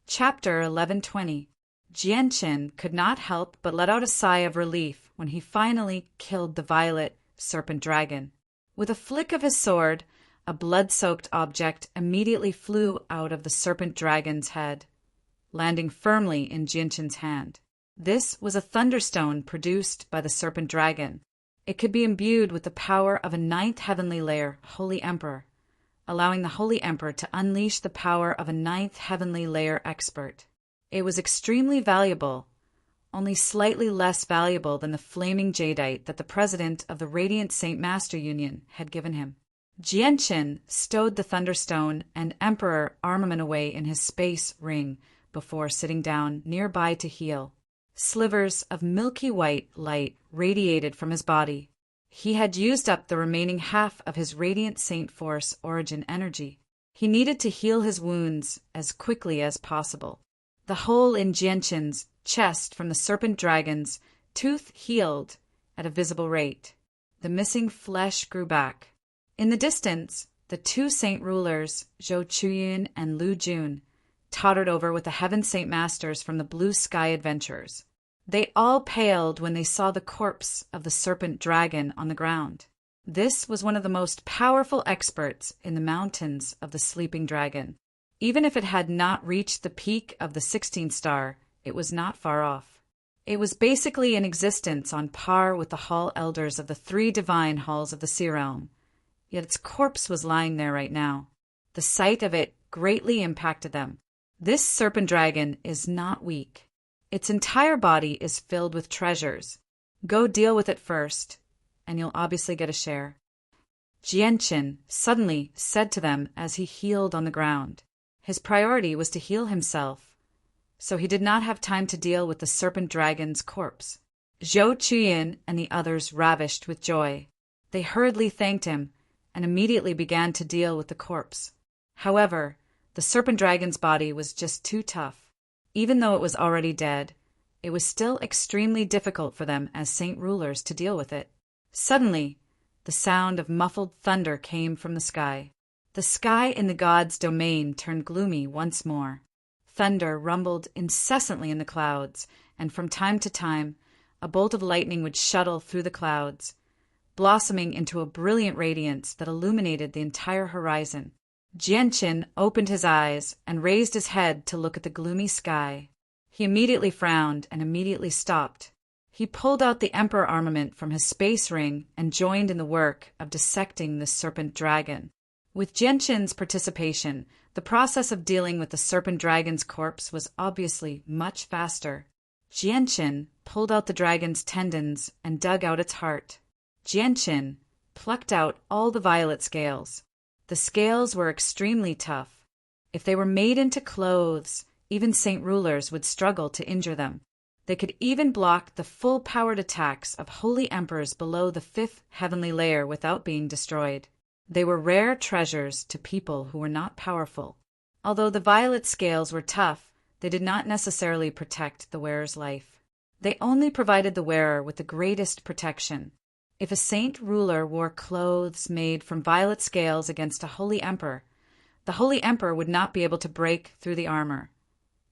Chapter 1120. Jianqin could not help but let out a sigh of relief when he finally killed the violet serpent dragon. With a flick of his sword, a blood-soaked object immediately flew out of the serpent dragon's head, landing firmly in Jianqin's hand. This was a thunderstone produced by the serpent dragon. It could be imbued with the power of a ninth heavenly layer Holy Emperor, allowing the Holy Emperor to unleash the power of a ninth heavenly layer expert. It was extremely valuable, only slightly less valuable than the flaming jadeite that the president of the Radiant Saint Master Union had given him. Jianqin stowed the thunderstone and Emperor armament away in his space ring before sitting down nearby to heal. Slivers of milky white light radiated from his body. He had used up the remaining half of his Radiant Saint Force origin energy. He needed to heal his wounds as quickly as possible. The hole in Jianqin's chest from the serpent dragon's tooth healed at a visible rate. The missing flesh grew back. In the distance, the two saint rulers, Zhou Chuyin and Lu Jun, tottered over with the Heaven Saint Masters from the Blue Sky Adventurers. They all paled when they saw the corpse of the serpent dragon on the ground. This was one of the most powerful experts in the mountains of the sleeping dragon. Even if it had not reached the peak of the 16th star, it was not far off. It was basically in existence on par with the hall elders of the three divine halls of the Sea Realm. Yet its corpse was lying there right now. The sight of it greatly impacted them. This serpent dragon is not weak. Its entire body is filled with treasures. Go deal with it first, and you'll obviously get a share. Jianqin suddenly said to them as he healed on the ground. His priority was to heal himself, so he did not have time to deal with the serpent dragon's corpse. Zhou Chuyin and the others ravished with joy. They hurriedly thanked him and immediately began to deal with the corpse. However, the serpent dragon's body was just too tough. Even though it was already dead, it was still extremely difficult for them as saint rulers to deal with it. Suddenly, the sound of muffled thunder came from the sky. The sky in the god's domain turned gloomy once more. Thunder rumbled incessantly in the clouds, and from time to time, a bolt of lightning would shuttle through the clouds, blossoming into a brilliant radiance that illuminated the entire horizon. Jianqin opened his eyes and raised his head to look at the gloomy sky. He immediately frowned and immediately stopped. He pulled out the Emperor armament from his space ring and joined in the work of dissecting the serpent dragon. With Jianqin's participation, the process of dealing with the serpent dragon's corpse was obviously much faster. Jianqin pulled out the dragon's tendons and dug out its heart. Jianqin plucked out all the violet scales. The scales were extremely tough. If they were made into clothes, even saint rulers would struggle to injure them. They could even block the full-powered attacks of holy emperors below the 5th heavenly layer without being destroyed. They were rare treasures to people who were not powerful. Although the violet scales were tough, they did not necessarily protect the wearer's life. They only provided the wearer with the greatest protection. If a saint ruler wore clothes made from violet scales against a holy emperor, the holy emperor would not be able to break through the armor,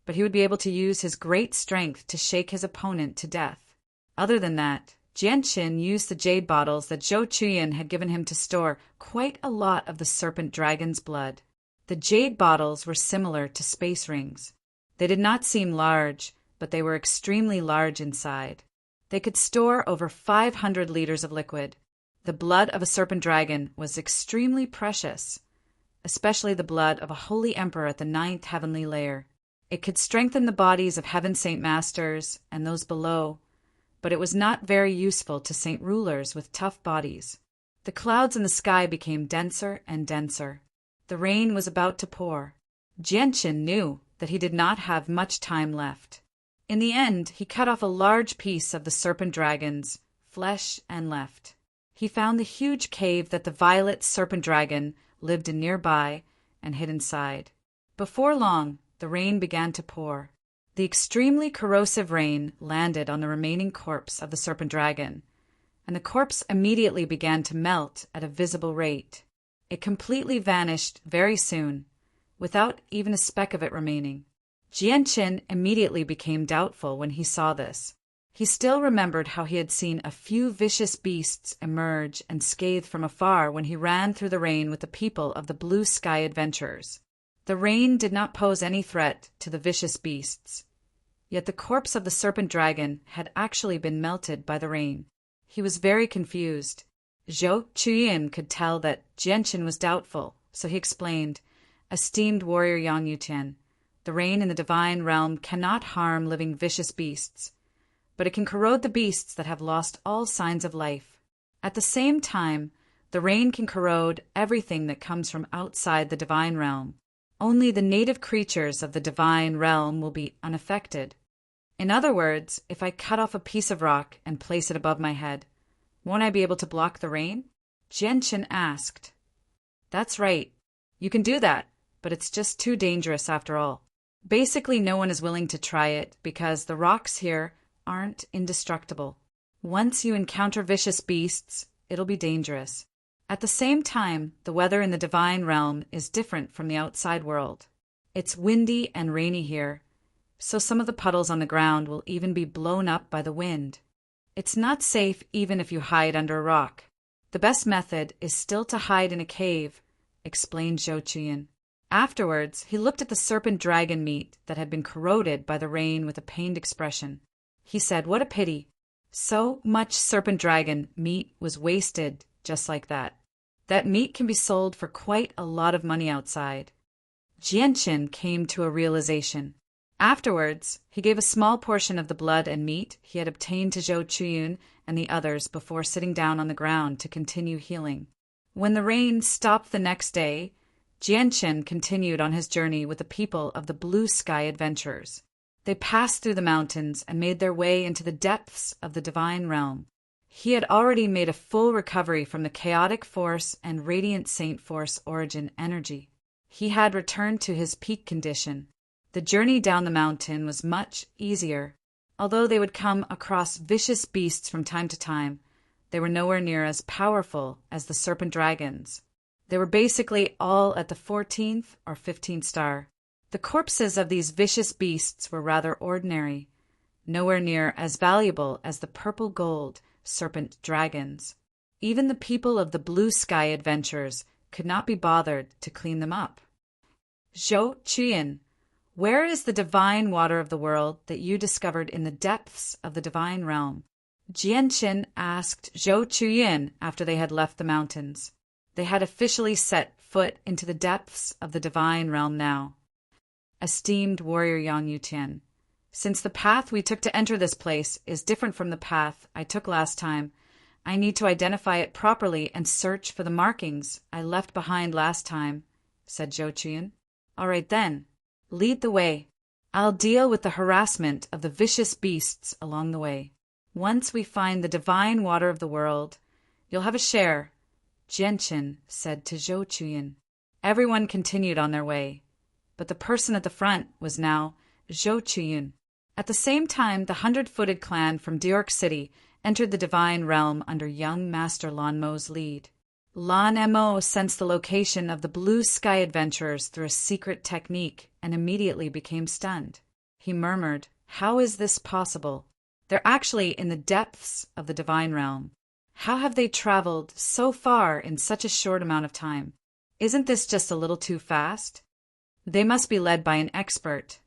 but he would be able to use his great strength to shake his opponent to death. Other than that, Jianqin used the jade bottles that Zhou Chuyin had given him to store quite a lot of the serpent dragon's blood. The jade bottles were similar to space rings. They did not seem large, but they were extremely large inside. They could store over 500 liters of liquid. The blood of a serpent dragon was extremely precious, especially the blood of a holy emperor at the 9th heavenly layer. It could strengthen the bodies of Heaven Saint Masters and those below, but it was not very useful to saint rulers with tough bodies. The clouds in the sky became denser and denser. The rain was about to pour. Jianqin knew that he did not have much time left. In the end, he cut off a large piece of the serpent dragon's flesh and left. He found the huge cave that the violet serpent dragon lived in nearby and hid inside. Before long, the rain began to pour. The extremely corrosive rain landed on the remaining corpse of the serpent dragon, and the corpse immediately began to melt at a visible rate. It completely vanished very soon, without even a speck of it remaining. Jianqin immediately became doubtful when he saw this. He still remembered how he had seen a few vicious beasts emerge and scathe from afar when he ran through the rain with the people of the Blue Sky Adventurers. The rain did not pose any threat to the vicious beasts. Yet the corpse of the serpent dragon had actually been melted by the rain. He was very confused. Zhou Chuyin could tell that Jianqin was doubtful, so he explained, "Esteemed warrior Yang Yutian, the rain in the divine realm cannot harm living vicious beasts, but it can corrode the beasts that have lost all signs of life. At the same time, the rain can corrode everything that comes from outside the divine realm. Only the native creatures of the divine realm will be unaffected. In other words, if I cut off a piece of rock and place it above my head, won't I be able to block the rain?" Jianqin asked. "That's right. You can do that, but it's just too dangerous after all. Basically, no one is willing to try it because the rocks here aren't indestructible. Once you encounter vicious beasts, it'll be dangerous. At the same time, the weather in the divine realm is different from the outside world. It's windy and rainy here, so some of the puddles on the ground will even be blown up by the wind. It's not safe even if you hide under a rock. The best method is still to hide in a cave," explained Zhou Chuyin. Afterwards, he looked at the serpent dragon meat that had been corroded by the rain with a pained expression. He said, "What a pity. So much serpent dragon meat was wasted just like that. That meat can be sold for quite a lot of money outside." Jianqin came to a realization. Afterwards, he gave a small portion of the blood and meat he had obtained to Zhou Chuyin and the others before sitting down on the ground to continue healing. When the rain stopped the next day, Jianqin continued on his journey with the people of the Blue Sky Adventurers. They passed through the mountains and made their way into the depths of the divine realm. He had already made a full recovery from the chaotic force and radiant saint force origin energy. He had returned to his peak condition. The journey down the mountain was much easier. Although they would come across vicious beasts from time to time, they were nowhere near as powerful as the serpent dragons. They were basically all at the 14th or 15th star. The corpses of these vicious beasts were rather ordinary, nowhere near as valuable as the purple gold serpent dragons. Even the people of the Blue Sky Adventurers could not be bothered to clean them up. "Zhou Chuyin, where is the divine water of the world that you discovered in the depths of the divine realm?" Jianqin asked Zhou Chuyin after they had left the mountains. They had officially set foot into the depths of the divine realm now. "Esteemed warrior Yang Yutian, since the path we took to enter this place is different from the path I took last time, I need to identify it properly and search for the markings I left behind last time," said Zhou Chuyin. "All right then, lead the way. I'll deal with the harassment of the vicious beasts along the way. Once we find the divine water of the world, you'll have a share," Jianqin said to Zhou Chuyin. Everyone continued on their way, but the person at the front was now Zhou Chuyin. At the same time, the 100-footed clan from Diorc City entered the divine realm under young Master Lan Mo's lead. Lan Mo sensed the location of the Blue Sky Adventurers through a secret technique and immediately became stunned. He murmured, "How is this possible? They're actually in the depths of the divine realm. How have they traveled so far in such a short amount of time? Isn't this just a little too fast? They must be led by an expert,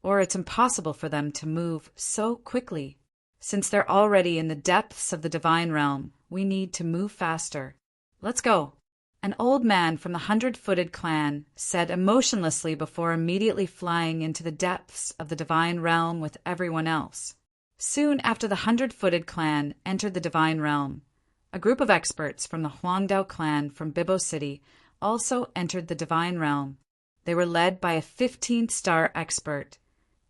or it's impossible for them to move so quickly. Since they're already in the depths of the divine realm, we need to move faster. Let's go." An old man from the 100-footed clan said emotionlessly before immediately flying into the depths of the divine realm with everyone else. Soon after the 100-footed clan entered the divine realm, a group of experts from the Huangdao clan from Bibo City also entered the divine realm. They were led by a 15th-star expert,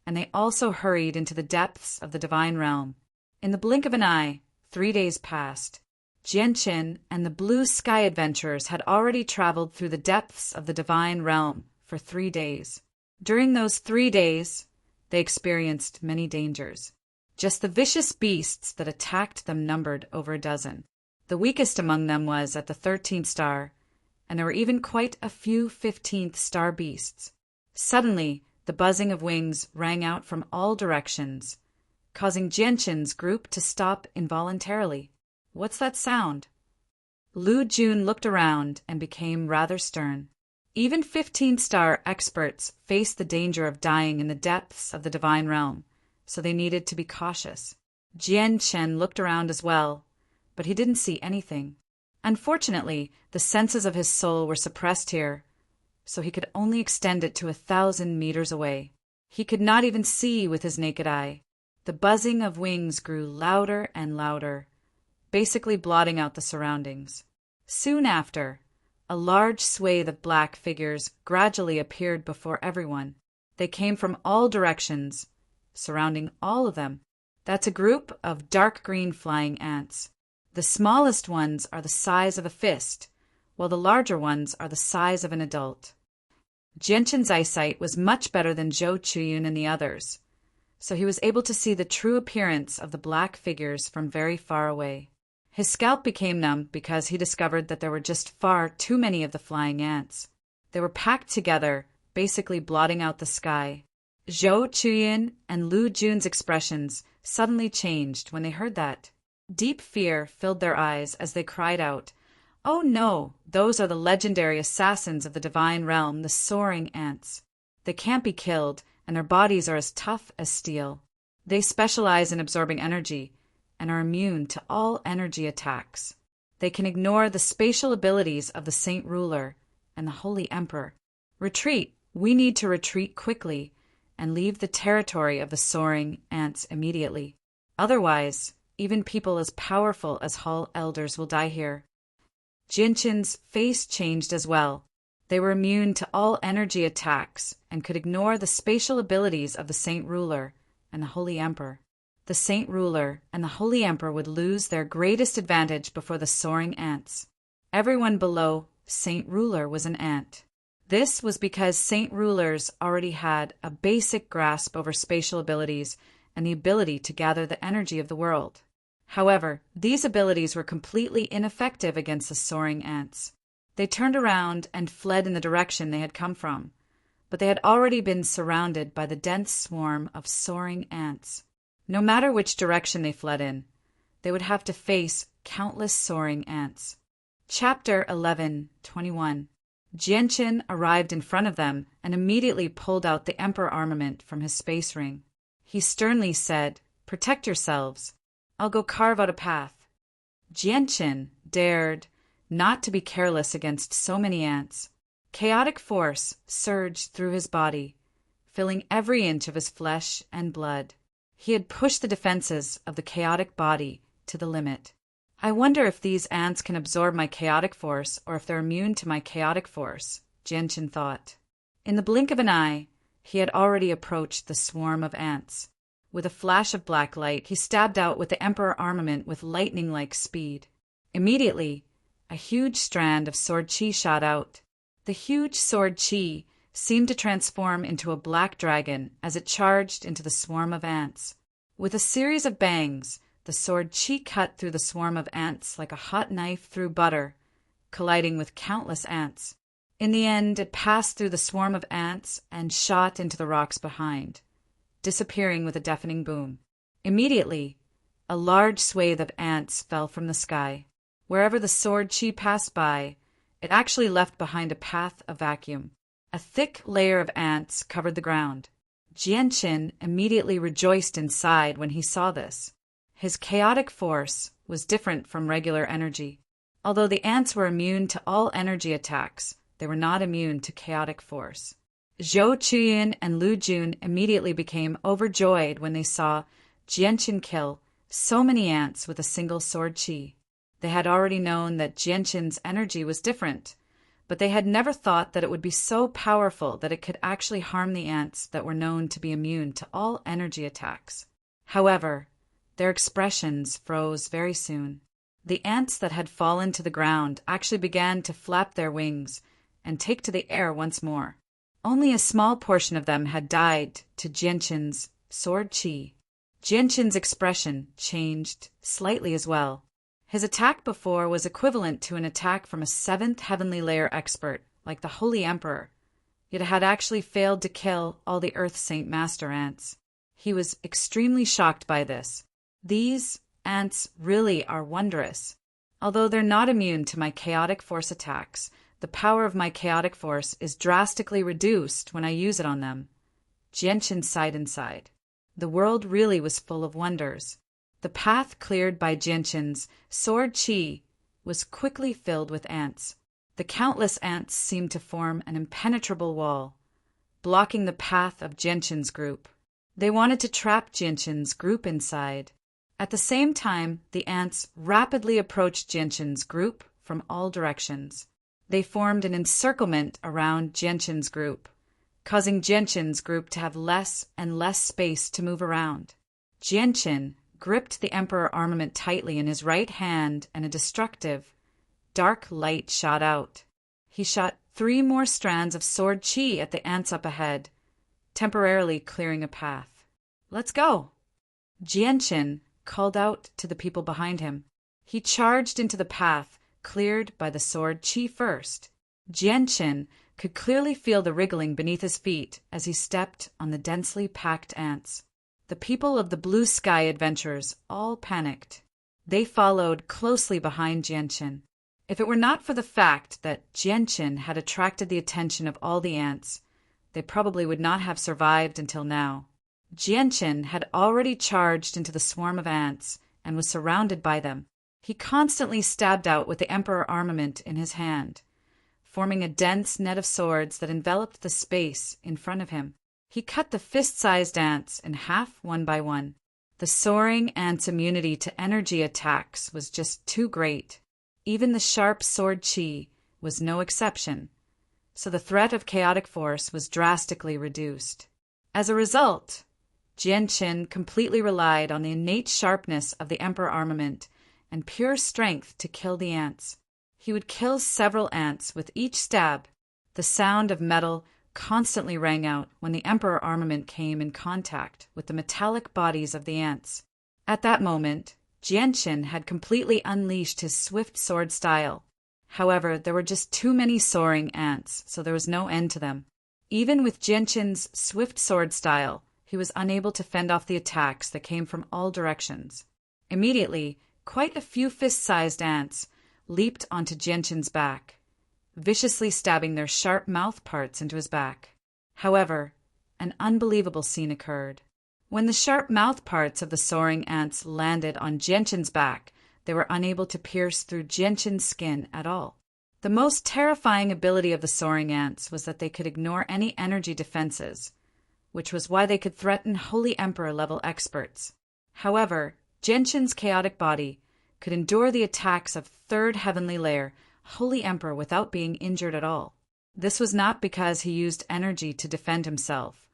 and they also hurried into the depths of the divine realm. In the blink of an eye, 3 days passed. Jianqin and the Blue Sky Adventurers had already traveled through the depths of the divine realm for 3 days. During those 3 days, they experienced many dangers. Just the vicious beasts that attacked them numbered over a dozen. The weakest among them was at the 13th star, and there were even quite a few 15th-star beasts. Suddenly, The buzzing of wings rang out from all directions, causing Jianshin's group to stop involuntarily. What's that sound? Lu Jun looked around and became rather stern. Even 15-star experts faced the danger of dying in the depths of the divine realm, so they needed to be cautious. Jianshin looked around as well, but he didn't see anything. Unfortunately, the senses of his soul were suppressed here, so he could only extend it to 1,000 meters away. He could not even see with his naked eye. The buzzing of wings grew louder and louder, basically blotting out the surroundings. Soon after, a large swathe of black figures gradually appeared before everyone. They came from all directions, surrounding all of them. That's a group of dark green flying ants. The smallest ones are the size of a fist, while the larger ones are the size of an adult. Jianshin's eyesight was much better than Zhou Chuyun and the others, so he was able to see the true appearance of the black figures from very far away. His scalp became numb because he discovered that there were just far too many of the flying ants. They were packed together, basically blotting out the sky. Zhou Chuyun and Lu Jun's expressions suddenly changed when they heard that. Deep fear filled their eyes as they cried out, "Oh no, those are the legendary assassins of the divine realm, the soaring ants. They can't be killed, and their bodies are as tough as steel. They specialize in absorbing energy and are immune to all energy attacks. They can ignore the spatial abilities of the Saint Ruler and the Holy Emperor. Retreat! We need to retreat quickly and leave the territory of the soaring ants immediately. Otherwise, even people as powerful as Hall elders will die here." Jianshin's face changed as well. They were immune to all energy attacks and could ignore the spatial abilities of the Saint Ruler and the Holy Emperor. The Saint Ruler and the Holy Emperor would lose their greatest advantage before the soaring ants. Everyone below Saint Ruler was an ant. This was because Saint Rulers already had a basic grasp over spatial abilities and the ability to gather the energy of the world. However, these abilities were completely ineffective against the soaring ants. They turned around and fled in the direction they had come from, but they had already been surrounded by the dense swarm of soaring ants. No matter which direction they fled in, they would have to face countless soaring ants. Chapter 11:21. Jianshin arrived in front of them and immediately pulled out the Emperor armament from his space ring. He sternly said, "Protect yourselves. I'll go carve out a path." Jianshin dared not to be careless against so many ants. Chaotic force surged through his body, filling every inch of his flesh and blood. He had pushed the defenses of the chaotic body to the limit. "I wonder if these ants can absorb my chaotic force or if they're immune to my chaotic force," Jianshin thought. In the blink of an eye, he had already approached the swarm of ants. With a flash of black light, he stabbed out with the Emperor armament with lightning-like speed. Immediately, a huge strand of sword chi shot out. The huge sword chi seemed to transform into a black dragon as it charged into the swarm of ants. With a series of bangs, the sword chi cut through the swarm of ants like a hot knife through butter, colliding with countless ants. In the end, it passed through the swarm of ants and shot into the rocks behind, disappearing with a deafening boom. Immediately, a large swathe of ants fell from the sky. Wherever the sword chi passed by, it actually left behind a path of vacuum. A thick layer of ants covered the ground. Jianshin immediately rejoiced inside when he saw this. His chaotic force was different from regular energy. Although the ants were immune to all energy attacks, they were not immune to chaotic force. Zhou Chuyun and Lu Jun immediately became overjoyed when they saw Jianshin kill so many ants with a single sword chi. They had already known that Jianshin's energy was different, but they had never thought that it would be so powerful that it could actually harm the ants that were known to be immune to all energy attacks. However, their expressions froze very soon. The ants that had fallen to the ground actually began to flap their wings and take to the air once more. Only a small portion of them had died to Jianshin's sword chi. Jianshin's expression changed slightly as well. His attack before was equivalent to an attack from a 7th heavenly layer expert, like the Holy Emperor, yet it had actually failed to kill all the Earth Saint Master ants. He was extremely shocked by this. These ants really are wondrous. Although they're not immune to my chaotic force attacks, the power of my chaotic force is drastically reduced when I use it on them. Jianchen sighed inside. The world really was full of wonders. The path cleared by Jianchen's sword chi was quickly filled with ants. The countless ants seemed to form an impenetrable wall, blocking the path of Jianchen's group. They wanted to trap Jianchen's group inside. At the same time, the ants rapidly approached Jianchen's group from all directions. They formed an encirclement around Jianchen's group, causing Jianchen's group to have less and less space to move around. Jianchen gripped the Emperor armament tightly in his right hand, and a destructive, dark light shot out. He shot 3 more strands of sword chi at the ants up ahead, temporarily clearing a path. "Let's go!" Jianchen called out to the people behind him. He charged into the path cleared by the sword chi first. Jianchen could clearly feel the wriggling beneath his feet as he stepped on the densely packed ants. The people of the Blue Sky Adventurers all panicked. They followed closely behind Jianchen. If it were not for the fact that Jianchen had attracted the attention of all the ants, they probably would not have survived until now. Jianchen had already charged into the swarm of ants and was surrounded by them. He constantly stabbed out with the Emperor armament in his hand, forming a dense net of swords that enveloped the space in front of him. He cut the fist-sized ants in half one by one. The soaring ants' immunity to energy attacks was just too great. Even the sharp sword chi was no exception, so the threat of chaotic force was drastically reduced. As a result, Jianchen completely relied on the innate sharpness of the Emperor armament and pure strength to kill the ants. He would kill several ants with each stab. The sound of metal constantly rang out when the Emperor armament came in contact with the metallic bodies of the ants. At that moment, Jianchen had completely unleashed his swift sword style. However, there were just too many soaring ants, so there was no end to them. Even with Jianchen's swift sword style, he was unable to fend off the attacks that came from all directions. Immediately, quite a few fist-sized ants leaped onto Jianchen's back, viciously stabbing their sharp mouth parts into his back. However, an unbelievable scene occurred. When the sharp mouth parts of the soaring ants landed on Jianchen's back, they were unable to pierce through Jianchen's skin at all. The most terrifying ability of the soaring ants was that they could ignore any energy defenses, which was why they could threaten Holy Emperor-level experts. However, Jianchen's chaotic body could endure the attacks of Third Heavenly Layer Holy Emperor without being injured at all. This was not because he used energy to defend himself,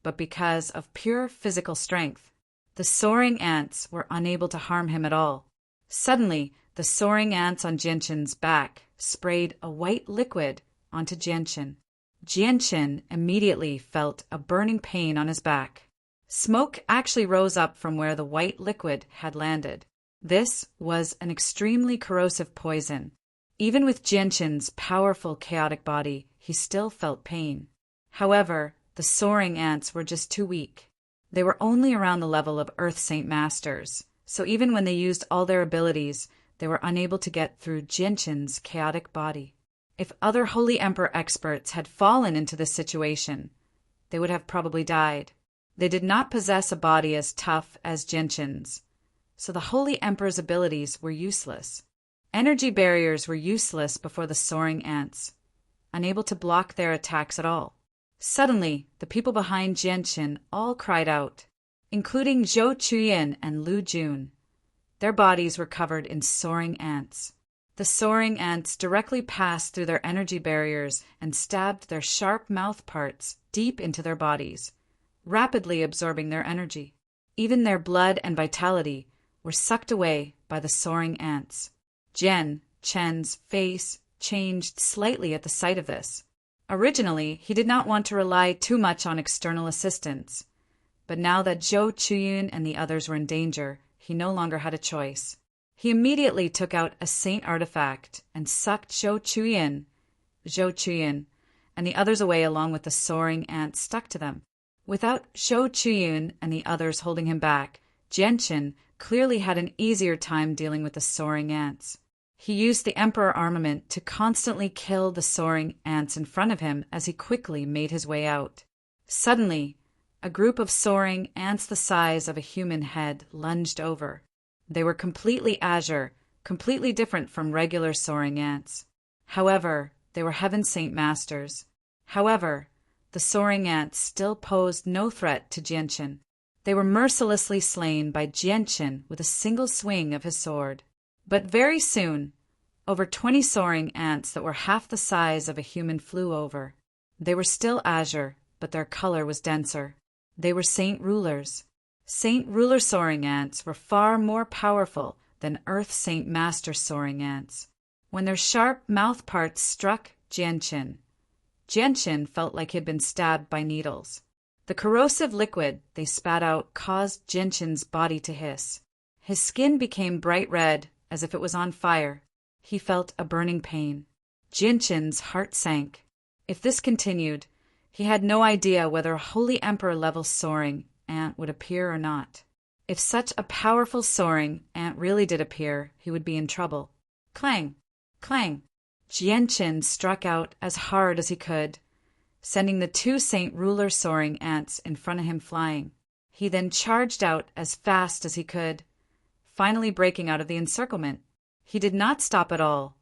but because of pure physical strength. The soaring ants were unable to harm him at all. Suddenly, the soaring ants on Jianchen's back sprayed a white liquid onto Jianchen. Jianchen immediately felt a burning pain on his back. Smoke actually rose up from where the white liquid had landed. This was an extremely corrosive poison. Even with Jianchen's powerful chaotic body, he still felt pain. However, the soaring ants were just too weak. They were only around the level of Earth Saint Masters, so even when they used all their abilities, they were unable to get through Jianchen's chaotic body. If other Holy Emperor experts had fallen into this situation, they would have probably died. They did not possess a body as tough as Jianchen's, so the Holy Emperor's abilities were useless. Energy barriers were useless before the soaring ants, unable to block their attacks at all. Suddenly, the people behind Jianchen all cried out, including Zhou Chuyin and Lu Jun. Their bodies were covered in soaring ants. The soaring ants directly passed through their energy barriers and stabbed their sharp mouth parts deep into their bodies, rapidly absorbing their energy. Even their blood and vitality were sucked away by the soaring ants. Chen's face changed slightly at the sight of this. Originally, he did not want to rely too much on external assistance, but now that Zhou Chuyin and the others were in danger, he no longer had a choice. He immediately took out a saint artifact and sucked Zhou Chuyin and the others away along with the soaring ants stuck to them. Without Shou Chuyun and the others holding him back, Jianqin clearly had an easier time dealing with the soaring ants. He used the Emperor armament to constantly kill the soaring ants in front of him as he quickly made his way out. Suddenly, a group of soaring ants the size of a human head lunged over. They were completely azure, completely different from regular soaring ants. However, they were Heaven Saint Masters. However, the soaring ants still posed no threat to Jianqin. They were mercilessly slain by Jianqin with a single swing of his sword. But very soon, over 20 soaring ants that were half the size of a human flew over. They were still azure, but their color was denser. They were Saint Rulers. Saint Ruler soaring ants were far more powerful than Earth Saint Master soaring ants. When their sharp mouth parts struck Jianqin, Jianqin felt like he had been stabbed by needles. The corrosive liquid they spat out caused Jianqin's body to hiss. His skin became bright red, as if it was on fire. He felt a burning pain. Jianqin's heart sank. If this continued, he had no idea whether a Holy Emperor-level soaring ant would appear or not. If such a powerful soaring ant really did appear, he would be in trouble. Clang! Clang! Jianqin struck out as hard as he could, sending the 2 Saint Ruler soaring ants in front of him flying. He then charged out as fast as he could, finally breaking out of the encirclement. He did not stop at all,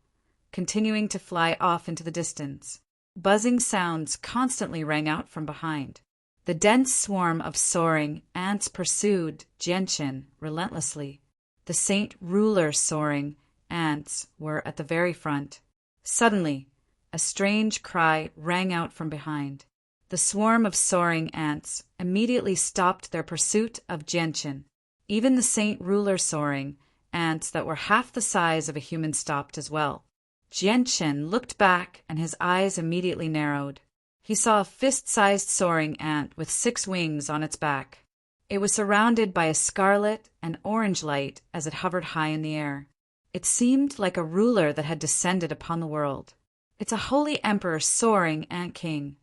continuing to fly off into the distance. Buzzing sounds constantly rang out from behind. The dense swarm of soaring ants pursued Jianqin relentlessly. The Saint Ruler soaring ants were at the very front. Suddenly, a strange cry rang out from behind. The swarm of soaring ants immediately stopped their pursuit of Jianqin. Even the Saint Ruler soaring ants that were half the size of a human stopped as well. Jianqin looked back and his eyes immediately narrowed. He saw a fist-sized soaring ant with 6 wings on its back. It was surrounded by a scarlet and orange light as it hovered high in the air. It seemed like a ruler that had descended upon the world. It's a holy emperor soaring ant king.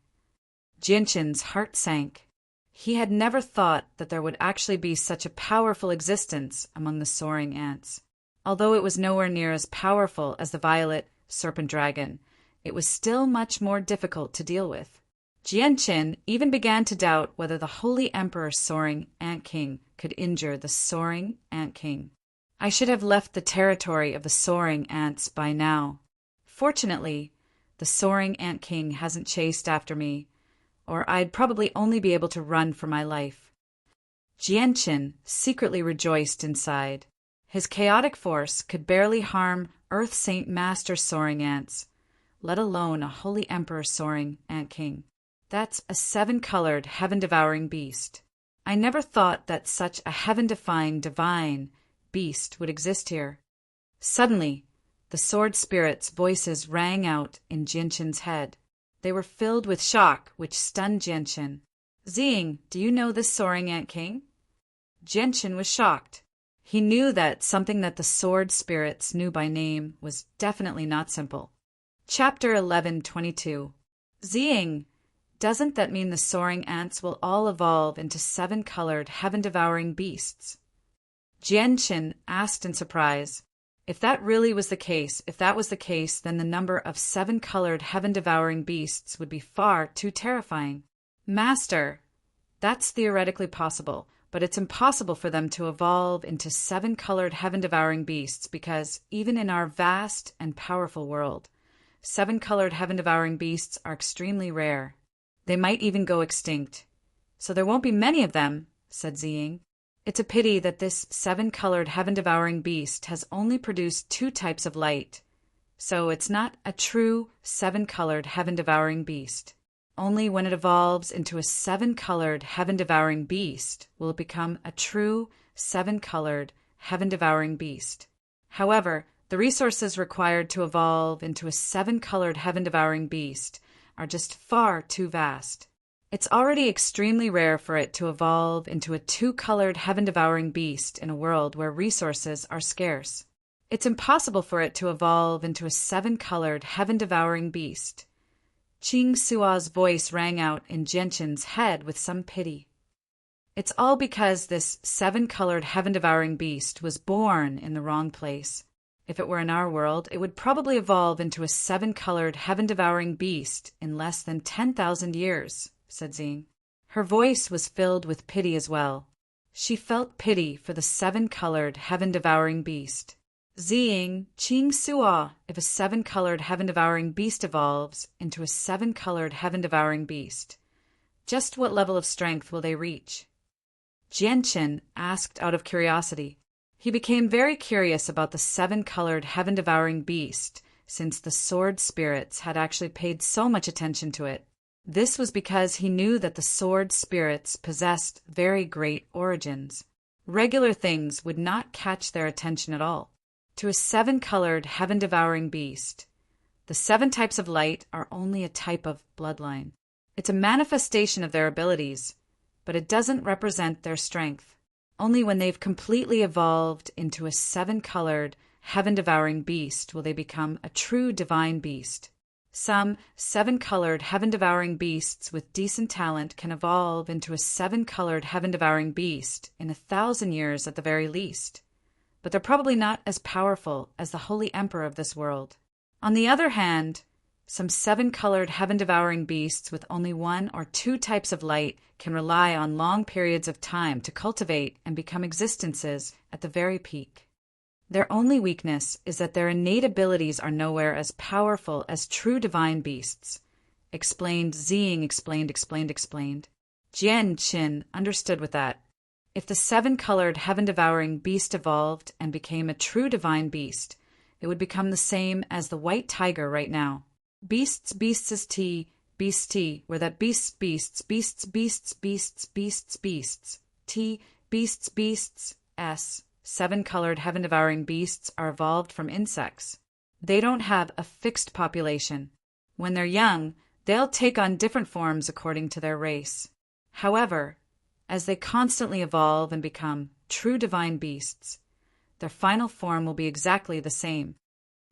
Jianqin's heart sank. He had never thought that there would actually be such a powerful existence among the soaring ants. Although it was nowhere near as powerful as the violet serpent dragon, it was still much more difficult to deal with. Jianqin even began to doubt whether the holy emperor soaring ant king could injure the soaring ant king. I should have left the territory of the soaring ants by now. Fortunately, the soaring ant king hasn't chased after me, or I'd probably only be able to run for my life. Jianqin secretly rejoiced inside. His chaotic force could barely harm Earth Saint Master soaring ants, let alone a holy emperor soaring ant king. That's a 7-colored heaven-devouring beast. I never thought that such a heaven-defying divine beast would exist here. Suddenly, the sword spirit's voices rang out in Jianqin's head. They were filled with shock, which stunned Jianqin. Ziying, do you know this soaring ant king? Jianqin was shocked. He knew that something that the sword spirits knew by name was definitely not simple. Chapter 11:22. Ziying, doesn't that mean the soaring ants will all evolve into 7-colored heaven-devouring beasts? Jianqin asked in surprise. If that really was the case, then the number of 7-colored heaven-devouring beasts would be far too terrifying. Master, that's theoretically possible, but it's impossible for them to evolve into 7-colored heaven-devouring beasts because even in our vast and powerful world, 7-colored heaven-devouring beasts are extremely rare. They might even go extinct. So there won't be many of them, said Ziying. It's a pity that this 7-colored heaven-devouring beast has only produced 2 types of light, so it's not a true 7-colored heaven-devouring beast. Only when it evolves into a 7-colored heaven-devouring beast will it become a true 7-colored heaven-devouring beast. However, the resources required to evolve into a 7-colored heaven-devouring beast are just far too vast. It's already extremely rare for it to evolve into a 2-colored heaven-devouring beast in a world where resources are scarce. It's impossible for it to evolve into a 7-colored heaven-devouring beast. Ching Sua's voice rang out in Jianshin's head with some pity. It's all because this 7-colored heaven-devouring beast was born in the wrong place. If it were in our world, it would probably evolve into a 7-colored heaven-devouring beast in less than 10,000 years, said Xing. Her voice was filled with pity as well. She felt pity for the 7-colored heaven-devouring beast. Xing, Ching Sua, if a 7-colored heaven-devouring beast evolves into a 7-colored heaven-devouring beast, just what level of strength will they reach? Jianshin asked out of curiosity. He became very curious about the 7-colored heaven-devouring beast, since the sword spirits had actually paid so much attention to it. This was because he knew that the sword spirits possessed very great origins. Regular things would not catch their attention at all. To a 7-colored heaven-devouring beast, the 7 types of light are only a type of bloodline. It's a manifestation of their abilities, but it doesn't represent their strength. Only when they've completely evolved into a 7-colored heaven-devouring beast will they become a true divine beast. Some 7-colored heaven-devouring beasts with decent talent can evolve into a 7-colored heaven-devouring beast in 1,000 years at the very least, but they're probably not as powerful as the Holy Emperor of this world. On the other hand, some 7-colored heaven-devouring beasts with only 1 or 2 types of light can rely on long periods of time to cultivate and become existences at the very peak. Their only weakness is that their innate abilities are nowhere as powerful as true divine beasts. Explained. Jianshin understood with that. If the 7-colored heaven-devouring beast evolved and became a true divine beast, it would become the same as the white tiger right now. Beasts is T, beast T, where that beasts, T, beasts, S. 7-colored heaven-devouring beasts are evolved from insects. They don't have a fixed population. When they're young, they'll take on different forms according to their race. However, as they constantly evolve and become true divine beasts, their final form will be exactly the same.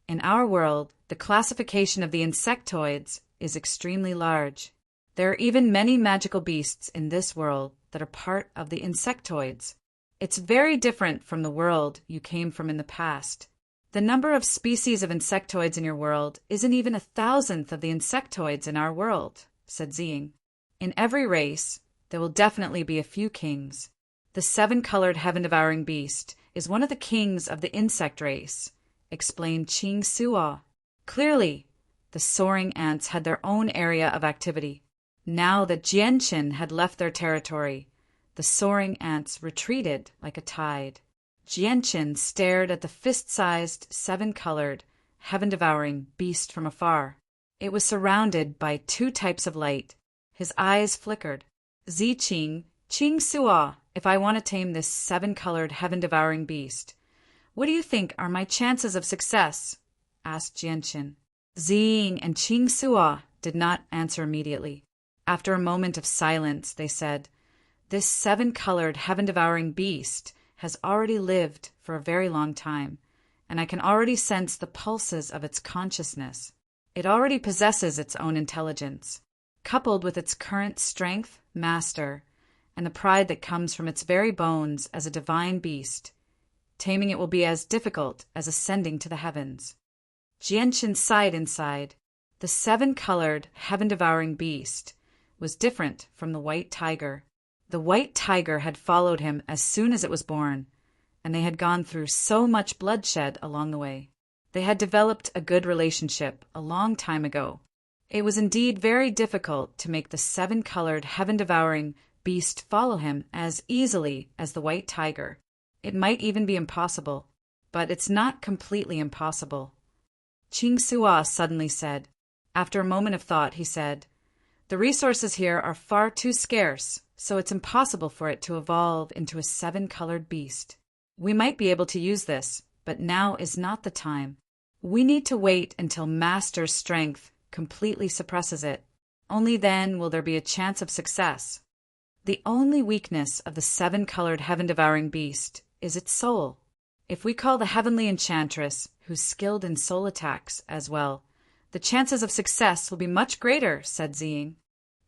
In our world, the classification of the insectoids is extremely large. There are even many magical beasts in this world that are part of the insectoids. It's very different from the world you came from in the past. The number of species of insectoids in your world isn't even 1,000th of the insectoids in our world, said Xing. In every race, there will definitely be a few kings. The 7-colored heaven-devouring beast is one of the kings of the insect race, explained Ching Sua. Clearly, the soaring ants had their own area of activity. Now that Jianshin had left their territory, the soaring ants retreated like a tide. Jianshin stared at the fist-sized 7-colored, heaven-devouring beast from afar. It was surrounded by 2 types of light. His eyes flickered. Ching Sua, if I want to tame this 7-colored heaven-devouring beast, what do you think are my chances of success? Asked Jianshin. Xing and Ching Sua did not answer immediately. After a moment of silence, they said, This 7-colored heaven-devouring beast has already lived for a very long time, and I can already sense the pulses of its consciousness. It already possesses its own intelligence. Coupled with its current strength, master, and the pride that comes from its very bones as a divine beast, taming it will be as difficult as ascending to the heavens. Jianshin sighed inside. The 7-colored, heaven-devouring beast was different from the white tiger. The white tiger had followed him as soon as it was born, and they had gone through so much bloodshed along the way. They had developed a good relationship a long time ago. It was indeed very difficult to make the 7-colored, heaven-devouring beast follow him as easily as the white tiger. It might even be impossible, but it's not completely impossible. Ching Sua suddenly said. After a moment of thought, he said, The resources here are far too scarce, so it's impossible for it to evolve into a 7-colored beast. We might be able to use this, but now is not the time. We need to wait until Master's strength completely suppresses it. Only then will there be a chance of success. The only weakness of the 7-colored heaven-devouring beast is its soul. If we call the heavenly enchantress, who's skilled in soul attacks as well, The chances of success will be much greater, said Ziying.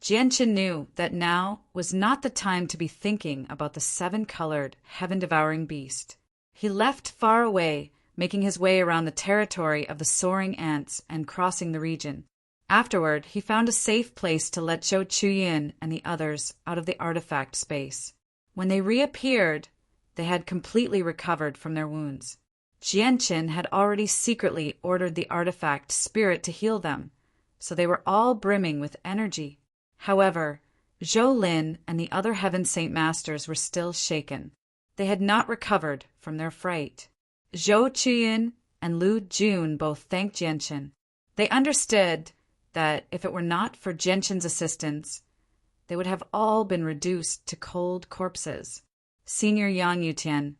Jianqin knew that now was not the time to be thinking about the 7-colored, heaven-devouring beast. He left far away, making his way around the territory of the soaring ants and crossing the region. Afterward, he found a safe place to let Zhou Chuyin and the others out of the artifact space. When they reappeared, they had completely recovered from their wounds. Jianqin had already secretly ordered the artifact spirit to heal them, so they were all brimming with energy. However, Zhou Lin and the other Heaven Saint Masters were still shaken. They had not recovered from their fright. Zhou Chuyin and Lu Jun both thanked Jianqin. They understood that if it were not for Jianqin's assistance, they would have all been reduced to cold corpses. Senior Yang Yutian,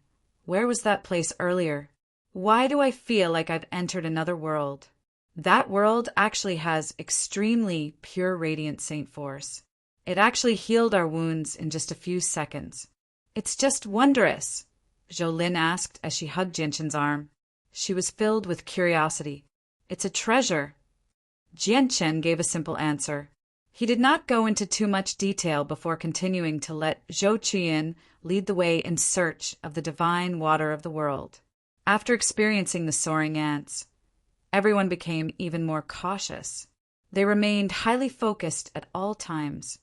where was that place earlier? Why do I feel like I've entered another world? That world actually has extremely pure radiant saint force. It actually healed our wounds in just a few seconds. It's just wondrous, Zhou Lin asked as she hugged Jianqin's arm. She was filled with curiosity. It's a treasure. Jianqin gave a simple answer. He did not go into too much detail before continuing to let Zhou Chuyin lead the way in search of the divine water of the world. After experiencing the soaring ants, everyone became even more cautious. They remained highly focused at all times,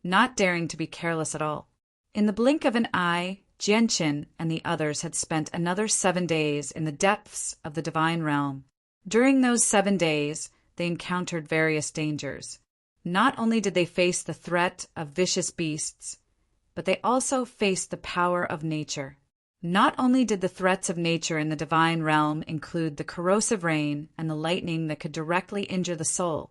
not daring to be careless at all. In the blink of an eye, Jianqin and the others had spent another 7 days in the depths of the divine realm. During those 7 days, they encountered various dangers. Not only did they face the threat of vicious beasts, but they also faced the power of nature. Not only did the threats of nature in the divine realm include the corrosive rain and the lightning that could directly injure the soul,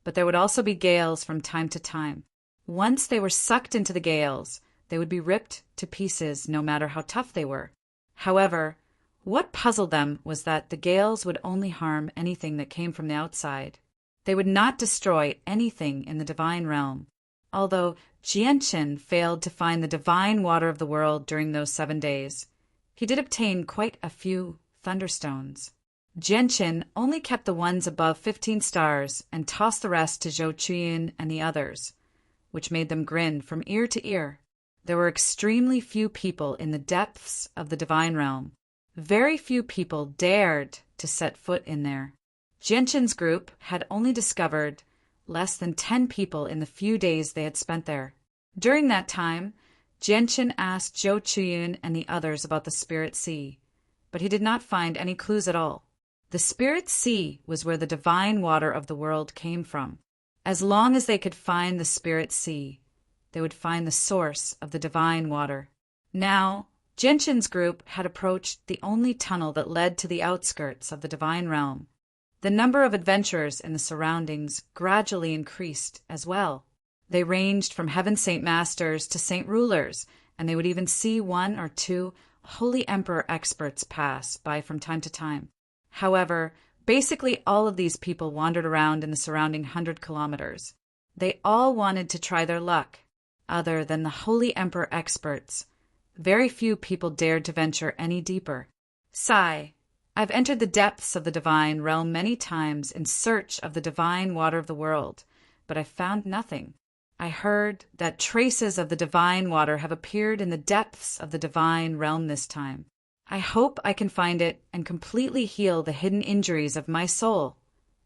but there would also be gales from time to time. Once they were sucked into the gales, they would be ripped to pieces no matter how tough they were. However, what puzzled them was that the gales would only harm anything that came from the outside. They would not destroy anything in the divine realm. Although Jianqin failed to find the divine water of the world during those 7 days, he did obtain quite a few thunderstones. Jianqin only kept the ones above 15 stars and tossed the rest to Zhou Chuyin and the others, which made them grin from ear to ear. There were extremely few people in the depths of the divine realm. Very few people dared to set foot in there. Jianqin's group had only discovered less than 10 people in the few days they had spent there. During that time, Jianqin asked Zhou Chuyin and the others about the Spirit Sea, but he did not find any clues at all. The Spirit Sea was where the divine water of the world came from. As long as they could find the Spirit Sea, they would find the source of the divine water. Now, Jianqin's group had approached the only tunnel that led to the outskirts of the divine realm. The number of adventurers in the surroundings gradually increased as well. They ranged from Heaven Saint Masters to Saint Rulers, and they would even see 1 or 2 Holy Emperor experts pass by from time to time. However, basically all of these people wandered around in the surrounding 100 kilometers. They all wanted to try their luck. Other than the Holy Emperor experts, very few people dared to venture any deeper. Sigh. I've entered the depths of the divine realm many times in search of the divine water of the world, but I found nothing. I heard that traces of the divine water have appeared in the depths of the divine realm this time. I hope I can find it and completely heal the hidden injuries of my soul,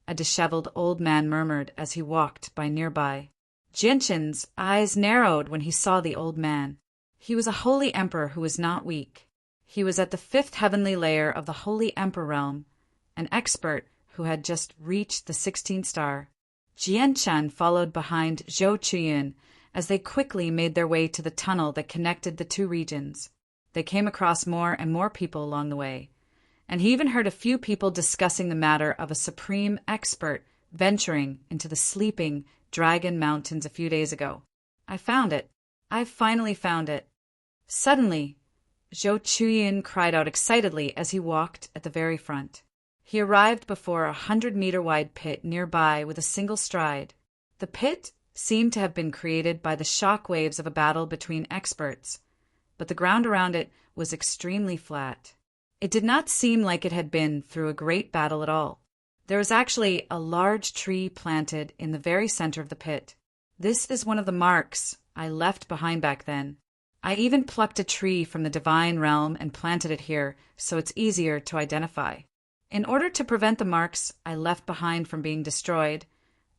a disheveled old man murmured as he walked by nearby. Jianqin's eyes narrowed when he saw the old man. He was a holy emperor who was not weak. He was at the 5th heavenly layer of the Holy Emperor realm, an expert who had just reached the 16th star. Jianqin followed behind Zhou Chuyin as they quickly made their way to the tunnel that connected the 2 regions. They came across more and more people along the way, and he even heard a few people discussing the matter of a supreme expert venturing into the sleeping Dragon Mountains a few days ago. I found it. I've finally found it. Suddenly, Zhou Chuyin cried out excitedly as he walked at the very front. He arrived before a 100-meter-wide pit nearby with a single stride. The pit seemed to have been created by the shock waves of a battle between experts, but the ground around it was extremely flat. It did not seem like it had been through a great battle at all. There was actually a large tree planted in the very center of the pit. This is one of the marks I left behind back then. I even plucked a tree from the divine realm and planted it here so it's easier to identify. In order to prevent the marks I left behind from being destroyed,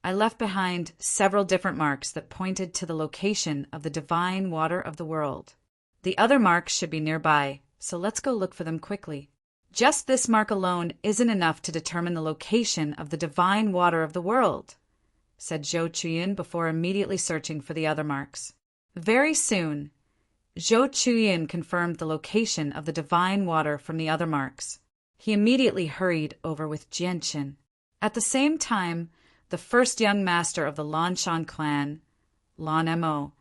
I left behind several different marks that pointed to the location of the divine water of the world. The other marks should be nearby, so let's go look for them quickly. Just this mark alone isn't enough to determine the location of the divine water of the world, said Zhou Chuyin before immediately searching for the other marks. Very soon, Zhou Chuyin confirmed the location of the divine water from the other marks. He immediately hurried over with Jianqin. At the same time, the first young master of the Lanshan clan, Lan Mo,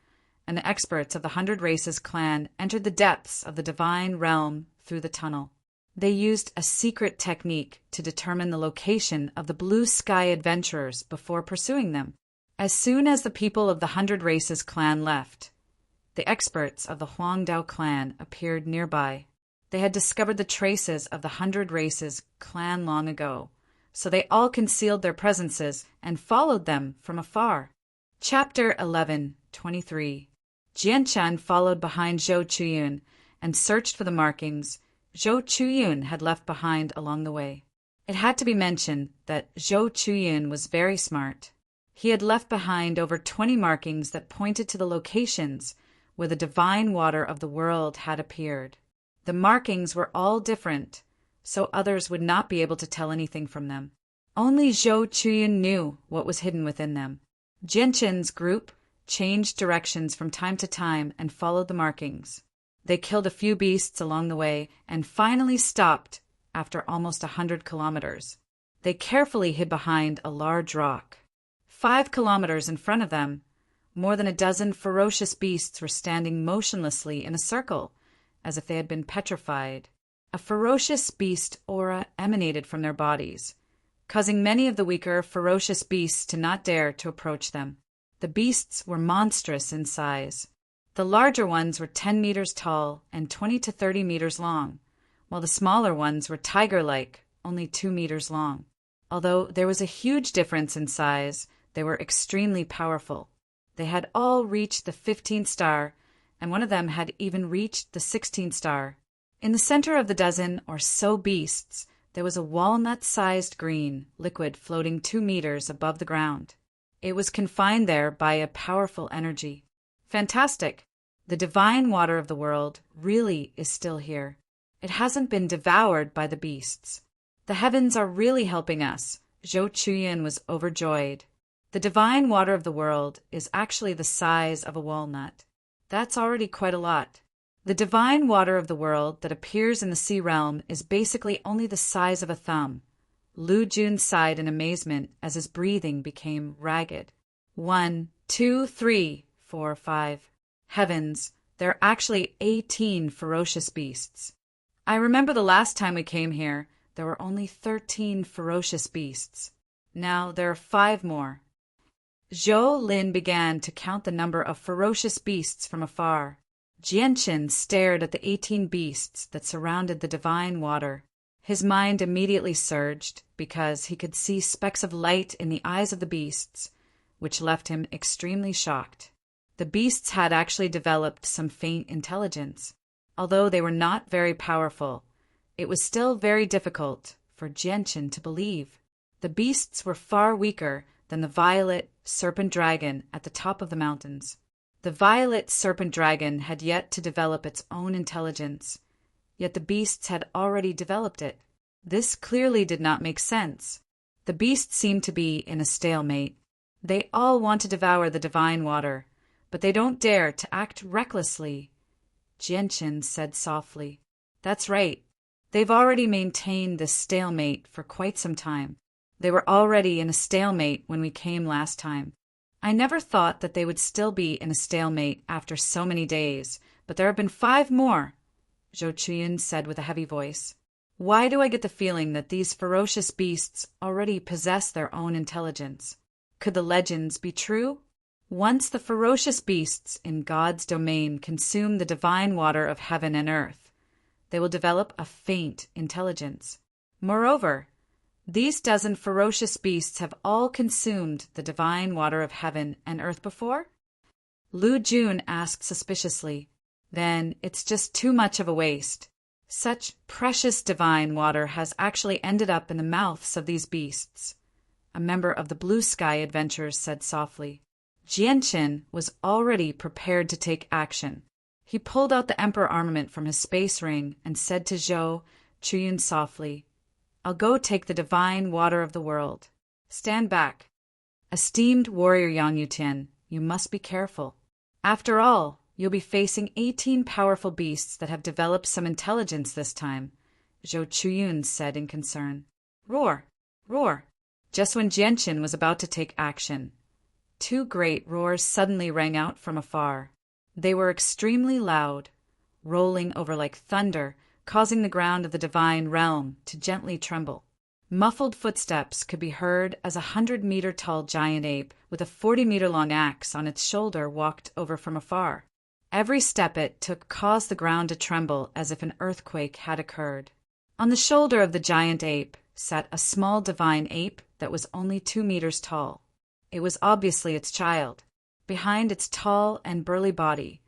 and the experts of the 100 Races clan entered the depths of the divine realm through the tunnel. They used a secret technique to determine the location of the blue sky adventurers before pursuing them. As soon as the people of the 100 Races clan left, the experts of the Huangdao clan appeared nearby. They had discovered the traces of the 100 Races clan long ago, so they all concealed their presences and followed them from afar. Chapter 11:23. Jianshan followed behind Zhou Chuyin and searched for the markings Zhou Chuyin had left behind along the way. It had to be mentioned that Zhou Chuyin was very smart. He had left behind over 20 markings that pointed to the locations where the divine water of the world had appeared. The markings were all different, so others would not be able to tell anything from them. Only Zhou Chuyin knew what was hidden within them. Jianqin's group changed directions from time to time and followed the markings. They killed a few beasts along the way and finally stopped after almost 100 kilometers. They carefully hid behind a large rock. 5 kilometers in front of them, more than a dozen ferocious beasts were standing motionlessly in a circle, as if they had been petrified. A ferocious beast aura emanated from their bodies, causing many of the weaker, ferocious beasts to not dare to approach them. The beasts were monstrous in size. The larger ones were 10 meters tall and 20 to 30 meters long, while the smaller ones were tiger-like, only 2 meters long. Although there was a huge difference in size, they were extremely powerful. They had all reached the 15th star, and one of them had even reached the 16th star. In the center of the dozen or so beasts, there was a walnut-sized green liquid floating 2 meters above the ground. It was confined there by a powerful energy. Fantastic! The divine water of the world really is still here. It hasn't been devoured by the beasts. The heavens are really helping us. Zhou Chuyin was overjoyed. The divine water of the world is actually the size of a walnut. That's already quite a lot. The divine water of the world that appears in the sea realm is basically only the size of a thumb. Lu Jun sighed in amazement as his breathing became ragged. 1, 2, 3, 4, 5. Heavens, there are actually 18 ferocious beasts. I remember the last time we came here, there were only 13 ferocious beasts. Now there are 5 more. Zhou Lin began to count the number of ferocious beasts from afar. Jianqin stared at the 18 beasts that surrounded the divine water. His mind immediately surged because he could see specks of light in the eyes of the beasts, which left him extremely shocked. The beasts had actually developed some faint intelligence. Although they were not very powerful, it was still very difficult for Jianqin to believe. The beasts were far weaker than the violet serpent dragon at the top of the mountains. The violet serpent dragon had yet to develop its own intelligence, yet the beasts had already developed it. This clearly did not make sense. The beasts seemed to be in a stalemate. They all want to devour the divine water, but they don't dare to act recklessly. Jianqin said softly, "That's right. They've already maintained this stalemate for quite some time. They were already in a stalemate when we came last time. I never thought that they would still be in a stalemate after so many days, but there have been 5 more, Zhou Chuyin said with a heavy voice. Why do I get the feeling that these ferocious beasts already possess their own intelligence? Could the legends be true? Once the ferocious beasts in God's domain consume the divine water of heaven and earth, they will develop a faint intelligence. Moreover, These dozen ferocious beasts have all consumed the divine water of heaven and earth before? Lu Jun asked suspiciously. Then it's just too much of a waste. Such precious divine water has actually ended up in the mouths of these beasts. A member of the Blue Sky Adventurers said softly. Jianqin was already prepared to take action. He pulled out the Emperor armament from his space ring and said to Zhou Chuyun softly, I'll go take the divine water of the world. Stand back. Esteemed warrior Yang Yutian, you must be careful. After all, you'll be facing 18 powerful beasts that have developed some intelligence this time, Zhou Chuyun said in concern. Roar! Roar! Just when Jianqin was about to take action, 2 great roars suddenly rang out from afar. They were extremely loud, rolling over like thunder, causing the ground of the divine realm to gently tremble. Muffled footsteps could be heard as a 100-meter-tall giant ape with a 40-meter-long axe on its shoulder walked over from afar. Every step it took caused the ground to tremble as if an earthquake had occurred. On the shoulder of the giant ape sat a small divine ape that was only 2 meters tall. It was obviously its child. Behind its tall and burly body,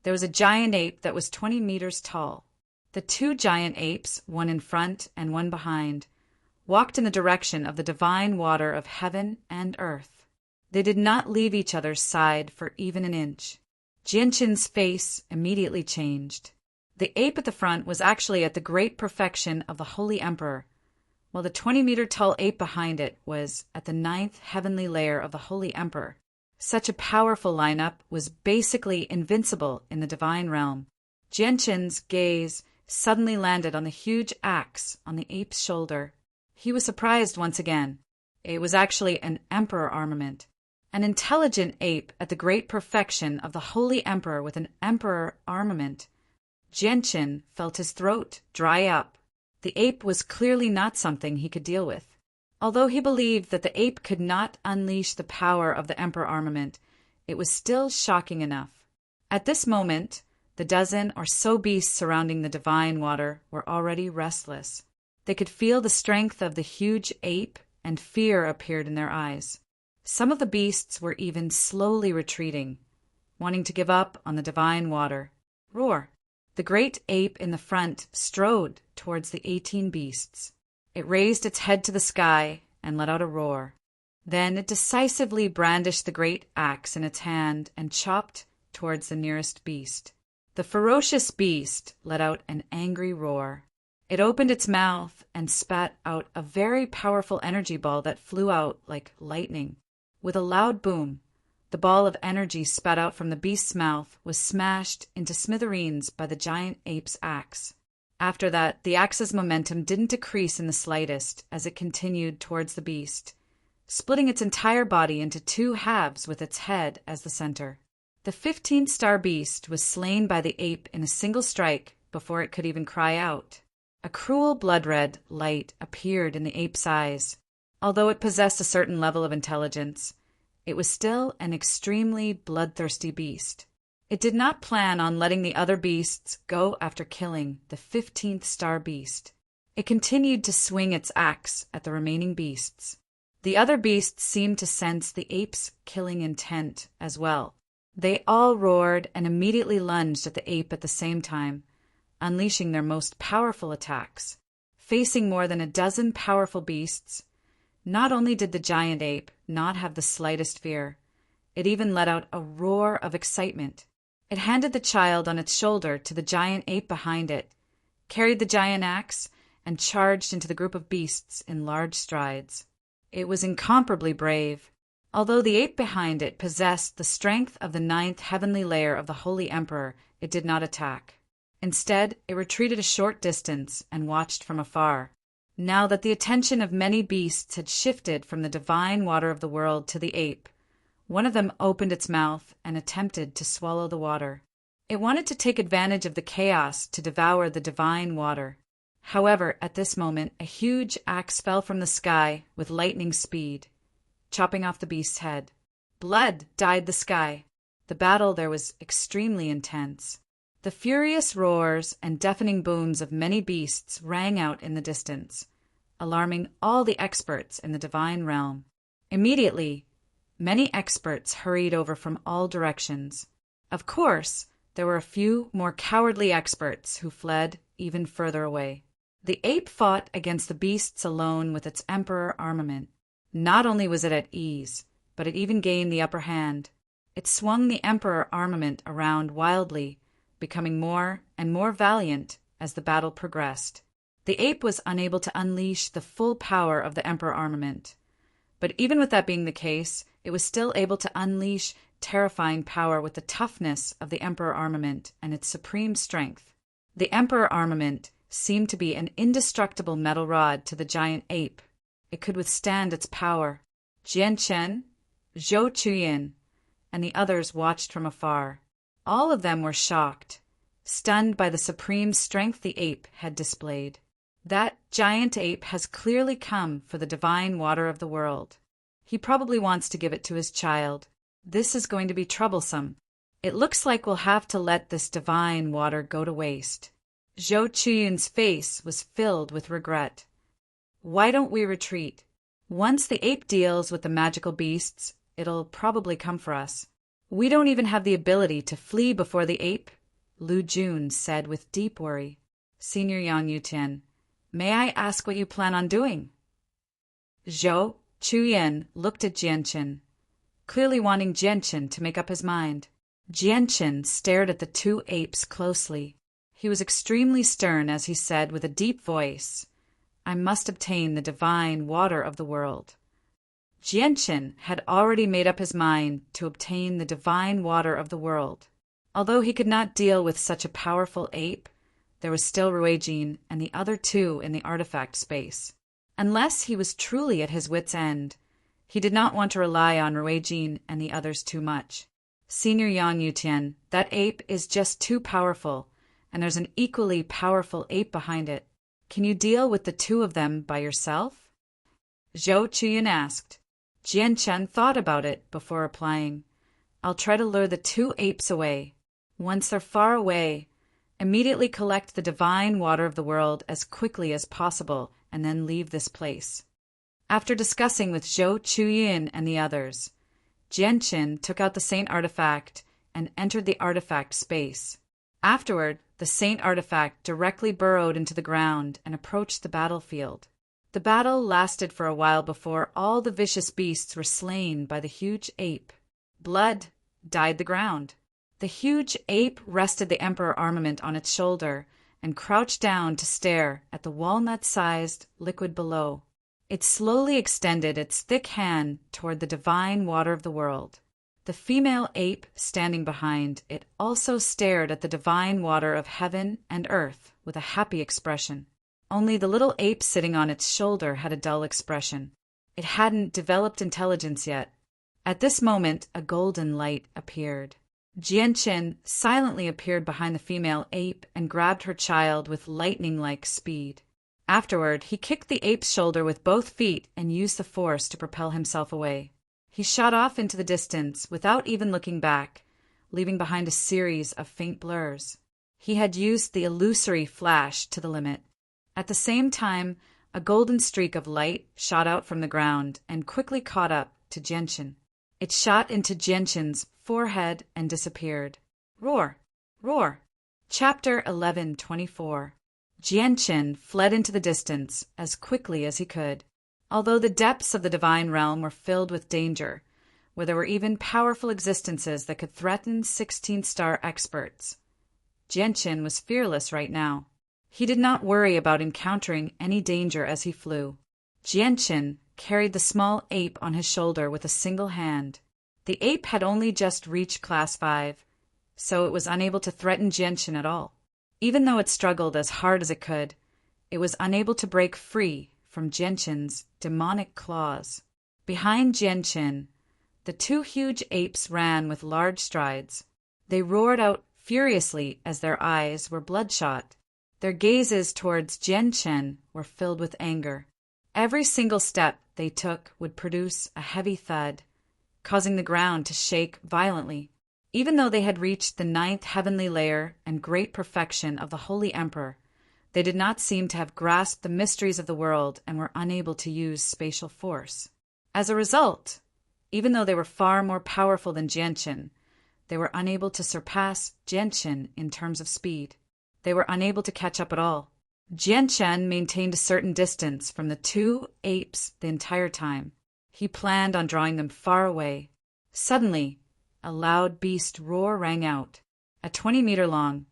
there was a giant ape that was 20 meters tall. The 2 giant apes, one in front and one behind, walked in the direction of the divine water of heaven and earth. They did not leave each other's side for even an inch. Jianqin's face immediately changed. The ape at the front was actually at the great perfection of the Holy Emperor, while the 20-meter-tall ape behind it was at the 9th heavenly layer of the Holy Emperor. Such a powerful lineup was basically invincible in the divine realm. Jianqin's gaze suddenly landed on the huge axe on the ape's shoulder. He was surprised once again. It was actually an emperor armament. An intelligent ape at the great perfection of the Holy Emperor with an emperor armament. Jianqin felt his throat dry up. The ape was clearly not something he could deal with. Although he believed that the ape could not unleash the power of the emperor armament, it was still shocking enough. At this moment, the dozen or so beasts surrounding the divine water were already restless. They could feel the strength of the huge ape, and fear appeared in their eyes. Some of the beasts were even slowly retreating, wanting to give up on the divine water. Roar! The great ape in the front strode towards the 18 beasts. It raised its head to the sky and let out a roar. Then it decisively brandished the great axe in its hand and chopped towards the nearest beast. The ferocious beast let out an angry roar. It opened its mouth and spat out a very powerful energy ball that flew out like lightning. With a loud boom, the ball of energy spat out from the beast's mouth was smashed into smithereens by the giant ape's axe. After that, the axe's momentum didn't decrease in the slightest as it continued towards the beast, splitting its entire body into 2 halves with its head as the center. The 15th star beast was slain by the ape in a single strike before it could even cry out. A cruel blood-red light appeared in the ape's eyes. Although it possessed a certain level of intelligence, it was still an extremely bloodthirsty beast. It did not plan on letting the other beasts go after killing the 15th star beast. It continued to swing its axe at the remaining beasts. The other beasts seemed to sense the ape's killing intent as well. They all roared and immediately lunged at the ape at the same time, unleashing their most powerful attacks. Facing more than a dozen powerful beasts, not only did the giant ape not have the slightest fear, it even let out a roar of excitement. It handed the child on its shoulder to the giant ape behind it, carried the giant axe, and charged into the group of beasts in large strides. It was incomparably brave. Although the ape behind it possessed the strength of the 9th heavenly layer of the Holy Emperor, it did not attack. Instead, it retreated a short distance and watched from afar. Now that the attention of many beasts had shifted from the divine water of the world to the ape, one of them opened its mouth and attempted to swallow the water. It wanted to take advantage of the chaos to devour the divine water. However, at this moment, a huge axe fell from the sky with lightning speed, chopping off the beast's head. Blood dyed the sky. The battle there was extremely intense. The furious roars and deafening booms of many beasts rang out in the distance. alarming all the experts in the divine realm. Immediately, many experts hurried over from all directions. Of course, there were a few more cowardly experts who fled even further away. The ape fought against the beasts alone with its emperor armament. Not only was it at ease, but it even gained the upper hand. It swung the emperor armament around wildly, becoming more and more valiant as the battle progressed. The ape was unable to unleash the full power of the emperor armament. But even with that being the case, it was still able to unleash terrifying power with the toughness of the emperor armament and its supreme strength. The emperor armament seemed to be an indestructible metal rod to the giant ape. It could withstand its power. Jian Chen, Zhou Chuyin, and the others watched from afar. All of them were shocked, stunned by the supreme strength the ape had displayed. That giant ape has clearly come for the divine water of the world. He probably wants to give it to his child. This is going to be troublesome. It looks like we'll have to let this divine water go to waste. Zhou Chuyun's face was filled with regret. Why don't we retreat? Once the ape deals with the magical beasts, it'll probably come for us. We don't even have the ability to flee before the ape, Lu Jun said with deep worry. Senior Yang Yutian, may I ask what you plan on doing? Zhou Chuyin looked at Jianchen, clearly wanting Jianchen to make up his mind. Jianchen stared at the two apes closely. He was extremely stern as he said with a deep voice, I must obtain the divine water of the world. Jianchen had already made up his mind to obtain the divine water of the world. Although he could not deal with such a powerful ape, there was still Ruijin and the other two in the artifact space. Unless he was truly at his wit's end, he did not want to rely on Ruijin and the others too much. Senior Yang Yutian, that ape is just too powerful, and there's an equally powerful ape behind it. Can you deal with the two of them by yourself? Zhou Chuyin asked. Jianchen thought about it before replying. I'll try to lure the two apes away. Once they're far away, immediately collect the divine water of the world as quickly as possible and then leave this place. After discussing with Zhou Chuyin and the others, Jianchen took out the saint artifact and entered the artifact space. Afterward, the saint artifact directly burrowed into the ground and approached the battlefield. The battle lasted for a while before all the vicious beasts were slain by the huge ape. Blood dyed the ground. The huge ape rested the emperor armament on its shoulder and crouched down to stare at the walnut-sized liquid below. It slowly extended its thick hand toward the divine water of the world. The female ape standing behind it also stared at the divine water of heaven and earth with a happy expression. Only the little ape sitting on its shoulder had a dull expression. It hadn't developed intelligence yet. At this moment, a golden light appeared. Jianchen silently appeared behind the female ape and grabbed her child with lightning-like speed. Afterward, he kicked the ape's shoulder with both feet and used the force to propel himself away. He shot off into the distance without even looking back, leaving behind a series of faint blurs. He had used the illusory flash to the limit. At the same time, a golden streak of light shot out from the ground and quickly caught up to Jianchen. It shot into Jianchen's forehead and disappeared. Roar! Roar! Chapter 11:24. Jianchen fled into the distance as quickly as he could. Although the depths of the divine realm were filled with danger, where there were even powerful existences that could threaten 16-star experts, Jianchen was fearless right now. He did not worry about encountering any danger as he flew. Jianchen carried the small ape on his shoulder with a single hand. The ape had only just reached Class 5, so it was unable to threaten Jianchen at all. Even though it struggled as hard as it could, it was unable to break free from Jianchen's demonic claws. Behind Jianchen, the two huge apes ran with large strides. They roared out furiously as their eyes were bloodshot. Their gazes towards Jianchen were filled with anger. Every single step they took would produce a heavy thud, causing the ground to shake violently. Even though they had reached the 9th heavenly layer and great perfection of the Holy Emperor, They did not seem to have grasped the mysteries of the world and were unable to use spatial force. As a result, even though they were far more powerful than Jianchen, they were unable to surpass Jianchen in terms of speed. They were unable to catch up at all. Jianchen maintained a certain distance from the two apes the entire time. He planned on drawing them far away. Suddenly, a loud beast roar rang out. A 20-meter-long,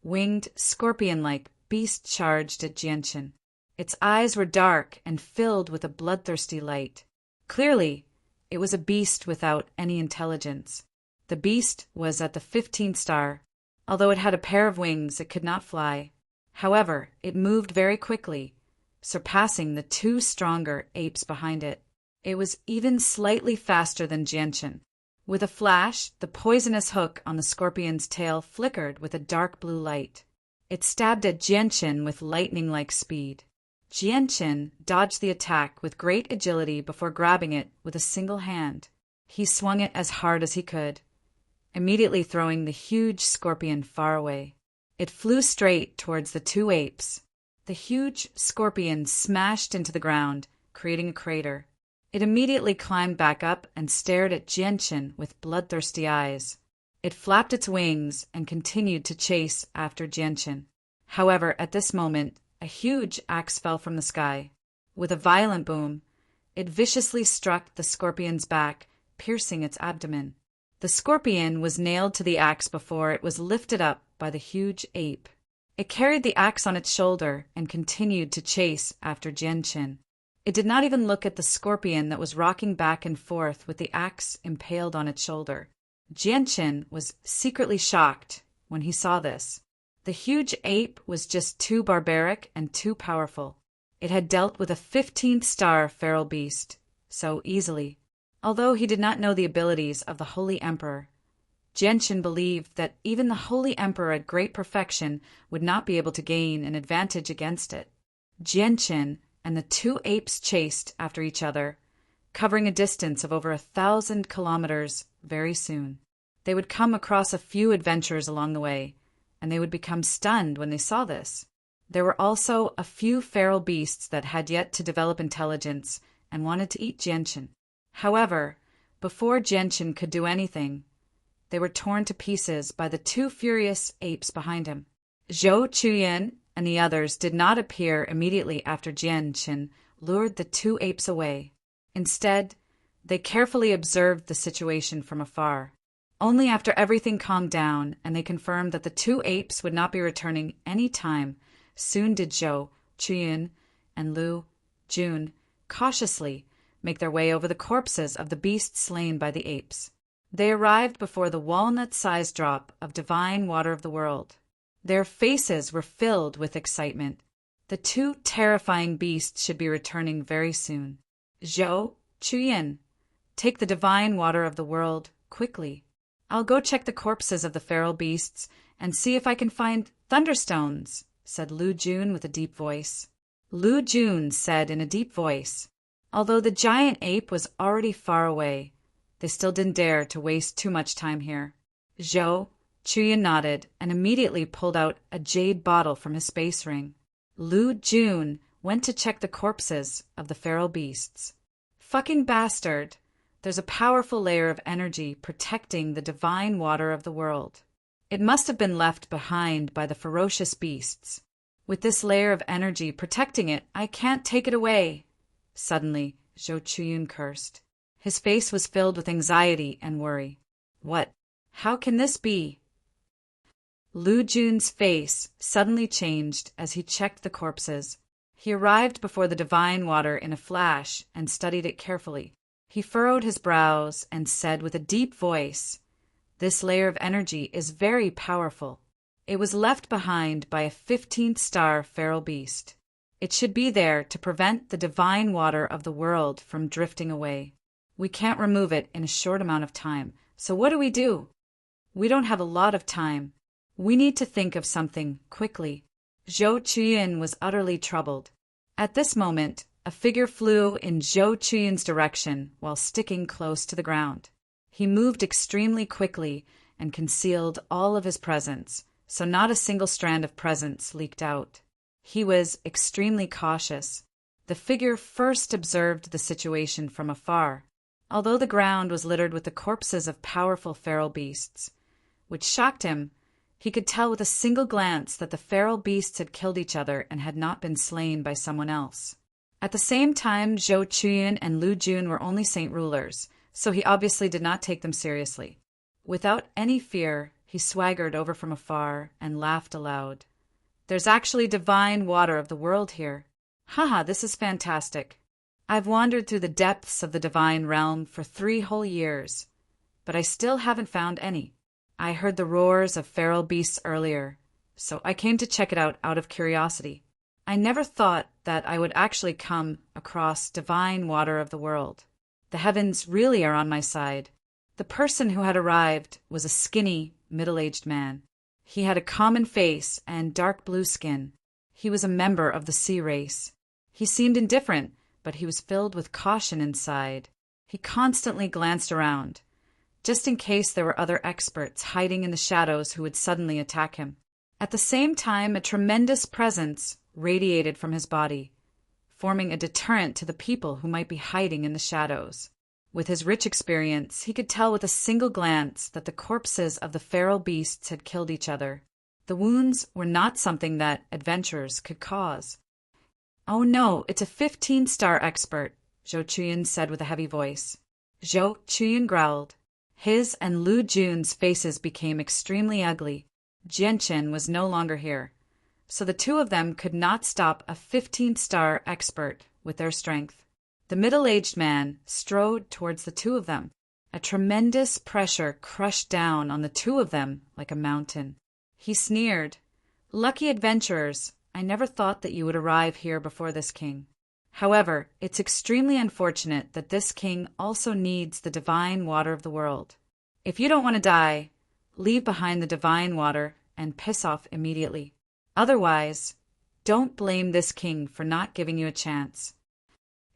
winged, scorpion-like beast charged at Jianchen. Its eyes were dark and filled with a bloodthirsty light. Clearly, it was a beast without any intelligence. The beast was at the 15th star. Although it had a pair of wings, it could not fly. However, it moved very quickly, surpassing the two stronger apes behind it. It was even slightly faster than Jianchen. With a flash, the poisonous hook on the scorpion's tail flickered with a dark blue light. It stabbed at Jianchen with lightning-like speed. Jianchen dodged the attack with great agility before grabbing it with a single hand. He swung it as hard as he could, immediately throwing the huge scorpion far away. It flew straight towards the two apes. The huge scorpion smashed into the ground, creating a crater. It immediately climbed back up and stared at Jianchen with bloodthirsty eyes. It flapped its wings and continued to chase after Jianchen. However, at this moment, a huge axe fell from the sky. With a violent boom, it viciously struck the scorpion's back, piercing its abdomen. The scorpion was nailed to the axe before it was lifted up by the huge ape. It carried the axe on its shoulder and continued to chase after Jianchen. It did not even look at the scorpion that was rocking back and forth with the axe impaled on its shoulder. Jianchen was secretly shocked when he saw this. The huge ape was just too barbaric and too powerful. It had dealt with a 15th star feral beast so easily. Although he did not know the abilities of the Holy Emperor, Jianchen believed that even the Holy Emperor at great perfection would not be able to gain an advantage against it. Jianchen and the two apes chased after each other, covering a distance of over 1,000 kilometers very soon. They would come across a few adventures along the way, and they would become stunned when they saw this. There were also a few feral beasts that had yet to develop intelligence and wanted to eat Jianchen. However, before Jianchen could do anything, they were torn to pieces by the two furious apes behind him. Zhou Chuyan and the others did not appear immediately after Jianchen lured the two apes away. Instead, they carefully observed the situation from afar. Only after everything calmed down and they confirmed that the two apes would not be returning any time soon did Zhou Chuyan and Lu Jun cautiously make their way over the corpses of the beasts slain by the apes. They arrived before the walnut-sized drop of divine water of the world. Their faces were filled with excitement. The two terrifying beasts should be returning very soon. Zhou Chuyan, take the divine water of the world quickly. I'll go check the corpses of the feral beasts and see if I can find thunderstones, said Lu Jun with a deep voice. Lu Jun said in a deep voice, although the giant ape was already far away, they still didn't dare to waste too much time here. Zhou Chuyan nodded and immediately pulled out a jade bottle from his space ring. Lu Jun went to check the corpses of the feral beasts. Fucking bastard! There's a powerful layer of energy protecting the divine water of the world. It must have been left behind by the ferocious beasts. With this layer of energy protecting it, I can't take it away. Suddenly, Zhou Chuyan cursed. His face was filled with anxiety and worry. What? How can this be? Lu Jun's face suddenly changed as he checked the corpses. He arrived before the divine water in a flash and studied it carefully. He furrowed his brows and said with a deep voice, "This layer of energy is very powerful. It was left behind by a 15th star feral beast. It should be there to prevent the divine water of the world from drifting away. We can't remove it in a short amount of time, so what do? We don't have a lot of time. We need to think of something quickly." Zhou Chuyan was utterly troubled. At this moment, a figure flew in Zhou Chuyan's direction while sticking close to the ground. He moved extremely quickly and concealed all of his presence, so not a single strand of presence leaked out. He was extremely cautious. The figure first observed the situation from afar, although the ground was littered with the corpses of powerful feral beasts, which shocked him. He could tell with a single glance that the feral beasts had killed each other and had not been slain by someone else. At the same time, Zhou Chuyin and Lu Jun were only saint rulers, so he obviously did not take them seriously. Without any fear, he swaggered over from afar and laughed aloud. "There's actually divine water of the world here. Haha, this is fantastic. I've wandered through the depths of the divine realm for 3 whole years, but I still haven't found any. I heard the roars of feral beasts earlier, so I came to check it out of curiosity. I never thought that I would actually come across divine water of the world. The heavens really are on my side." The person who had arrived was a skinny, middle-aged man. He had a common face and dark blue skin. He was a member of the sea race. He seemed indifferent, but he was filled with caution inside. He constantly glanced around, just in case there were other experts hiding in the shadows who would suddenly attack him. At the same time, a tremendous presence radiated from his body, forming a deterrent to the people who might be hiding in the shadows. With his rich experience, he could tell with a single glance that the corpses of the feral beasts had killed each other. The wounds were not something that adventurers could cause. "Oh no, it's a 15-star expert," Zhou Chuyin said with a heavy voice. Zhou Chuyin growled. His and Lu Jun's faces became extremely ugly. Jianchen was no longer here, so the two of them could not stop a 15-star expert with their strength. The middle-aged man strode towards the two of them. A tremendous pressure crushed down on the two of them like a mountain. He sneered, "Lucky adventurers, I never thought that you would arrive here before this king. However, it's extremely unfortunate that this king also needs the divine water of the world. If you don't want to die, leave behind the divine water and piss off immediately. Otherwise, don't blame this king for not giving you a chance."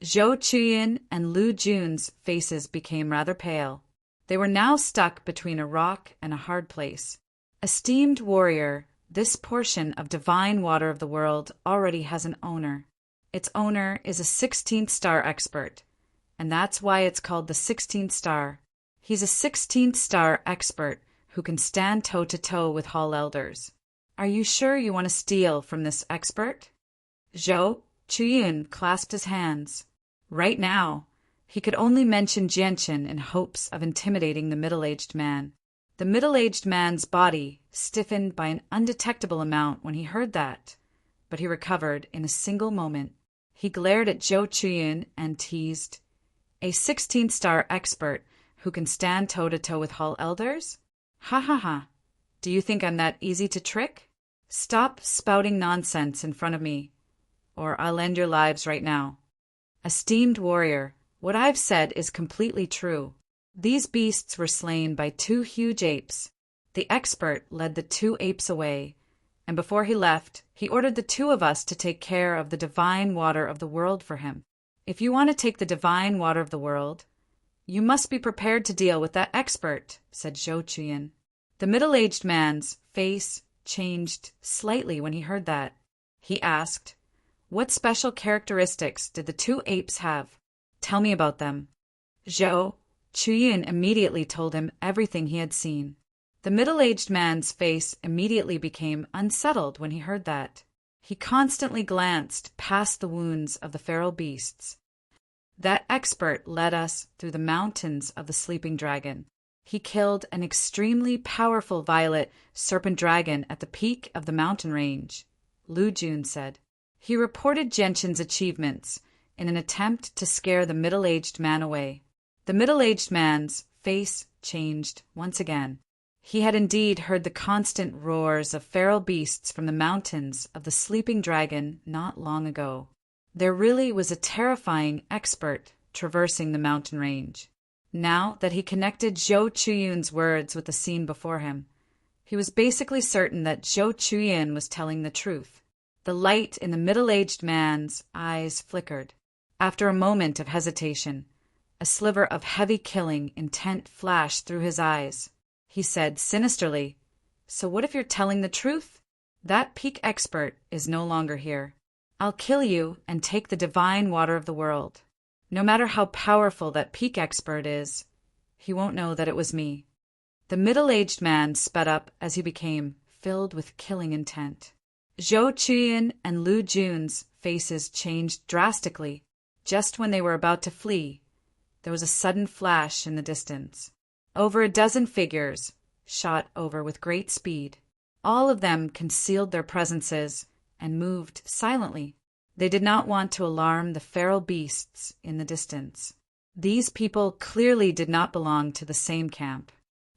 Zhou Chuyin and Lu Jun's faces became rather pale. They were now stuck between a rock and a hard place. "Esteemed warrior, this portion of divine water of the world already has an owner. Its owner is a 16th-star expert, and that's why it's called the 16th star. He's a 16th-star expert who can stand toe-to-toe with hall elders. Are you sure you want to steal from this expert?" Zhou Chuyin clasped his hands. Right now, he could only mention Jianchen in hopes of intimidating the middle-aged man. The middle-aged man's body stiffened by an undetectable amount when he heard that, but he recovered in a single moment. He glared at Zhou Chuyin and teased, "A 16th-star expert who can stand toe-to-toe with hall elders? Ha ha ha. Do you think I'm that easy to trick? Stop spouting nonsense in front of me, or I'll end your lives right now. Esteemed warrior, what I've said is completely true. These beasts were slain by 2 huge apes. The expert led the 2 apes away, and before he left, he ordered the 2 of us to take care of the divine water of the world for him. If you want to take the divine water of the world, you must be prepared to deal with that expert," said Zhou Chuyin. The middle-aged man's face changed slightly when he heard that. He asked, "What special characteristics did the 2 apes have? Tell me about them." Zhou Chuyin immediately told him everything he had seen. The middle-aged man's face immediately became unsettled when he heard that. He constantly glanced past the wounds of the feral beasts. "That expert led us through the mountains of the sleeping dragon. He killed an extremely powerful violet serpent dragon at the peak of the mountain range," Lu Jun said. He reported Jianchen's achievements in an attempt to scare the middle-aged man away. The middle-aged man's face changed once again. He had indeed heard the constant roars of feral beasts from the mountains of the sleeping dragon not long ago. There really was a terrifying expert traversing the mountain range. Now that he connected Zhou Chuyin's words with the scene before him, he was basically certain that Zhou Chuyin was telling the truth. The light in the middle-aged man's eyes flickered. After a moment of hesitation, a sliver of heavy killing intent flashed through his eyes. He said sinisterly, "So what if you're telling the truth? That peak expert is no longer here. I'll kill you and take the divine water of the world. No matter how powerful that peak expert is, he won't know that it was me." The middle-aged man sped up as he became filled with killing intent. Zhou Chuyin and Lu Jun's faces changed drastically. Just when they were about to flee, there was a sudden flash in the distance. Over a dozen figures shot over with great speed. All of them concealed their presences and moved silently. They did not want to alarm the feral beasts in the distance. These people clearly did not belong to the same camp.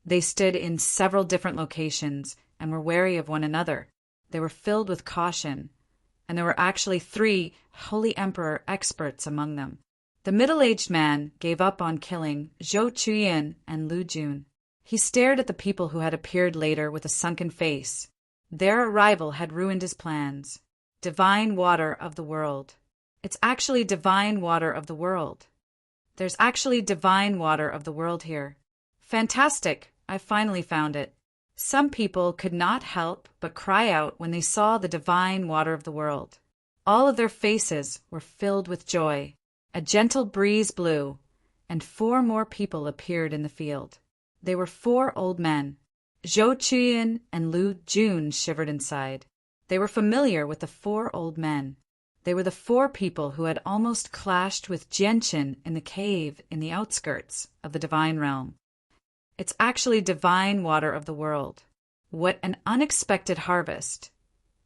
They stood in several different locations and were wary of one another. They were filled with caution, and there were actually 3 Holy Emperor experts among them. The middle-aged man gave up on killing Zhou Chuyin and Lu Jun. He stared at the people who had appeared later with a sunken face. Their arrival had ruined his plans. Divine water of the world. It's actually divine water of the world. There's actually divine water of the world here. Fantastic! I finally found it. Some people could not help but cry out when they saw the divine water of the world. All of their faces were filled with joy. A gentle breeze blew, and 4 more people appeared in the field. They were 4 old men. Zhou Chuyin and Lu Jun shivered inside. They were familiar with the 4 old men. They were the 4 people who had almost clashed with Jianqin in the cave in the outskirts of the divine realm. It's actually divine water of the world. What an unexpected harvest,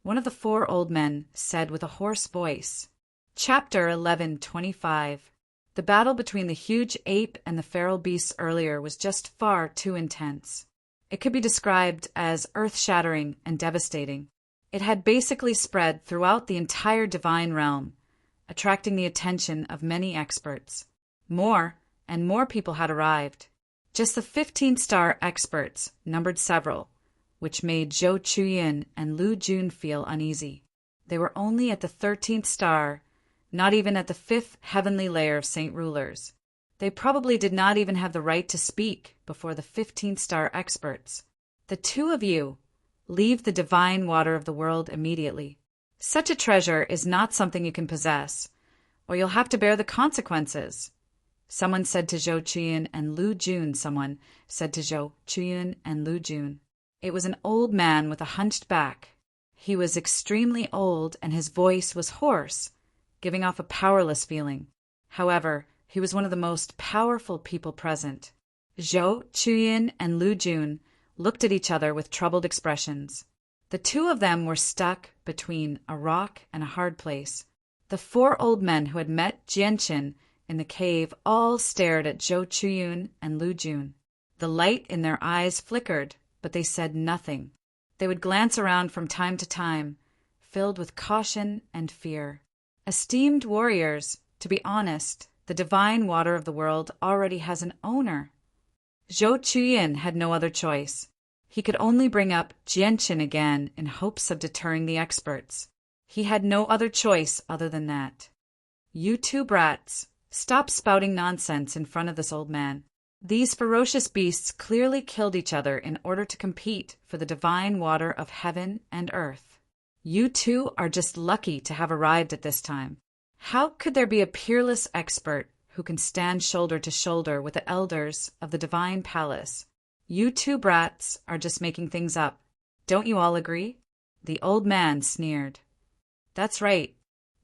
one of the 4 old men said with a hoarse voice. Chapter 11:25. The battle between the huge ape and the feral beasts earlier was just far too intense. It could be described as earth-shattering and devastating. It had basically spread throughout the entire divine realm, attracting the attention of many experts. More and more people had arrived. Just the 15-star experts numbered several, which made Zhou Chuyin and Lu Jun feel uneasy. They were only at the 13th star, not even at the 5th heavenly layer of Saint Rulers. They probably did not even have the right to speak before the 15th-star experts. The 2 of you, leave the divine water of the world immediately. Such a treasure is not something you can possess, or you'll have to bear the consequences. Someone said to Zhou Chuyin and Lu Jun. Someone said to Zhou Chuyin and Lu Jun. It was an old man with a hunched back. He was extremely old, and his voice was hoarse, giving off a powerless feeling. However, he was one of the most powerful people present. Zhou Chuyin and Lu Jun looked at each other with troubled expressions. The 2 of them were stuck between a rock and a hard place. The 4 old men who had met Jianqin in the cave all stared at Zhou Chuyin and Lu Jun. The light in their eyes flickered, but they said nothing. They would glance around from time to time, filled with caution and fear. Esteemed warriors, to be honest, the divine water of the world already has an owner. Zhou Chuyin had no other choice. He could only bring up Jianqin again in hopes of deterring the experts. He had no other choice other than that. You 2 brats, stop spouting nonsense in front of this old man. These ferocious beasts clearly killed each other in order to compete for the divine water of heaven and earth. You 2 are just lucky to have arrived at this time. How could there be a peerless expert who can stand shoulder to shoulder with the elders of the divine palace? You 2 brats are just making things up. Don't you all agree? The old man sneered. That's right.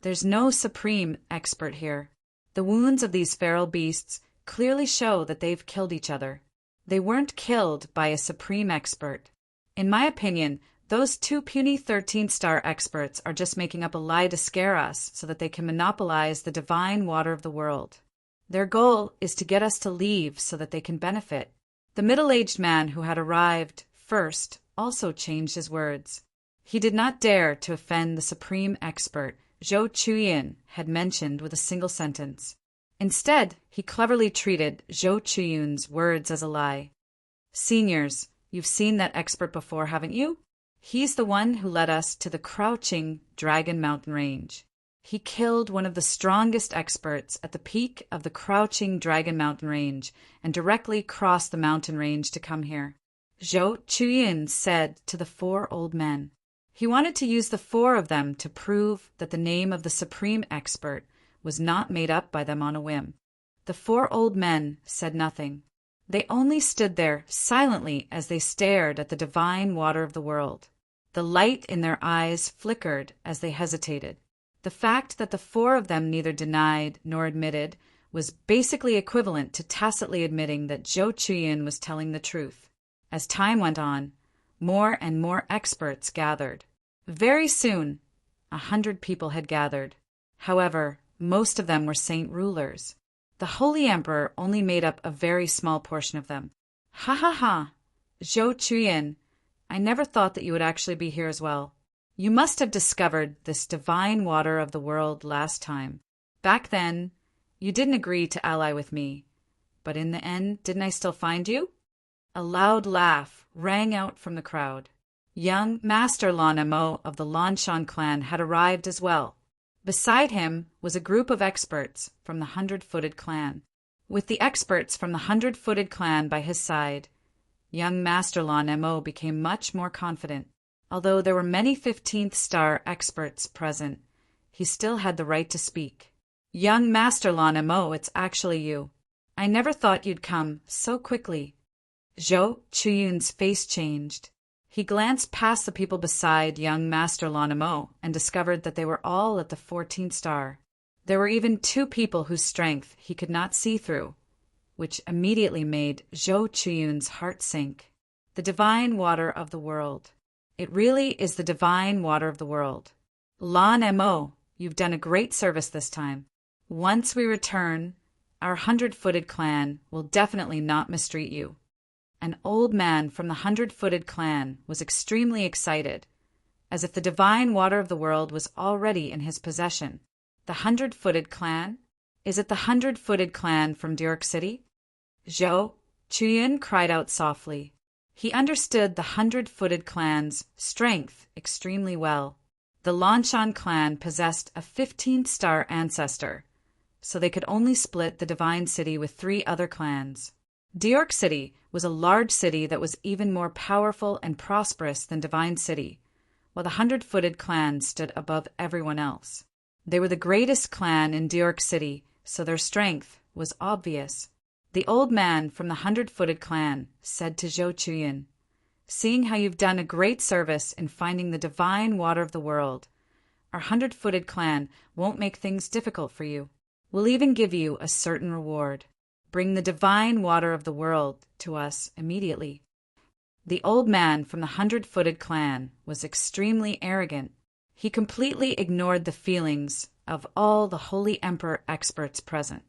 There's no supreme expert here. The wounds of these feral beasts clearly show that they've killed each other. They weren't killed by a supreme expert. In my opinion, those 2 puny 13th-star experts are just making up a lie to scare us so that they can monopolize the divine water of the world. Their goal is to get us to leave so that they can benefit. The middle-aged man who had arrived first also changed his words. He did not dare to offend the supreme expert Zhou Chuyin had mentioned with a single sentence. Instead, he cleverly treated Zhou Chuyin's words as a lie. Seniors, you've seen that expert before, haven't you? He's the one who led us to the crouching Dragon Mountain Range. He killed one of the strongest experts at the peak of the crouching Dragon Mountain Range and directly crossed the mountain range to come here. Zhou Chuyin said to the 4 old men. He wanted to use the four of them to prove that the name of the supreme expert was not made up by them on a whim. The four old men said nothing. They only stood there silently as they stared at the divine water of the world. The light in their eyes flickered as they hesitated. The fact that the four of them neither denied nor admitted was basically equivalent to tacitly admitting that Zhou Chuyin was telling the truth. As time went on, more and more experts gathered. Very soon, 100 people had gathered. However, most of them were saint rulers. The Holy Emperor only made up a very small portion of them. Ha ha ha! Zhou Chuyin, I never thought that you would actually be here as well. You must have discovered this divine water of the world last time. Back then, you didn't agree to ally with me. But in the end, didn't I still find you? A loud laugh rang out from the crowd. Young Master Lan Mo of the Lanshan clan had arrived as well. Beside him was a group of experts from the 100-footed clan. With the experts from the 100-footed clan by his side, young Master Lan Mo became much more confident. Although there were many 15th star experts present, he still had the right to speak. Young Master Lan Mo, it's actually you. I never thought you'd come so quickly. Zhou Chuyun's face changed. He glanced past the people beside young Master Lan Mo and discovered that they were all at the 14th star. There were even 2 people whose strength he could not see through, which immediately made Zhou Chuyun's heart sink. The divine water of the world. It really is the divine water of the world. Lan Mo, you've done a great service this time. Once we return, our 100-footed clan will definitely not mistreat you. An old man from the 100-footed clan was extremely excited, as if the divine water of the world was already in his possession. The 100-footed clan? Is it the 100-footed clan from Deity City? Zhou Chuyin cried out softly. He understood the 100-footed clan's strength extremely well. The Lanshan clan possessed a 15th star ancestor, so they could only split the divine city with 3 other clans. Deity City was a large city that was even more powerful and prosperous than Divine City, while the 100-footed clan stood above everyone else. They were the greatest clan in Deity City, so their strength was obvious. The old man from the 100-footed clan said to Zhou Chuyin, "Seeing how you've done a great service in finding the divine water of the world, our 100-footed clan won't make things difficult for you. We'll even give you a certain reward. Bring the divine water of the world to us immediately." The old man from the 100-footed clan was extremely arrogant. He completely ignored the feelings of all the Holy Emperor experts present.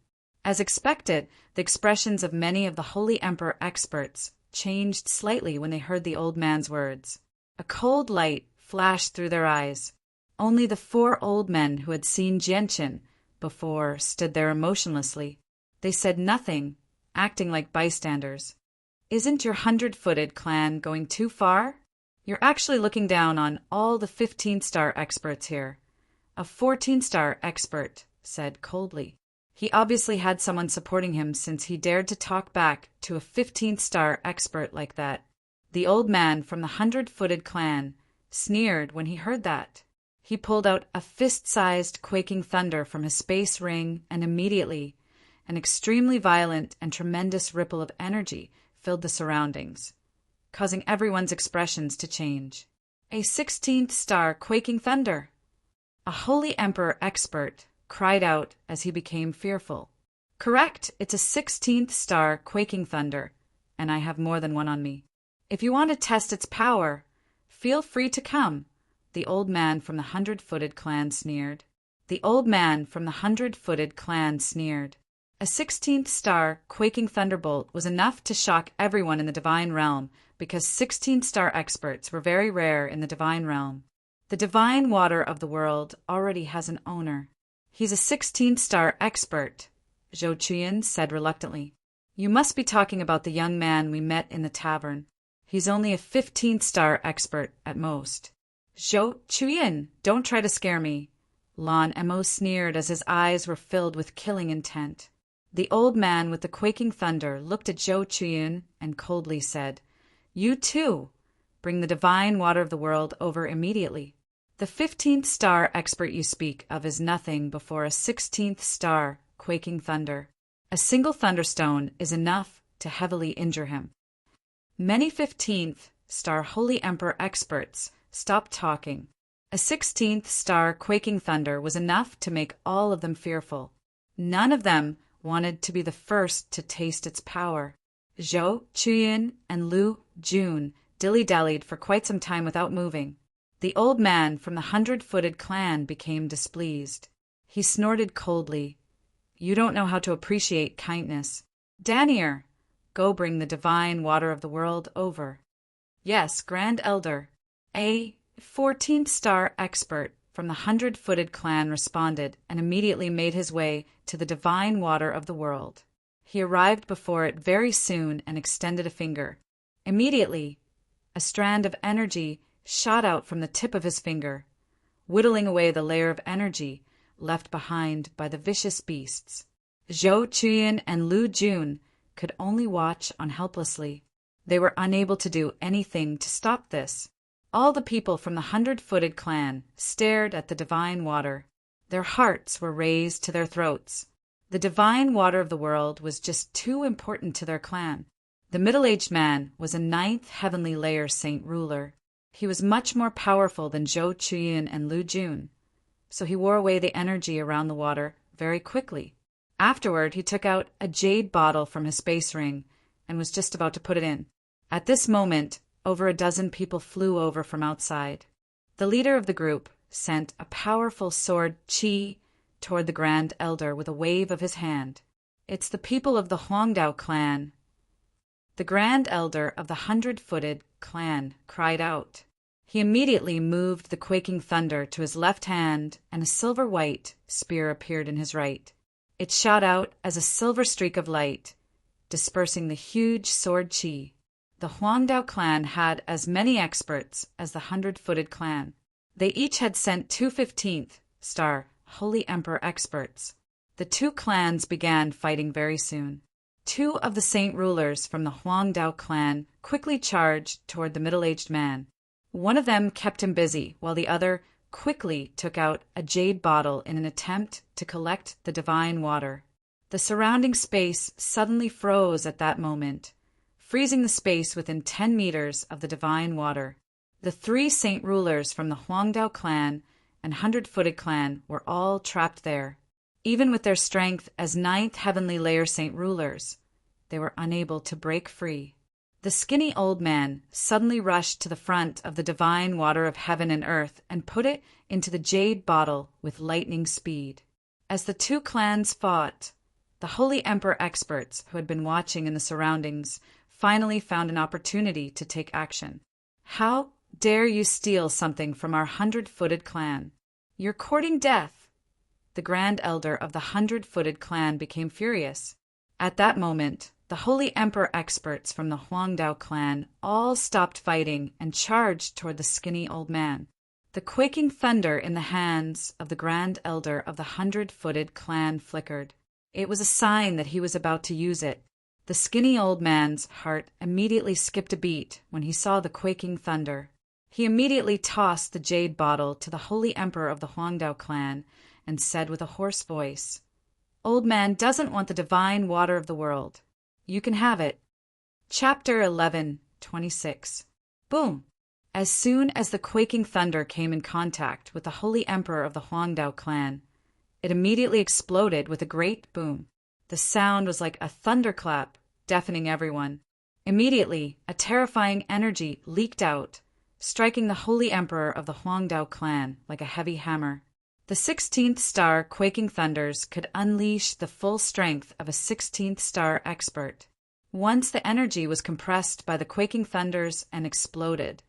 As expected, the expressions of many of the Holy Emperor experts changed slightly when they heard the old man's words. A cold light flashed through their eyes. Only the 4 old men who had seen Jianqin before stood there emotionlessly. They said nothing, acting like bystanders. Isn't your 100-footed clan going too far? You're actually looking down on all the 15th star experts here. A 14th star expert said coldly. He obviously had someone supporting him since he dared to talk back to a 15th star expert like that. The old man from the 100-footed clan sneered when he heard that. He pulled out a fist-sized quaking thunder from his space ring, and immediately an extremely violent and tremendous ripple of energy filled the surroundings, causing everyone's expressions to change. A 16th star quaking thunder! A Holy Emperor expert cried out as he became fearful. Correct, it's a 16th star quaking thunder, and I have more than one on me. If you want to test its power, feel free to come, the old man from the 100-footed clan sneered. The old man from the 100-footed clan sneered. A 16th star quaking thunderbolt was enough to shock everyone in the divine realm because 16th star experts were very rare in the divine realm. The divine water of the world already has an owner. He's a 16th star expert, Zhou Chuyin said reluctantly. You must be talking about the young man we met in the tavern. He's only a 15th star expert at most. Zhou Chuyin, don't try to scare me. Lan Mo sneered as his eyes were filled with killing intent. The old man with the quaking thunder looked at Zhou Chuyin and coldly said, "You too, bring the divine water of the world over immediately. The 15th star expert you speak of is nothing before a 16th star quaking thunder. A single thunderstone is enough to heavily injure him. Many 15th star Holy Emperor experts stopped talking. A 16th star quaking thunder was enough to make all of them fearful. None of them wanted to be the first to taste its power. Zhou Chuyin and Lu Jun dilly-dallied for quite some time without moving. The old man from the 100-footed clan became displeased. He snorted coldly. "You don't know how to appreciate kindness. Danier, go bring the divine water of the world over." "Yes, Grand Elder." A 14th star expert from the 100-footed clan responded and immediately made his way to the divine water of the world. He arrived before it very soon and extended a finger. Immediately, a strand of energy shot out from the tip of his finger, whittling away the layer of energy left behind by the vicious beasts. Zhou Chuyin and Lu Jun could only watch on helplessly. They were unable to do anything to stop this. All the people from the 100-footed clan stared at the divine water. Their hearts were raised to their throats. The divine water of the world was just too important to their clan. The middle-aged man was a 9th heavenly layer saint ruler. He was much more powerful than Zhou Chuyin and Lu Jun, so he wore away the energy around the water very quickly. Afterward, he took out a jade bottle from his space ring and was just about to put it in. At this moment, over a dozen people flew over from outside. The leader of the group sent a powerful sword chi toward the Grand Elder with a wave of his hand. "It's the people of the Huangdao clan." The Grand Elder of the 100-footed clan cried out. He immediately moved the quaking thunder to his left hand, and a silver-white spear appeared in his right. It shot out as a silver streak of light, dispersing the huge sword chi. The Huangdao clan had as many experts as the 100-footed clan. They each had sent 2 15th star Holy Emperor experts. The two clans began fighting very soon. 2 of the saint rulers from the Huangdao clan quickly charged toward the middle-aged man. One of them kept him busy, while the other quickly took out a jade bottle in an attempt to collect the divine water. The surrounding space suddenly froze at that moment, freezing the space within 10 meters of the divine water. The 3 saint rulers from the Huangdao clan and 100-footed clan were all trapped there. Even with their strength as 9th heavenly layer saint rulers, they were unable to break free. The skinny old man suddenly rushed to the front of the divine water of heaven and earth and put it into the jade bottle with lightning speed. As the 2 clans fought, the Holy Emperor experts who had been watching in the surroundings finally found an opportunity to take action. "How dare you steal something from our 100-footed clan? You're courting death!" The Grand Elder of the 100-footed clan became furious. At that moment, the Holy Emperor experts from the Huangdao clan all stopped fighting and charged toward the skinny old man. The quaking thunder in the hands of the Grand Elder of the 100-footed clan flickered. It was a sign that he was about to use it. The skinny old man's heart immediately skipped a beat when he saw the quaking thunder. He immediately tossed the jade bottle to the Holy Emperor of the Huangdao clan and said with a hoarse voice, "Old man doesn't want the divine water of the world. You can have it." Chapter 11:26. Boom! As soon as the quaking thunder came in contact with the Holy Emperor of the Huangdao clan, it immediately exploded with a great boom. The sound was like a thunderclap, deafening everyone. Immediately, a terrifying energy leaked out, striking the Holy Emperor of the Huangdao clan like a heavy hammer. The 16th star quaking thunders could unleash the full strength of a 16th star expert. Once the energy was compressed by the quaking thunders and exploded,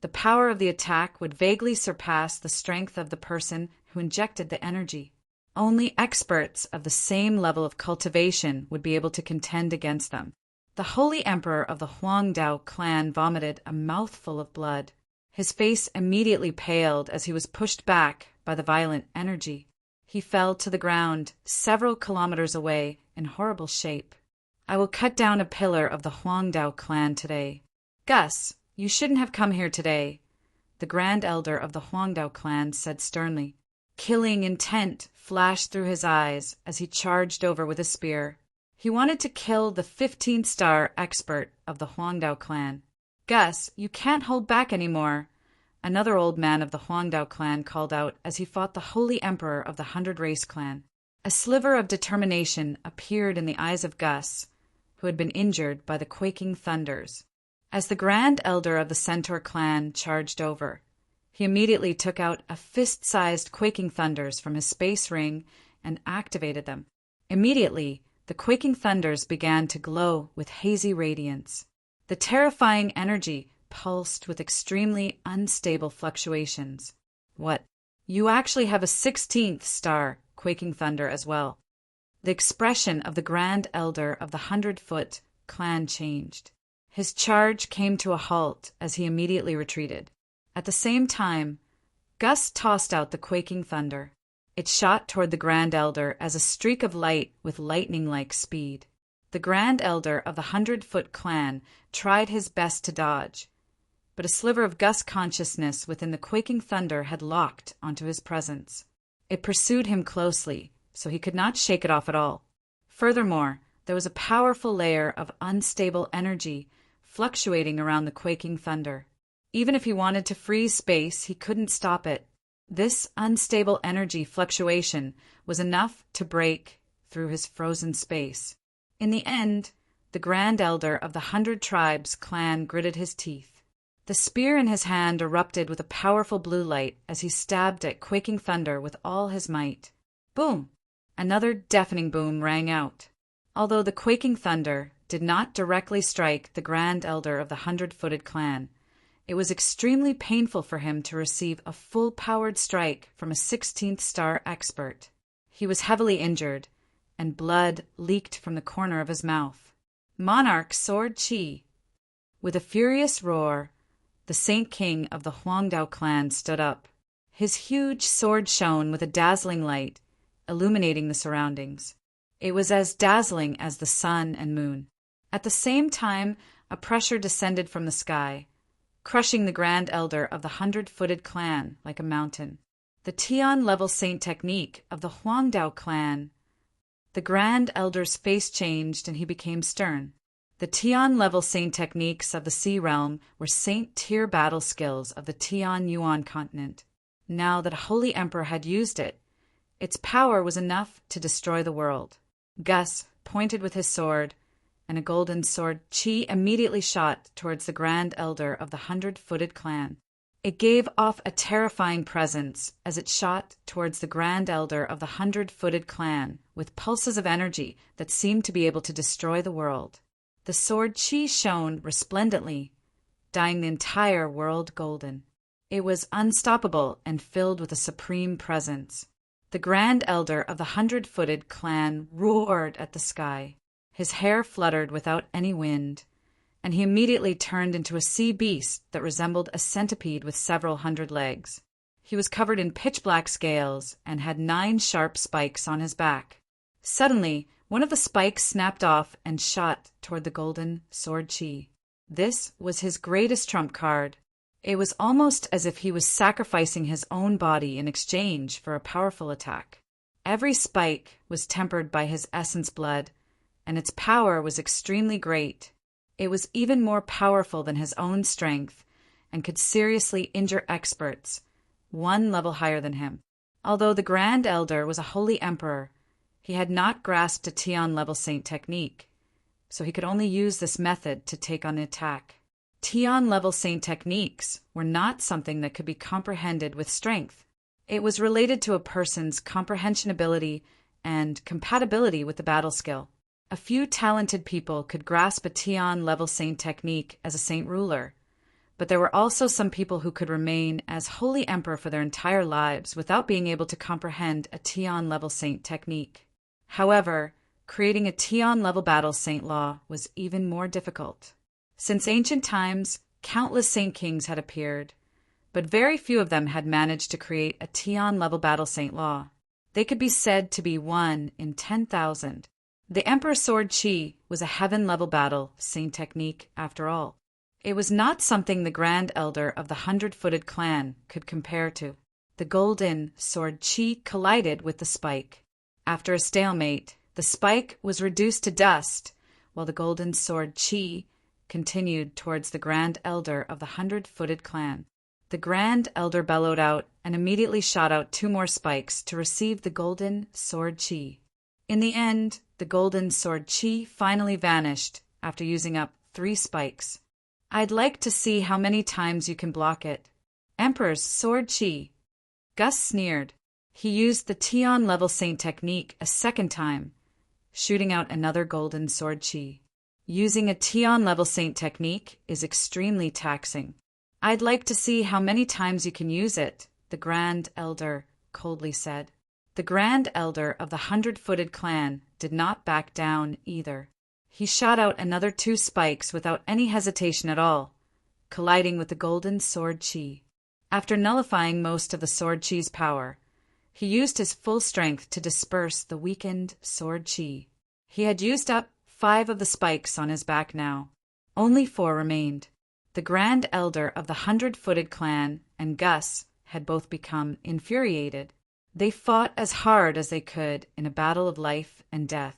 the power of the attack would vaguely surpass the strength of the person who injected the energy. Only experts of the same level of cultivation would be able to contend against them. The Holy Emperor of the Huangdao clan vomited a mouthful of blood. His face immediately paled as he was pushed back by the violent energy. He fell to the ground several kilometers away in horrible shape. "I will cut down a pillar of the Huangdao clan today. Gus, You shouldn't have come here today, the Grand Elder of the Huangdao clan said sternly. Killing intent flashed through his eyes as he charged over with a spear. He wanted to kill the 15-star expert of the Huangdao clan. Gus, you can't hold back anymore, another old man of the Huangdao clan called out as he fought the Holy Emperor of the 100-Race clan. A sliver of determination appeared in the eyes of Gus, who had been injured by the quaking thunders. As the Grand Elder of the Centaur clan charged over, he immediately took out a fist-sized quaking thunders from his space ring and activated them. Immediately, the quaking thunders began to glow with hazy radiance. The terrifying energy pulsed with extremely unstable fluctuations. What? You actually have a 16th star quaking thunder as well. The expression of the Grand Elder of the 100-foot clan changed. His charge came to a halt as he immediately retreated. At the same time, Gus tossed out the quaking thunder. It shot toward the Grand Elder as a streak of light with lightning-like speed. The Grand Elder of the 100-foot clan tried his best to dodge, but a sliver of Gus consciousness within the quaking thunder had locked onto his presence. It pursued him closely, so he could not shake it off at all. Furthermore, there was a powerful layer of unstable energy fluctuating around the quaking thunder. Even if he wanted to freeze space, he couldn't stop it. This unstable energy fluctuation was enough to break through his frozen space. In the end, the Grand Elder of the 100 Tribes clan gritted his teeth. The spear in his hand erupted with a powerful blue light as he stabbed at quaking thunder with all his might. Boom! Another deafening boom rang out. Although the quaking thunder did not directly strike the Grand Elder of the 100-footed clan, it was extremely painful for him to receive a full-powered strike from a 16th star expert. He was heavily injured, and blood leaked from the corner of his mouth. Monarch Sword Chi. With a furious roar, the Saint King of the Huangdao clan stood up. His huge sword shone with a dazzling light, illuminating the surroundings. It was as dazzling as the sun and moon. At the same time, a pressure descended from the sky, crushing the Grand Elder of the 100-footed clan like a mountain. The Tian-level Saint technique of the Huangdao clan. The Grand Elder's face changed and he became stern. The Tian-level Saint techniques of the Sea Realm were Saint-tier battle skills of the Tian-Yuan continent. Now that a Holy Emperor had used it, its power was enough to destroy the world. Gus pointed with his sword, and a golden sword Chi immediately shot towards the Grand Elder of the 100-footed clan. It gave off a terrifying presence as it shot towards the Grand Elder of the 100-footed clan with pulses of energy that seemed to be able to destroy the world. The sword Chi shone resplendently, dyeing the entire world golden. It was unstoppable and filled with a supreme presence. The Grand Elder of the 100-footed clan roared at the sky. His hair fluttered without any wind, and he immediately turned into a sea beast that resembled a centipede with several hundred legs. He was covered in pitch-black scales and had 9 sharp spikes on his back. Suddenly, one of the spikes snapped off and shot toward the golden sword Chi. This was his greatest trump card. It was almost as if he was sacrificing his own body in exchange for a powerful attack. Every spike was tempered by his essence blood, and its power was extremely great. It was even more powerful than his own strength and could seriously injure experts, one level higher than him. Although the Grand Elder was a holy emperor, he had not grasped a Tian-level Saint technique, so he could only use this method to take on the attack. Tian-level Saint techniques were not something that could be comprehended with strength. It was related to a person's comprehension ability and compatibility with the battle skill. A few talented people could grasp a Tian-level Saint technique as a Saint ruler, but there were also some people who could remain as Holy Emperor for their entire lives without being able to comprehend a Tian-level Saint technique. However, creating a Tian-level battle Saint law was even more difficult. Since ancient times, countless Saint Kings had appeared, but very few of them had managed to create a Tian-level battle Saint law. They could be said to be 1 in 10,000. The Emperor Sword Chi was a heaven-level battle Saint technique after all. It was not something the Grand Elder of the 100-footed clan could compare to. The golden sword chi collided with the spike. After a stalemate, the spike was reduced to dust, while the golden sword chi continued towards the Grand Elder of the 100-footed clan. The Grand Elder bellowed out and immediately shot out 2 more spikes to receive the golden sword chi. In the end, the golden sword chi finally vanished after using up 3 spikes. I'd like to see how many times you can block it. Emperor's sword chi. Gus sneered. He used the Tian level saint technique a second time, shooting out another golden sword chi. Using a Tian level saint technique is extremely taxing. I'd like to see how many times you can use it, the Grand Elder coldly said. The Grand Elder of the 100-footed clan did not back down either. He shot out another 2 spikes without any hesitation at all, colliding with the golden sword chi. After nullifying most of the sword chi's power, he used his full strength to disperse the weakened sword chi. He had used up 5 of the spikes on his back now. Only 4 remained. The Grand Elder of the 100-footed clan and Gus had both become infuriated. They fought as hard as they could in a battle of life and death.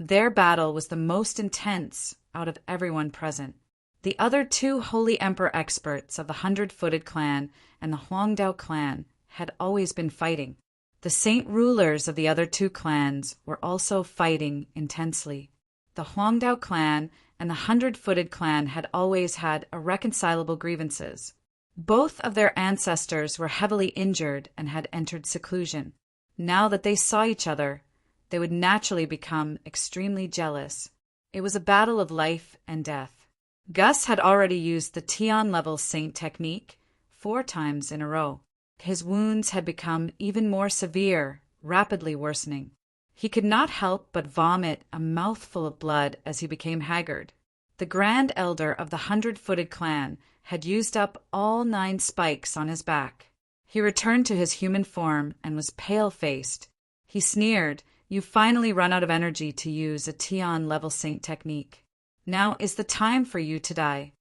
Their battle was the most intense out of everyone present. The other 2 Holy Emperor experts of the 100-footed clan and the Huangdao clan had always been fighting. The saint rulers of the other 2 clans were also fighting intensely. The Huangdao clan and the 100-footed clan had always had irreconcilable grievances. Both of their ancestors were heavily injured and had entered seclusion. Now that they saw each other, they would naturally become extremely jealous. It was a battle of life and death. Gus had already used the Tian level saint technique 4 times in a row. His wounds had become even more severe, rapidly worsening. He could not help but vomit a mouthful of blood as he became haggard. The Grand Elder of the 100-footed clan had used up all 9 spikes on his back. He returned to his human form and was pale-faced. He sneered, "You finally run out of energy to use a Tian level saint technique. Now is the time for you to die."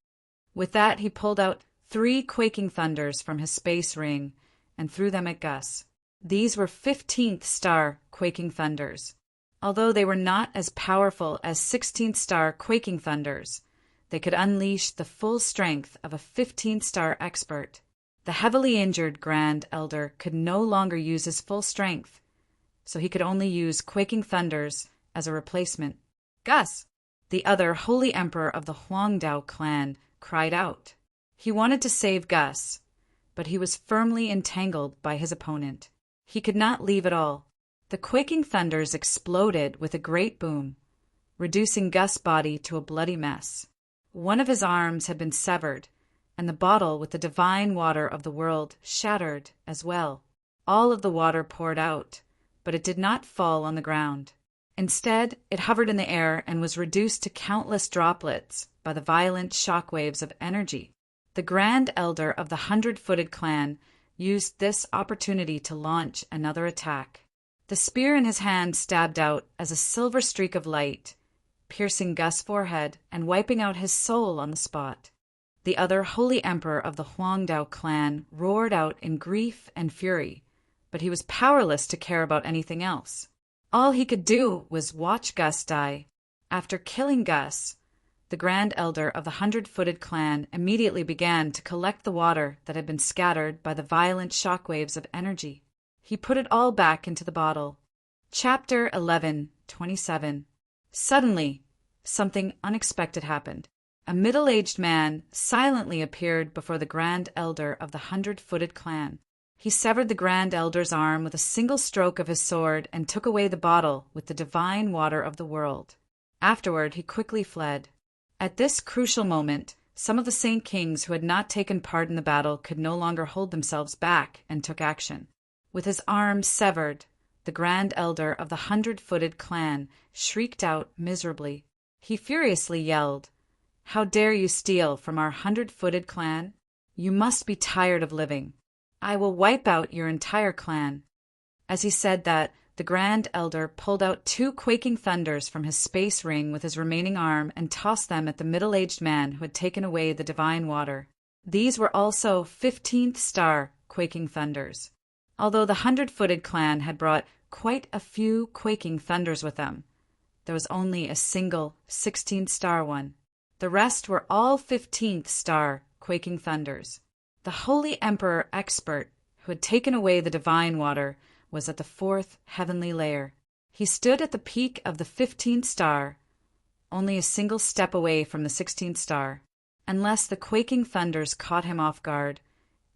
With that, he pulled out 3 quaking thunders from his space ring and threw them at Gus. These were 15th star quaking thunders. Although they were not as powerful as 16th star quaking thunders, they could unleash the full strength of a 15th star expert. The heavily injured Grand Elder could no longer use his full strength, so he could only use quaking thunders as a replacement. "Gus!" The other Holy Emperor of the Huangdao clan cried out. He wanted to save Gus, but he was firmly entangled by his opponent. He could not leave at all. The quaking thunders exploded with a great boom, reducing Gus' body to a bloody mess. One of his arms had been severed, and the bottle with the divine water of the world shattered as well. All of the water poured out, but it did not fall on the ground. Instead, it hovered in the air and was reduced to countless droplets by the violent shock waves of energy. The Grand Elder of the 100-footed clan used this opportunity to launch another attack. The spear in his hand stabbed out as a silver streak of light, piercing Gus' forehead and wiping out his soul on the spot. The other Holy Emperor of the Huangdao clan roared out in grief and fury, but he was powerless to care about anything else. All he could do was watch Gus die. After killing Gus, the Grand Elder of the 100-footed clan immediately began to collect the water that had been scattered by the violent shockwaves of energy. He put it all back into the bottle. Chapter 11:27. Suddenly, something unexpected happened. A middle-aged man silently appeared before the Grand Elder of the 100-footed clan. He severed the Grand Elder's arm with a single stroke of his sword and took away the bottle with the divine water of the world. Afterward, he quickly fled. At this crucial moment, some of the Saint Kings who had not taken part in the battle could no longer hold themselves back and took action. With his arm severed, the Grand Elder of the 100-footed clan shrieked out miserably. He furiously yelled, "How dare you steal from our 100-footed clan? You must be tired of living. I will wipe out your entire clan." As he said that, The Grand Elder pulled out 2 quaking thunders from his space ring with his remaining arm and tossed them at the middle-aged man who had taken away the divine water. These were also 15th star quaking thunders. Although the 100-footed clan had brought quite a few quaking thunders with them, there was only a single 16th star one. The rest were all 15th star quaking thunders. The Holy Emperor expert who had taken away the divine water was at the 4th heavenly layer. He stood at the peak of the 15th star, only a single step away from the 16th star. Unless the quaking thunders caught him off guard,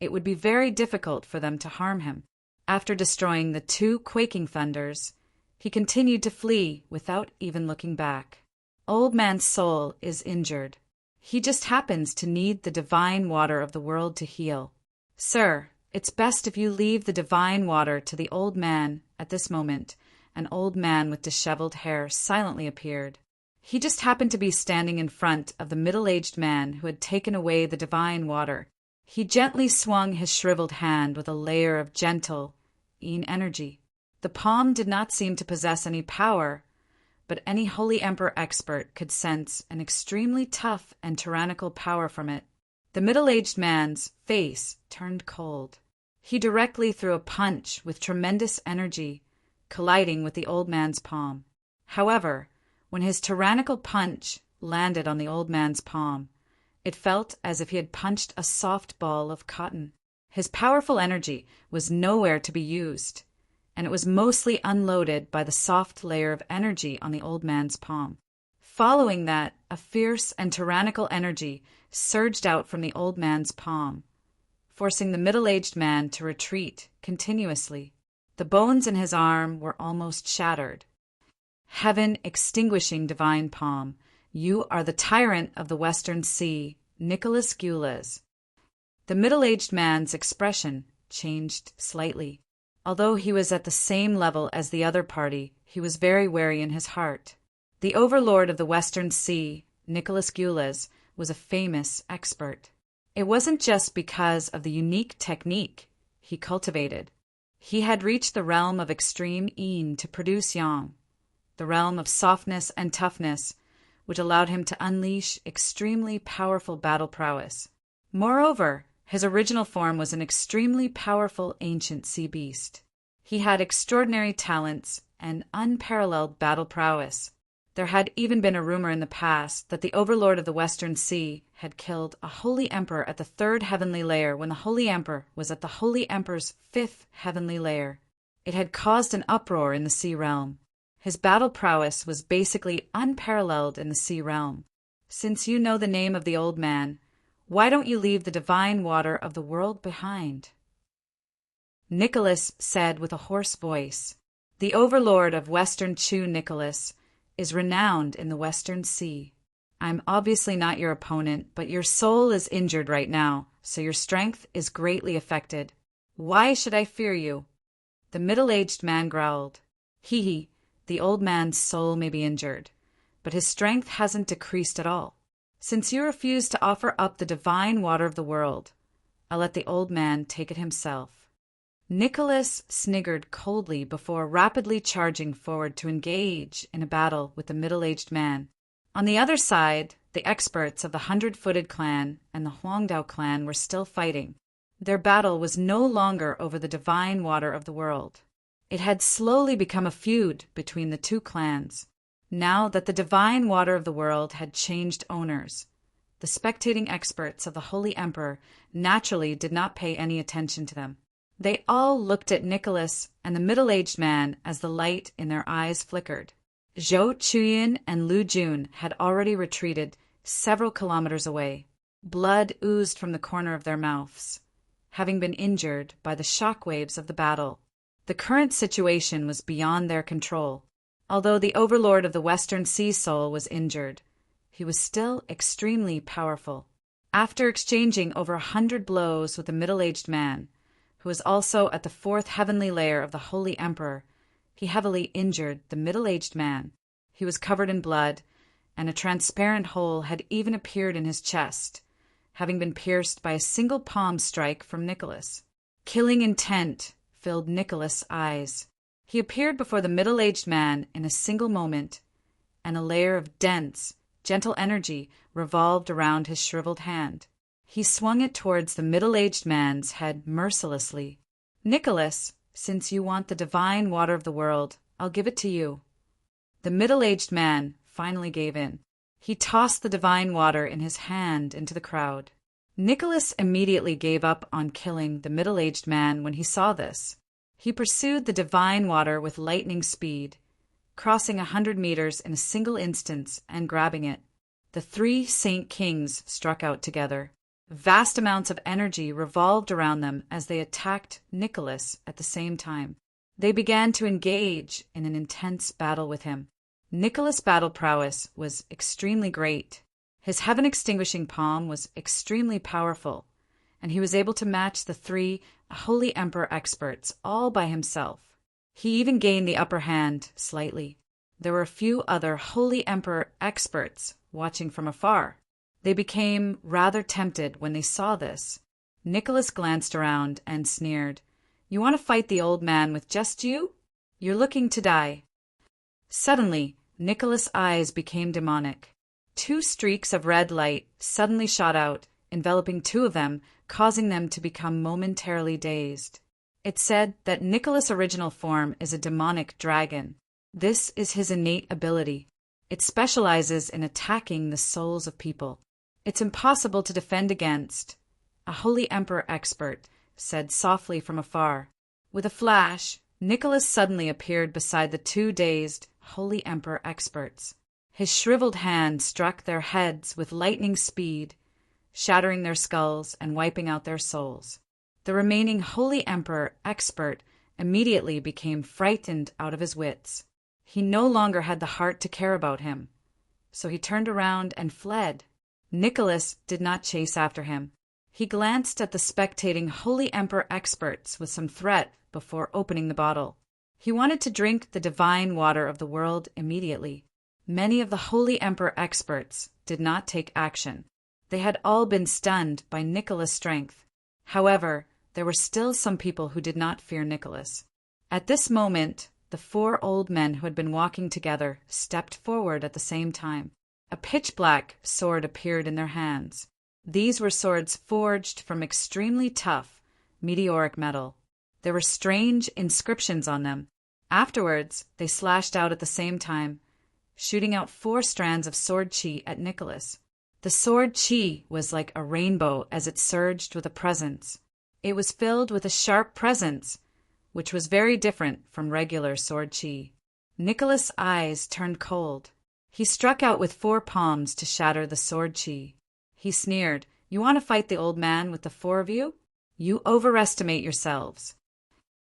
it would be very difficult for them to harm him. After destroying the 2 quaking thunders, he continued to flee without even looking back. Old Man's soul is injured. He just happens to need the divine water of the world to heal. Sir, it's best if you leave the divine water to the old man. At this moment, an old man with disheveled hair silently appeared. He just happened to be standing in front of the middle-aged man who had taken away the divine water. He gently swung his shriveled hand with a layer of gentle energy. The palm did not seem to possess any power, but any Holy Emperor expert could sense an extremely tough and tyrannical power from it. The middle-aged man's face turned cold. He directly threw a punch with tremendous energy, colliding with the old man's palm. However, when his tyrannical punch landed on the old man's palm, it felt as if he had punched a soft ball of cotton. His powerful energy was nowhere to be used, and it was mostly unloaded by the soft layer of energy on the old man's palm. Following that, a fierce and tyrannical energy surged out from the old man's palm, forcing the middle-aged man to retreat continuously. The bones in his arm were almost shattered. Heaven extinguishing divine palm, you are the tyrant of the Western Sea, Nicholas Gules. The middle-aged man's expression changed slightly. Although he was at the same level as the other party, he was very wary in his heart. The overlord of the Western Sea, Nicholas Gules, was a famous expert. It wasn't just because of the unique technique he cultivated. He had reached the realm of extreme yin to produce yang, the realm of softness and toughness, which allowed him to unleash extremely powerful battle prowess. Moreover, his original form was an extremely powerful ancient sea beast. He had extraordinary talents and unparalleled battle prowess. There had even been a rumor in the past that the overlord of the Western Sea had killed a holy emperor at the 3rd heavenly layer when the holy emperor was at the holy emperor's 5th heavenly layer. It had caused an uproar in the sea realm. His battle prowess was basically unparalleled in the sea realm. Since you know the name of the old man, why don't you leave the divine water of the world behind? Nicholas said with a hoarse voice, "The overlord of Western Chu, Nicholas, is renowned in the Western Sea. I'm obviously not your opponent, but your soul is injured right now, so your strength is greatly affected. Why should I fear you?" The middle-aged man growled. "Hee, the old man's soul may be injured, but his strength hasn't decreased at all. Since you refuse to offer up the divine water of the world, I'll let the old man take it himself." Nicholas sniggered coldly before rapidly charging forward to engage in a battle with the middle-aged man. On the other side, the experts of the 100-footed clan and the Huangdao clan were still fighting. Their battle was no longer over the divine water of the world. It had slowly become a feud between the 2 clans. Now that the divine water of the world had changed owners, the spectating experts of the Holy Emperor naturally did not pay any attention to them. They all looked at Nicholas and the middle-aged man as the light in their eyes flickered. Zhou Chuyin and Lu Jun had already retreated several kilometers away. Blood oozed from the corner of their mouths, having been injured by the shock waves of the battle. The current situation was beyond their control. Although the overlord of the Western Sea Soul was injured, he was still extremely powerful. After exchanging over 100 blows with the middle-aged man, who was also at the 4th heavenly layer of the Holy Emperor, he heavily injured the middle-aged man. He was covered in blood, and a transparent hole had even appeared in his chest, having been pierced by a single palm strike from Nicholas. Killing intent filled Nicholas' eyes. He appeared before the middle-aged man in a single moment, and a layer of dense, gentle energy revolved around his shriveled hand. He swung it towards the middle-aged man's head mercilessly. "Nicholas, since you want the divine water of the world, I'll give it to you." The middle-aged man finally gave in. He tossed the divine water in his hand into the crowd. Nicholas immediately gave up on killing the middle-aged man when he saw this. He pursued the divine water with lightning speed, crossing 100 meters in a single instant and grabbing it. The three Saint Kings struck out together. Vast amounts of energy revolved around them as they attacked Nicholas at the same time. They began to engage in an intense battle with him. Nicholas' battle prowess was extremely great. His heaven-extinguishing palm was extremely powerful, and he was able to match the three Holy Emperor experts all by himself. He even gained the upper hand slightly. There were a few other Holy Emperor experts watching from afar. They became rather tempted when they saw this. Nicholas glanced around and sneered. "You want to fight the old man with just you? You're looking to die." Suddenly, Nicholas' eyes became demonic. 2 streaks of red light suddenly shot out, enveloping 2 of them, causing them to become momentarily dazed. It said that Nicholas' original form is a demonic dragon. This is his innate ability. It specializes in attacking the souls of people. It's impossible to defend against. A Holy Emperor expert said softly from afar. With a flash, Nicholas suddenly appeared beside the 2 dazed Holy Emperor experts. His shriveled hand struck their heads with lightning speed, shattering their skulls and wiping out their souls. The remaining Holy Emperor expert immediately became frightened out of his wits. He no longer had the heart to care about him, so he turned around and fled. Nicholas did not chase after him. He glanced at the spectating Holy Emperor experts with some threat before opening the bottle. He wanted to drink the divine water of the world immediately. Many of the Holy Emperor experts did not take action. They had all been stunned by Nicholas' strength. However, there were still some people who did not fear Nicholas. At this moment, the 4 old men who had been walking together stepped forward at the same time. A pitch-black sword appeared in their hands. These were swords forged from extremely tough, meteoric metal. There were strange inscriptions on them. Afterwards, they slashed out at the same time, shooting out 4 strands of sword chi at Nicholas. The sword chi was like a rainbow as it surged with a presence. It was filled with a sharp presence, which was very different from regular sword chi. Nicholas' eyes turned cold. He struck out with 4 palms to shatter the sword chi. He sneered, "You want to fight the old man with the 4 of you? You overestimate yourselves."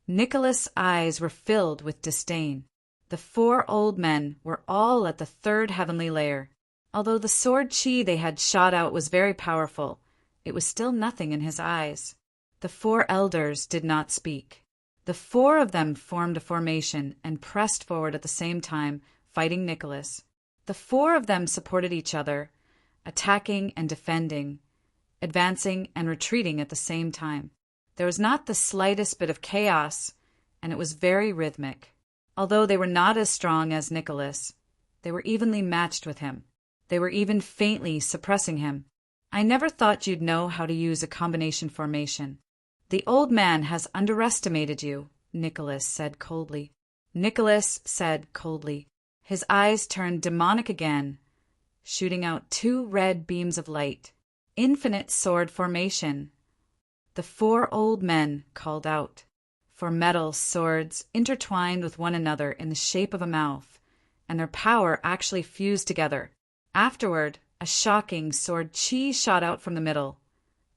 Nicholas' eyes were filled with disdain. The 4 old men were all at the 3rd heavenly layer. Although the sword chi they had shot out was very powerful, it was still nothing in his eyes. The 4 elders did not speak. The 4 of them formed a formation and pressed forward at the same time, fighting Nicholas. The 4 of them supported each other, attacking and defending, advancing and retreating at the same time. There was not the slightest bit of chaos, and it was very rhythmic. Although they were not as strong as Nicholas, they were evenly matched with him. They were even faintly suppressing him. "I never thought you'd know how to use a combination formation. The old man has underestimated you," Nicholas said coldly. His eyes turned demonic again, shooting out 2 red beams of light. Infinite sword formation. The 4 old men called out. For metal swords intertwined with one another in the shape of a mouth, and their power actually fused together. Afterward, a shocking sword chi shot out from the middle,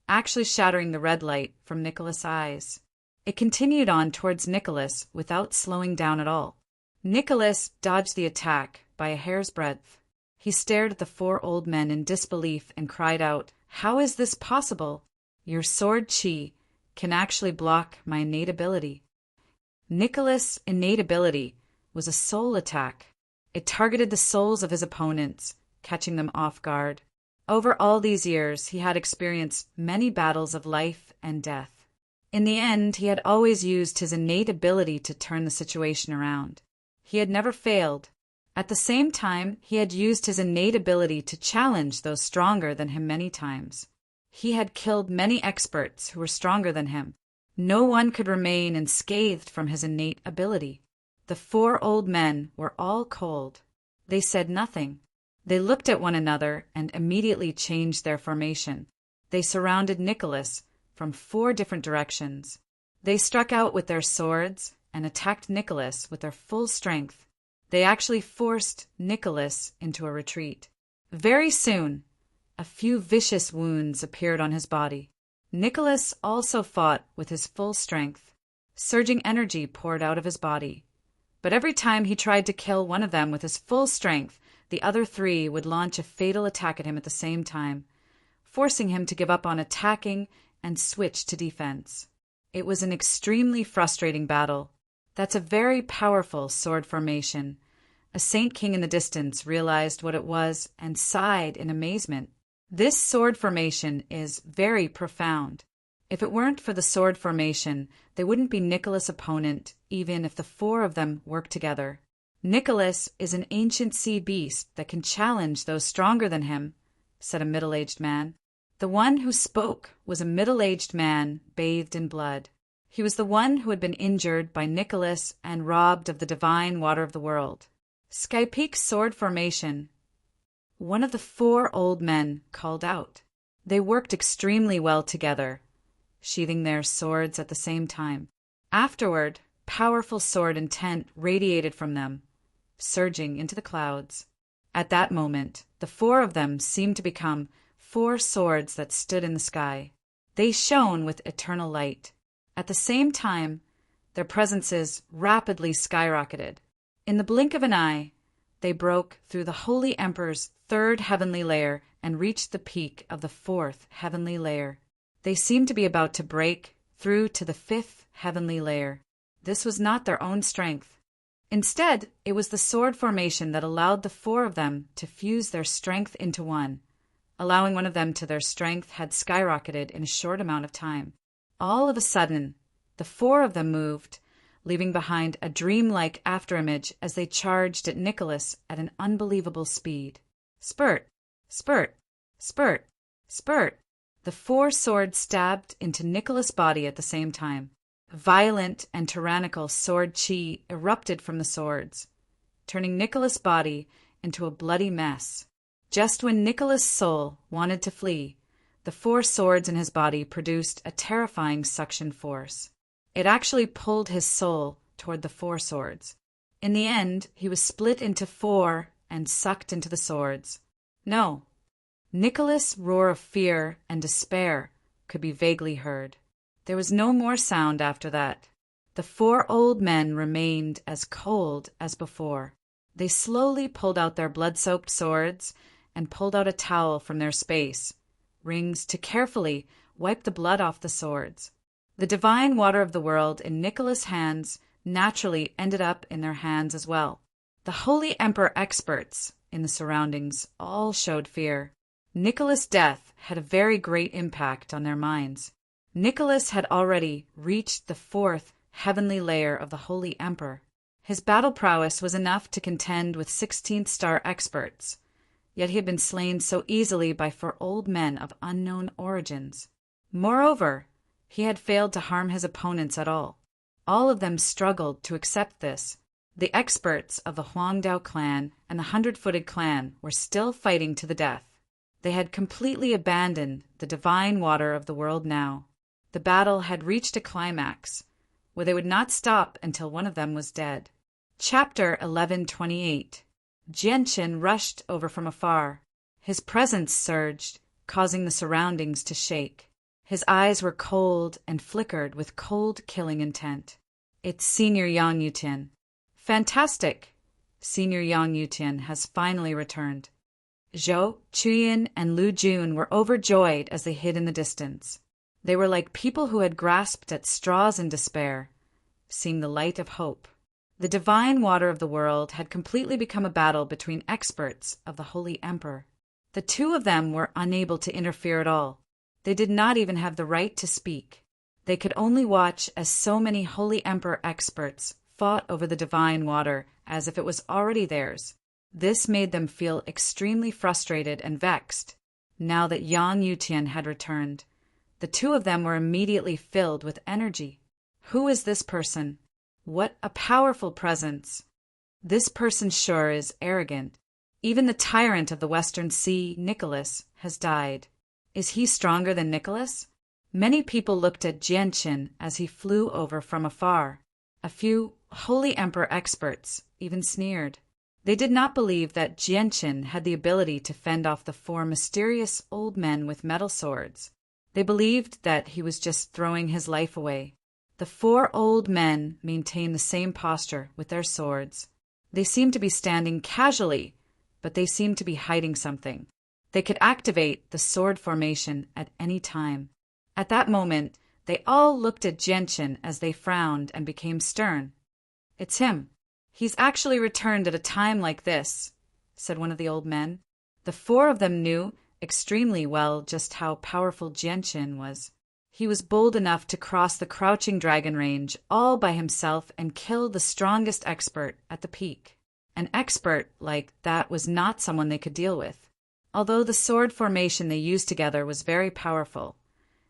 actually shattering the red light from Nicholas' eyes. It continued on towards Nicholas without slowing down at all. Nicholas dodged the attack by a hair's breadth. He stared at the 4 old men in disbelief and cried out, "How is this possible? Your sword chi can actually block my innate ability." Nicholas' innate ability was a soul attack. It targeted the souls of his opponents, catching them off guard. Over all these years, he had experienced many battles of life and death. In the end, he had always used his innate ability to turn the situation around. He had never failed. At the same time, he had used his innate ability to challenge those stronger than him many times. He had killed many experts who were stronger than him. No one could remain unscathed from his innate ability. The 4 old men were all cold. They said nothing. They looked at one another and immediately changed their formation. They surrounded Nicholas from 4 different directions. They struck out with their swords and attacked Nicholas with their full strength. They actually forced Nicholas into a retreat. Very soon, a few vicious wounds appeared on his body. Nicholas also fought with his full strength. Surging energy poured out of his body. But every time he tried to kill one of them with his full strength, the other 3 would launch a fatal attack at him at the same time, forcing him to give up on attacking and switch to defense. It was an extremely frustrating battle. That's a very powerful sword formation. A saint king in the distance realized what it was and sighed in amazement. This sword formation is very profound. If it weren't for the sword formation, they wouldn't be Nicholas' opponent, even if the 4 of them worked together. Nicholas is an ancient sea beast that can challenge those stronger than him, said a middle-aged man. The one who spoke was a middle-aged man bathed in blood. He was the one who had been injured by Nicholas and robbed of the divine water of the world. Skypeak's sword formation. One of the 4 old men called out. They worked extremely well together, sheathing their swords at the same time. Afterward, powerful sword intent radiated from them, surging into the clouds. At that moment, the 4 of them seemed to become 4 swords that stood in the sky. They shone with eternal light. At the same time, their presences rapidly skyrocketed. In the blink of an eye, they broke through the Holy Emperor's 3rd heavenly layer and reached the peak of the 4th heavenly layer. They seemed to be about to break through to the 5th heavenly layer. This was not their own strength. Instead, it was the sword formation that allowed the 4 of them to fuse their strength into one. Allowing one of them to their strength had skyrocketed in a short amount of time. All of a sudden, the 4 of them moved, leaving behind a dreamlike afterimage as they charged at Nicholas at an unbelievable speed. Spurt, spurt, spurt, spurt. The 4 swords stabbed into Nicholas' body at the same time. Violent and tyrannical sword chi erupted from the swords, turning Nicholas' body into a bloody mess. Just when Nicholas' soul wanted to flee, the 4 swords in his body produced a terrifying suction force. It actually pulled his soul toward the 4 swords. In the end, he was split into 4 and sucked into the swords. No, Nicholas' roar of fear and despair could be vaguely heard. There was no more sound after that. The 4 old men remained as cold as before. They slowly pulled out their blood-soaked swords and pulled out a towel from their space rings to carefully wipe the blood off the swords. The divine water of the world in Nicholas' hands naturally ended up in their hands as well. The Holy Emperor experts in the surroundings all showed fear. Nicholas' death had a very great impact on their minds. Nicholas had already reached the 4th heavenly layer of the Holy Emperor. His battle prowess was enough to contend with 16th star experts, yet he had been slain so easily by 4 old men of unknown origins. Moreover, he had failed to harm his opponents at all. All of them struggled to accept this. The experts of the Huangdao clan and the 100-footed clan were still fighting to the death. They had completely abandoned the divine water of the world now. The battle had reached a climax, where they would not stop until one of them was dead. Chapter 1128. Jianchen rushed over from afar. His presence surged, causing the surroundings to shake. His eyes were cold and flickered with cold killing intent. It's Senior Yang Yutian. Fantastic! Senior Yang Yutian has finally returned. Zhou, Chuyin, and Lu Jun were overjoyed as they hid in the distance. They were like people who had grasped at straws in despair, seeing the light of hope. The divine water of the world had completely become a battle between experts of the Holy Emperor. The 2 of them were unable to interfere at all. They did not even have the right to speak. They could only watch as so many Holy Emperor experts fought over the divine water as if it was already theirs. This made them feel extremely frustrated and vexed. Now that Yang Yutian had returned, the two of them were immediately filled with energy. Who is this person? What a powerful presence! This person sure is arrogant. Even the tyrant of the Western Sea, Nicholas, has died. Is he stronger than Nicholas? Many people looked at Jianqin as he flew over from afar. A few Holy Emperor experts even sneered. They did not believe that Jianqin had the ability to fend off the four mysterious old men with metal swords. They believed that he was just throwing his life away. The four old men maintained the same posture with their swords. They seemed to be standing casually, but they seemed to be hiding something. They could activate the sword formation at any time. At that moment, they all looked at Jianqin as they frowned and became stern. "It's him. He's actually returned at a time like this," said one of the old men. The four of them knew extremely well just how powerful Jianqin was. He was bold enough to cross the crouching dragon range all by himself and kill the strongest expert at the peak. An expert like that was not someone they could deal with. Although the sword formation they used together was very powerful,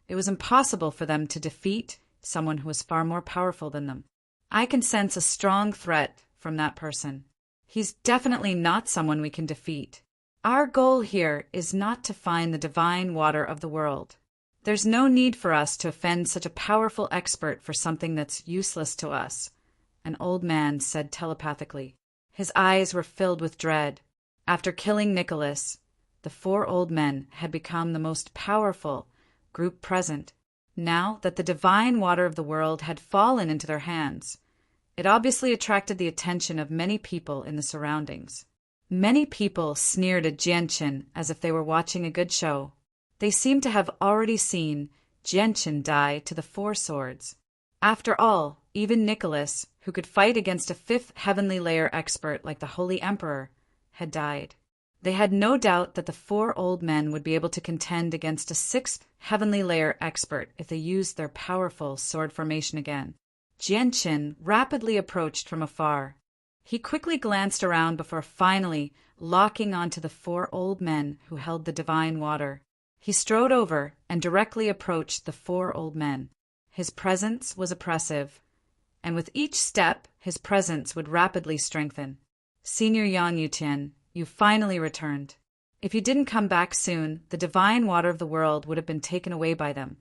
it was impossible for them to defeat someone who was far more powerful than them. I can sense a strong threat from that person. He's definitely not someone we can defeat. Our goal here is not to find the divine water of the world. There's no need for us to offend such a powerful expert for something that's useless to us, an old man said telepathically. His eyes were filled with dread. After killing Nicholas, the four old men had become the most powerful group present. Now that the divine water of the world had fallen into their hands, it obviously attracted the attention of many people in the surroundings. Many people sneered at Jianqin as if they were watching a good show. They seemed to have already seen Jianqin die to the four swords. After all, even Nicholas, who could fight against a fifth heavenly layer expert like the Holy Emperor, had died. They had no doubt that the four old men would be able to contend against a sixth heavenly layer expert if they used their powerful sword formation again. Jianqin rapidly approached from afar. He quickly glanced around before finally locking onto the four old men who held the divine water. He strode over and directly approached the four old men. His presence was oppressive, and with each step, his presence would rapidly strengthen. "Senior Yang Yutian, you finally returned. If you didn't come back soon, the divine water of the world would have been taken away by them."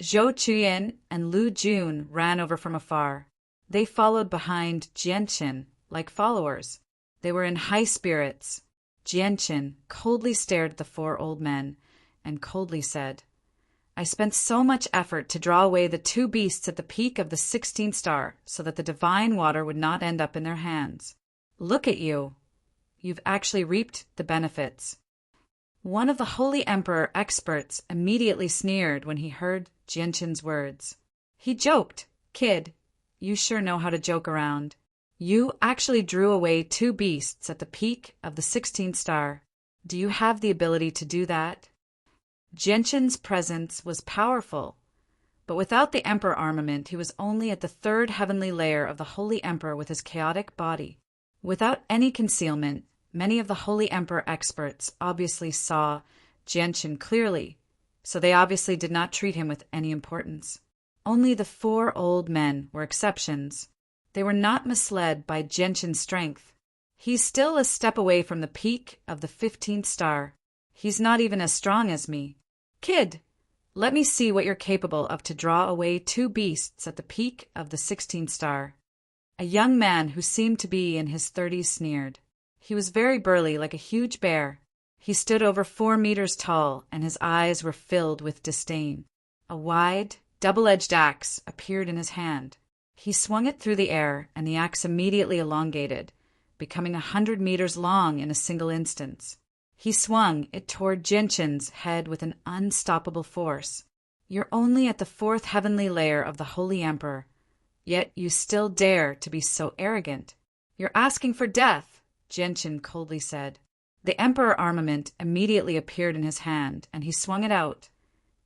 Zhou Chuyin and Lu Jun ran over from afar. They followed behind Jianqin like followers. They were in high spirits. Jianqin coldly stared at the four old men and coldly said, "I spent so much effort to draw away the two beasts at the peak of the 16th star so that the divine water would not end up in their hands. Look at you. You've actually reaped the benefits." One of the Holy Emperor experts immediately sneered when he heard Jianqin's words. He joked, "Kid, you sure know how to joke around. You actually drew away two beasts at the peak of the 16th star. Do you have the ability to do that?" Jianqin's presence was powerful, but without the Emperor armament, he was only at the third heavenly layer of the Holy Emperor with his chaotic body. Without any concealment, many of the Holy Emperor experts obviously saw Jianqin clearly, so they obviously did not treat him with any importance. Only the four old men were exceptions. They were not misled by Jianqin's strength. He's still a step away from the peak of the 15th star. He's not even as strong as me. Kid, let me see what you're capable of to draw away two beasts at the peak of the 16th star. A young man who seemed to be in his 30s sneered. He was very burly, like a huge bear. He stood over 4 meters tall, and his eyes were filled with disdain. A wide, double-edged axe appeared in his hand. He swung it through the air, and the axe immediately elongated, becoming 100 meters long in a single instance. He swung it toward Jianqin's head with an unstoppable force. "You're only at the 4th heavenly layer of the Holy Emperor, yet you still dare to be so arrogant. You're asking for death," Jianqin coldly said. The Emperor armament immediately appeared in his hand, and he swung it out.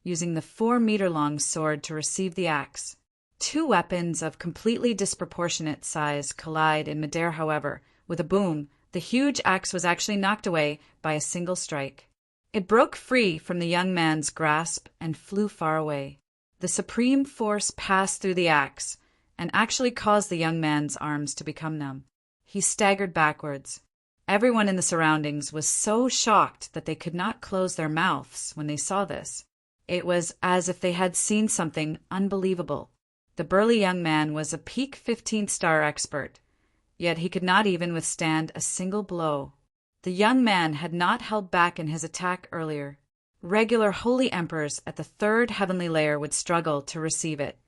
using the 4-meter-long sword to receive the axe. Two weapons of completely disproportionate size collide in midair, however. With a boom, the huge axe was actually knocked away by a single strike. It broke free from the young man's grasp and flew far away. The supreme force passed through the axe and actually caused the young man's arms to become numb. He staggered backwards. Everyone in the surroundings was so shocked that they could not close their mouths when they saw this. It was as if they had seen something unbelievable. The burly young man was a peak 15-star expert, yet he could not even withstand a single blow. The young man had not held back in his attack earlier. Regular holy emperors at the 3rd heavenly layer would struggle to receive it,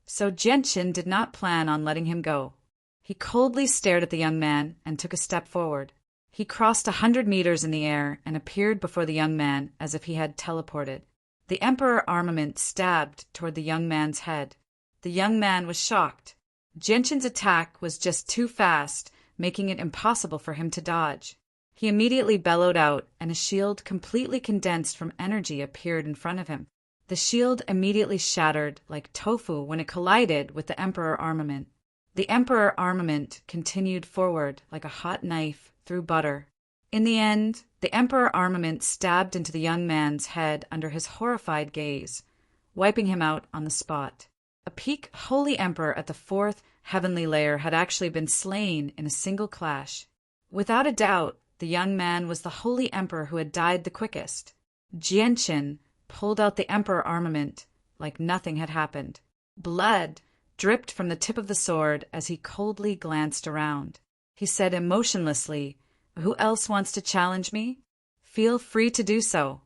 so Genshin did not plan on letting him go. He coldly stared at the young man and took a step forward. He crossed 100 meters in the air and appeared before the young man as if he had teleported. The Emperor armament stabbed toward the young man's head. The young man was shocked. Genshin's attack was just too fast, making it impossible for him to dodge. He immediately bellowed out, and a shield completely condensed from energy appeared in front of him. The shield immediately shattered like tofu when it collided with the Emperor armament. The Emperor armament continued forward like a hot knife through butter. In the end, the Emperor armament stabbed into the young man's head under his horrified gaze, wiping him out on the spot. A peak holy emperor at the 4th heavenly layer had actually been slain in a single clash. Without a doubt, the young man was the holy emperor who had died the quickest. Genshin pulled out the Emperor armament like nothing had happened. Blood dripped from the tip of the sword as he coldly glanced around. He said emotionlessly, "Who else wants to challenge me? Feel free to do so."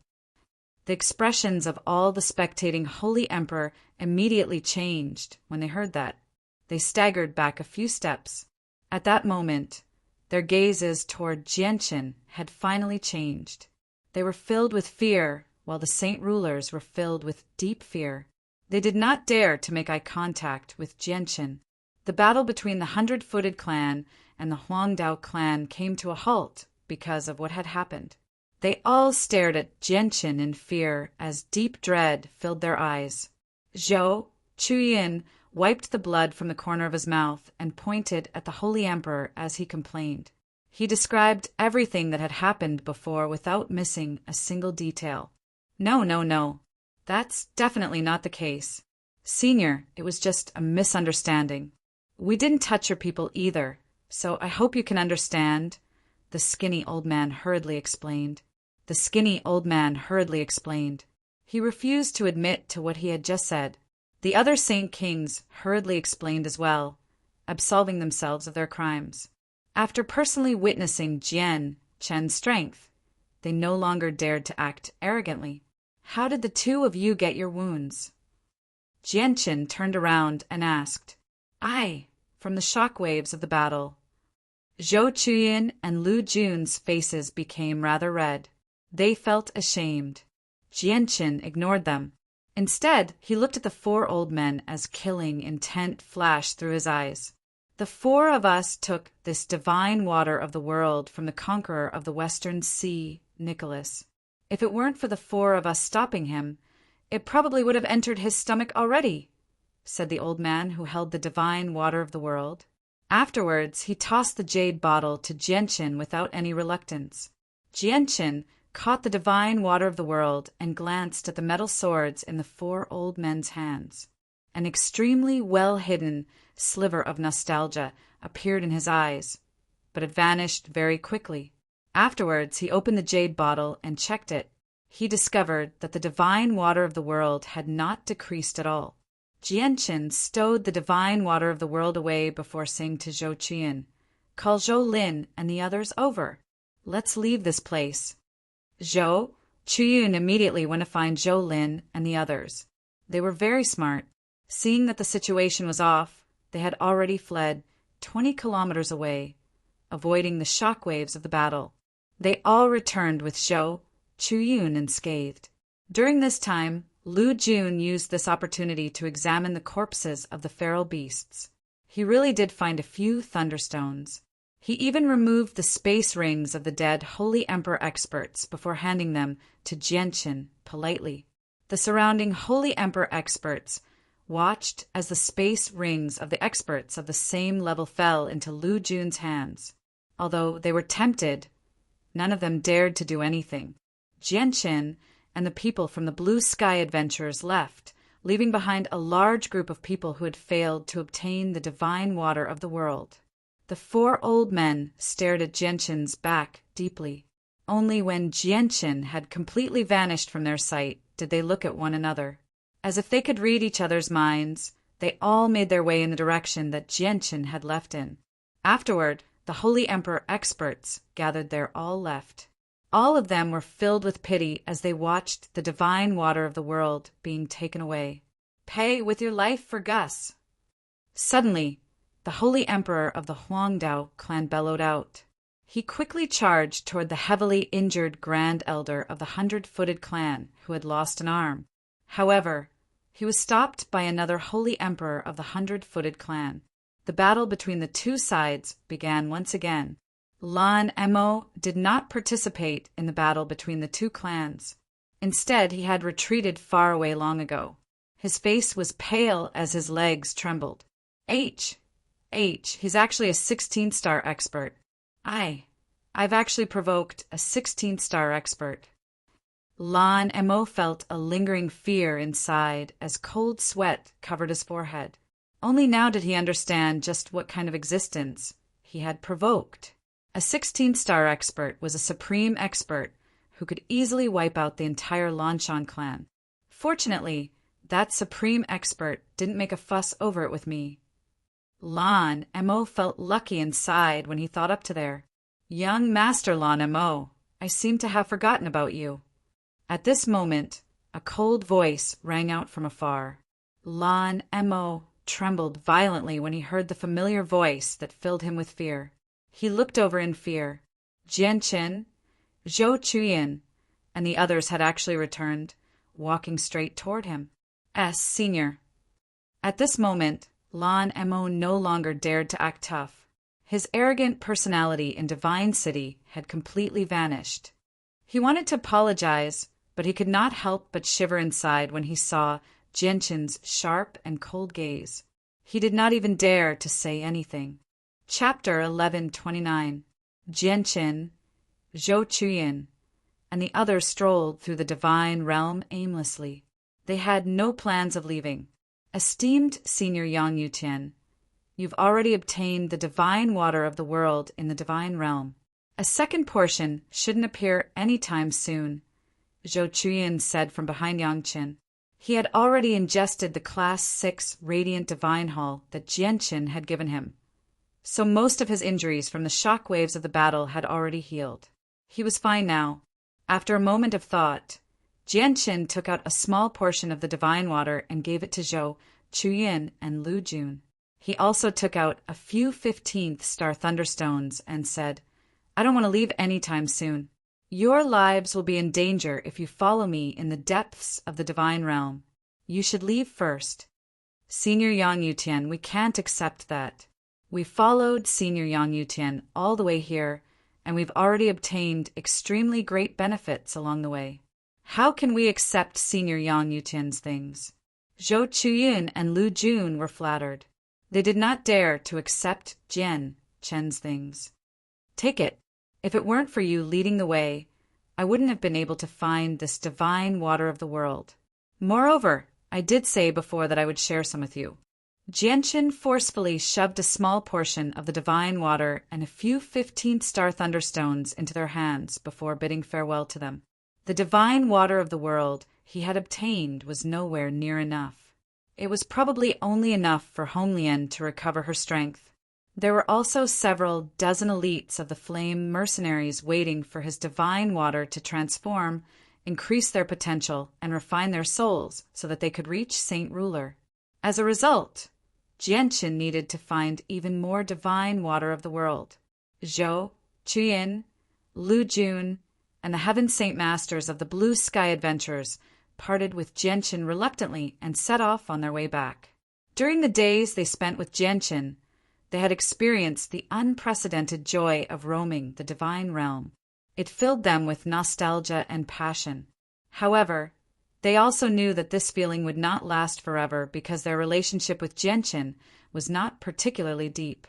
The expressions of all the spectating holy emperor immediately changed when they heard that. They staggered back a few steps. At that moment, their gazes toward Genshin had finally changed. They were filled with fear, while the saint rulers were filled with deep fear. They did not dare to make eye contact with Genshin. The battle between the 100-footed clan and the Huangdao clan came to a halt because of what had happened. They all stared at Genshin in fear as deep dread filled their eyes. Zhou Chuyin wiped the blood from the corner of his mouth and pointed at the Holy Emperor as he complained. He described everything that had happened before without missing a single detail. No. That's definitely not the case. Senior, it was just a misunderstanding. We didn't touch your people either, so I hope you can understand, the skinny old man hurriedly explained. He refused to admit to what he had just said. The other Saint Kings hurriedly explained as well, absolving themselves of their crimes. After personally witnessing Jian Chen's strength, they no longer dared to act arrogantly. How did the two of you get your wounds? Genshin turned around and asked. From the shock waves of the battle. Zhou Chuyin and Lu Jun's faces became rather red. They felt ashamed. Genshin ignored them. Instead, he looked at the 4 old men as killing intent flashed through his eyes. The 4 of us took this divine water of the world from the conqueror of the Western Sea, Nicholas. If it weren't for the 4 of us stopping him, it probably would have entered his stomach already, said the old man who held the divine water of the world. Afterwards, he tossed the jade bottle to Genshin without any reluctance. Genshin caught the divine water of the world and glanced at the metal swords in the 4 old men's hands. An extremely well-hidden sliver of nostalgia appeared in his eyes, but it vanished very quickly. Afterwards, he opened the jade bottle and checked it. He discovered that the divine water of the world had not decreased at all. Genshin stowed the divine water of the world away before saying to Zhou Qian, "Call Zhou Lin and the others over. Let's leave this place." Zhou Qian immediately went to find Zhou Lin and the others. They were very smart. Seeing that the situation was off, they had already fled 20 kilometers away, avoiding the shock waves of the battle. They all returned with Zhou Qian unscathed. During this time, Lu Jun used this opportunity to examine the corpses of the feral beasts. He really did find a few thunderstones. He even removed the space rings of the dead Holy Emperor experts before handing them to Genshin politely. The surrounding Holy Emperor experts watched as the space rings of the experts of the same level fell into Lu Jun's hands. Although they were tempted, none of them dared to do anything. Jianqin and the people from the Blue Sky Adventurers left, leaving behind a large group of people who had failed to obtain the divine water of the world. The four old men stared at Jianqin's back deeply. Only when Jianqin had completely vanished from their sight did they look at one another. As if they could read each other's minds, they all made their way in the direction that Jianqin had left in. Afterward, the Holy Emperor experts gathered there all left. All of them were filled with pity as they watched the divine water of the world being taken away. Pay with your life for Gus. Suddenly, the Holy Emperor of the Huangdao clan bellowed out. He quickly charged toward the heavily injured Grand Elder of the 100-footed clan who had lost an arm. However, he was stopped by another Holy Emperor of the 100-footed clan. The battle between the two sides began once again. Lan Emo did not participate in the battle between the two clans. Instead, he had retreated far away long ago. His face was pale as his legs trembled. He's actually a 16-star expert. I've actually provoked a 16-star expert. Lan Emo felt a lingering fear inside as cold sweat covered his forehead. Only now did he understand just what kind of existence he had provoked. A 16-star expert was a supreme expert who could easily wipe out the entire Lanshan clan. Fortunately, that supreme expert didn't make a fuss over it with me. Lan Emo felt lucky and sighed when he thought up to there. Young Master Lan Emo, I seem to have forgotten about you. At this moment, a cold voice rang out from afar. Lan Emo trembled violently when he heard the familiar voice that filled him with fear. He looked over in fear. Jianqin, Zhou Chuyin, and the others had actually returned, walking straight toward him. Senior. At this moment, Lan Emo no longer dared to act tough. His arrogant personality in Divine City had completely vanished. He wanted to apologize, but he could not help but shiver inside when he saw Jianqin's sharp and cold gaze. He did not even dare to say anything. Chapter 1129. Jianqin, Zhou Chuyin, and the others strolled through the divine realm aimlessly. They had no plans of leaving. Esteemed Senior Yang Yutian, you've already obtained the divine water of the world in the divine realm. A second portion shouldn't appear any time soon, Zhou Chuyin said from behind Yangqin. He had already ingested the Class 6 Radiant Divine Hull that Jianqin had given him, so most of his injuries from the shock waves of the battle had already healed. He was fine now. After a moment of thought, Jianqin took out a small portion of the divine water and gave it to Zhou Chuyin and Lu Jun. He also took out a few 15th-star thunderstones and said, I don't want to leave any time soon. Your lives will be in danger if you follow me in the depths of the divine realm. You should leave first. Senior Yang Yutian, we can't accept that. We followed Senior Yang Yutian all the way here, and we've already obtained extremely great benefits along the way. How can we accept Senior Yang Yutian's things? Zhou Chuyin and Lu Jun were flattered. They did not dare to accept Jianqin's things. Take it. If it weren't for you leading the way, I wouldn't have been able to find this divine water of the world. Moreover, I did say before that I would share some with you. Jianqin forcefully shoved a small portion of the divine water and a few 15th-star thunderstones into their hands before bidding farewell to them. The divine water of the world he had obtained was nowhere near enough. It was probably only enough for Honglian to recover her strength. There were also several dozen elites of the Flame mercenaries waiting for his divine water to transform, increase their potential, and refine their souls so that they could reach Saint Ruler. As a result, Jianqin needed to find even more divine water of the world. Zhou, Chuyin, Lu Jun, and the Heaven Saint Masters of the Blue Sky Adventurers parted with Jianqin reluctantly and set off on their way back. During the days they spent with Jianqin, they had experienced the unprecedented joy of roaming the divine realm. It filled them with nostalgia and passion. However, They also knew that this feeling would not last forever because their relationship with Jianchen was not particularly deep.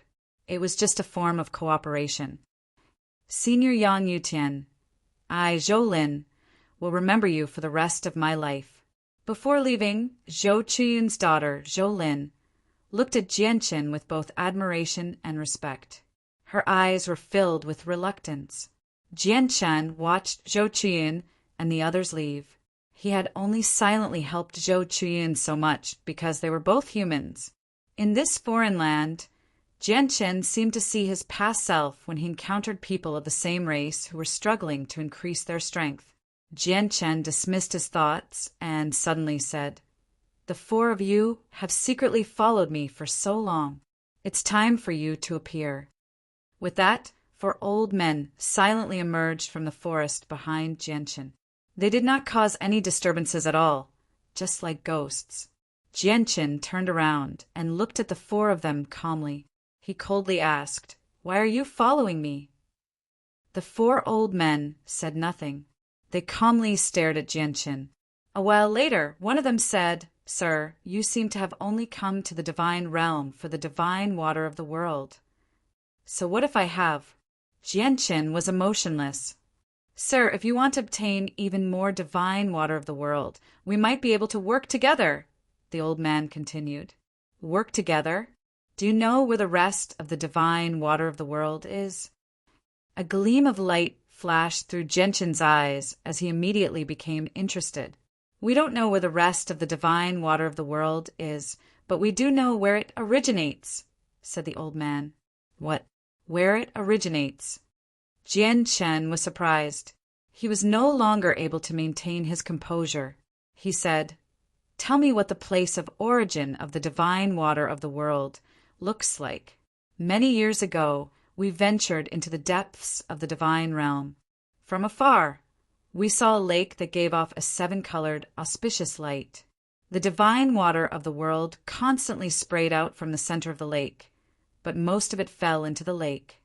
It was just a form of cooperation. Senior Yang Yutian, I, Zhou Lin, will remember you for the rest of my life. Before leaving, Zhou Chuyun's daughter, Zhou Lin, looked at Jianchen with both admiration and respect. Her eyes were filled with reluctance. Jianchen watched Zhou Chuyun and the others leave. He had only silently helped Zhou Chuyun so much because they were both humans. In this foreign land, Jianchen seemed to see his past self when he encountered people of the same race who were struggling to increase their strength. Jianchen dismissed his thoughts and suddenly said, "The four of you have secretly followed me for so long. It's time for you to appear." With that, 4 old men silently emerged from the forest behind Jianchen. They did not cause any disturbances at all, just like ghosts. Jianchen turned around and looked at the 4 of them calmly. He coldly asked, "Why are you following me?" The 4 old men said nothing. They calmly stared at Jianchen. A while later, one of them said, "Sir, you seem to have only come to the divine realm for the divine water of the world. So what if I have?" Jianchen was emotionless. "Sir, if you want to obtain even more divine water of the world, we might be able to work together," the old man continued. "Work together? Do you know where the rest of the divine water of the world is?" A gleam of light flashed through Jianchen's eyes as he immediately became interested. "We don't know where the rest of the divine water of the world is, but we do know where it originates," said the old man. "What? Where it originates?" Jianchen was surprised. He was no longer able to maintain his composure. He said, "Tell me what the place of origin of the divine water of the world looks like. Many years ago, we ventured into the depths of the divine realm. From afar, we saw a lake that gave off a 7-colored, auspicious light. The divine water of the world constantly sprayed out from the center of the lake, but most of it fell into the lake.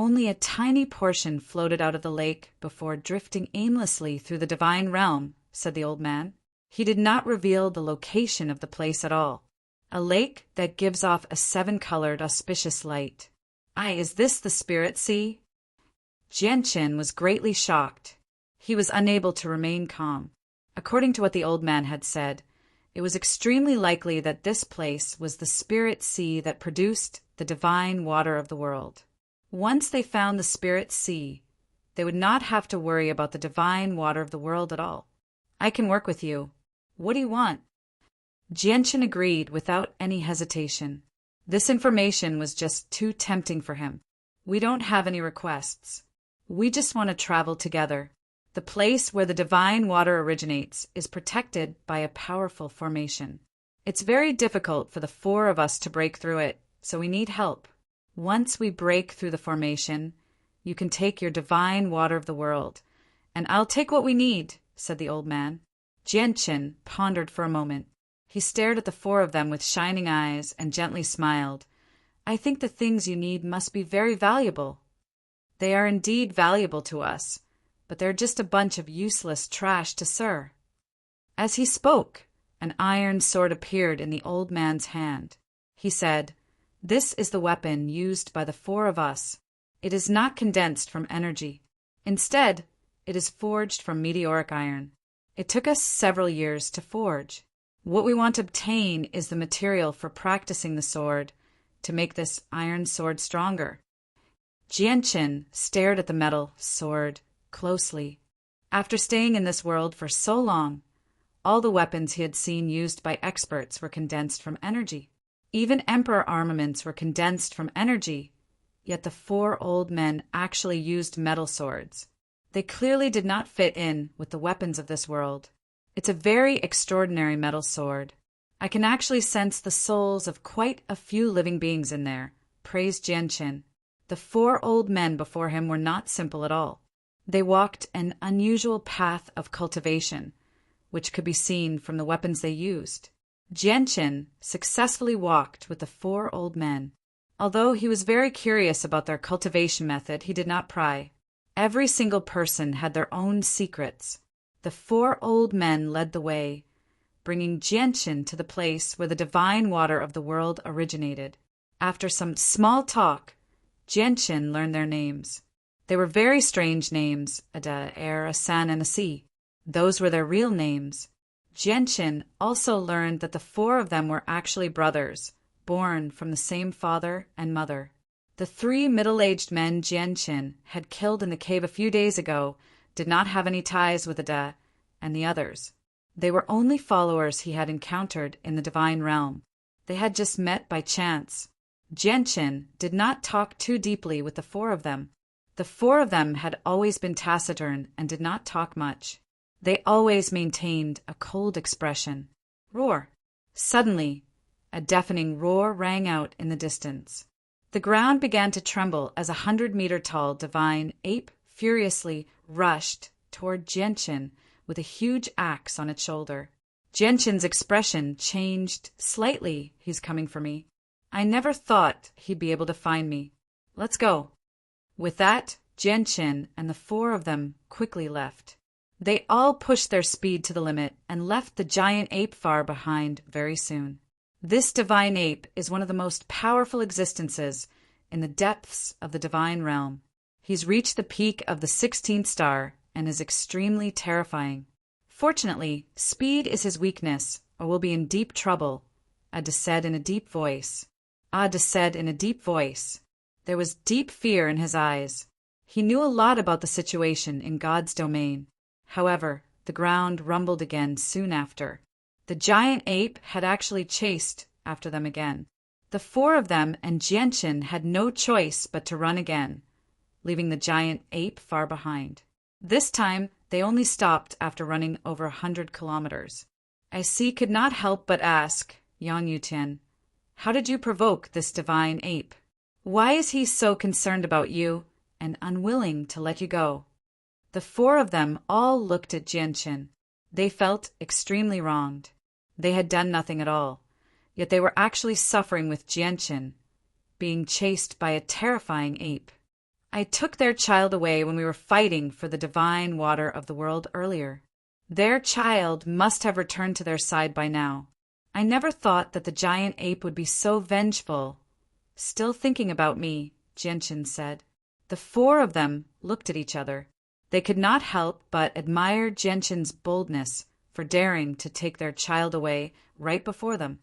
Only a tiny portion floated out of the lake before drifting aimlessly through the divine realm," said the old man. He did not reveal the location of the place at all. "A lake that gives off a 7-colored, auspicious light. Is this the spirit sea?" Jianchen was greatly shocked. He was unable to remain calm. According to what the old man had said, it was extremely likely that this place was the spirit sea that produced the divine water of the world. Once they found the spirit sea, they would not have to worry about the divine water of the world at all. "I can work with you. What do you want?" Jianchen agreed without any hesitation. This information was just too tempting for him. "We don't have any requests. We just want to travel together. The place where the divine water originates is protected by a powerful formation. It's very difficult for the 4 of us to break through it, so we need help. Once we break through the formation, you can take your divine water of the world, and I'll take what we need," said the old man. Jianchen pondered for a moment. He stared at the 4 of them with shining eyes and gently smiled. "I think the things you need must be very valuable." "They are indeed valuable to us, but they're just a bunch of useless trash to Sir." As he spoke, an iron sword appeared in the old man's hand. He said, "This is the weapon used by the 4 of us. It is not condensed from energy. Instead, it is forged from meteoric iron. It took us several years to forge. What we want to obtain is the material for practicing the sword to make this iron sword stronger." Jianchen stared at the metal sword closely. After staying in this world for so long, all the weapons he had seen used by experts were condensed from energy. Even emperor armaments were condensed from energy, yet the 4 old men actually used metal swords. They clearly did not fit in with the weapons of this world. "It's a very extraordinary metal sword. I can actually sense the souls of quite a few living beings in there," praised Jianchen. The 4 old men before him were not simple at all. They walked an unusual path of cultivation, which could be seen from the weapons they used. Jianchen successfully walked with the 4 old men. Although he was very curious about their cultivation method, he did not pry. Every single person had their own secrets. The 4 old men led the way, bringing Jianchen to the place where the divine water of the world originated. After some small talk, Jianchen learned their names. They were very strange names, a da, air, a san, and a si. Those were their real names. Jianchen also learned that the 4 of them were actually brothers, born from the same father and mother. The 3 middle-aged men Jianchen had killed in the cave a few days ago did not have any ties with Ada and the others. They were only followers he had encountered in the divine realm. They had just met by chance. Jianchen did not talk too deeply with the 4 of them. The 4 of them had always been taciturn and did not talk much. They always maintained a cold expression. Roar! Suddenly, a deafening roar rang out in the distance. The ground began to tremble as a 100-meter-tall divine ape furiously rushed toward Jianchen with a huge axe on its shoulder. Jianchen's expression changed slightly. He's coming for me. I never thought he'd be able to find me. Let's go. With that, Jianchen and the 4 of them quickly left. They all pushed their speed to the limit and left the giant ape far behind very soon. This divine ape is one of the most powerful existences in the depths of the divine realm. He's reached the peak of the 16th star and is extremely terrifying. Fortunately, speed is his weakness, or we'll be in deep trouble, Ada said in a deep voice. Ada said in a deep voice. There was deep fear in his eyes. He knew a lot about the situation in God's domain. However, the ground rumbled again soon after. The giant ape had actually chased after them again. The 4 of them and Jianchen had no choice but to run again, leaving the giant ape far behind. This time, they only stopped after running over 100 kilometers. I could not help but ask, Yang Yutian, how did you provoke this divine ape? Why is he so concerned about you and unwilling to let you go? The 4 of them all looked at Jianchen. They felt extremely wronged. They had done nothing at all, yet they were actually suffering with Jianchen, being chased by a terrifying ape. I took their child away when we were fighting for the divine water of the world earlier. Their child must have returned to their side by now. I never thought that the giant ape would be so vengeful. Still thinking about me, Jianchen said. The 4 of them looked at each other. They could not help but admire Jianchen's boldness for daring to take their child away right before them.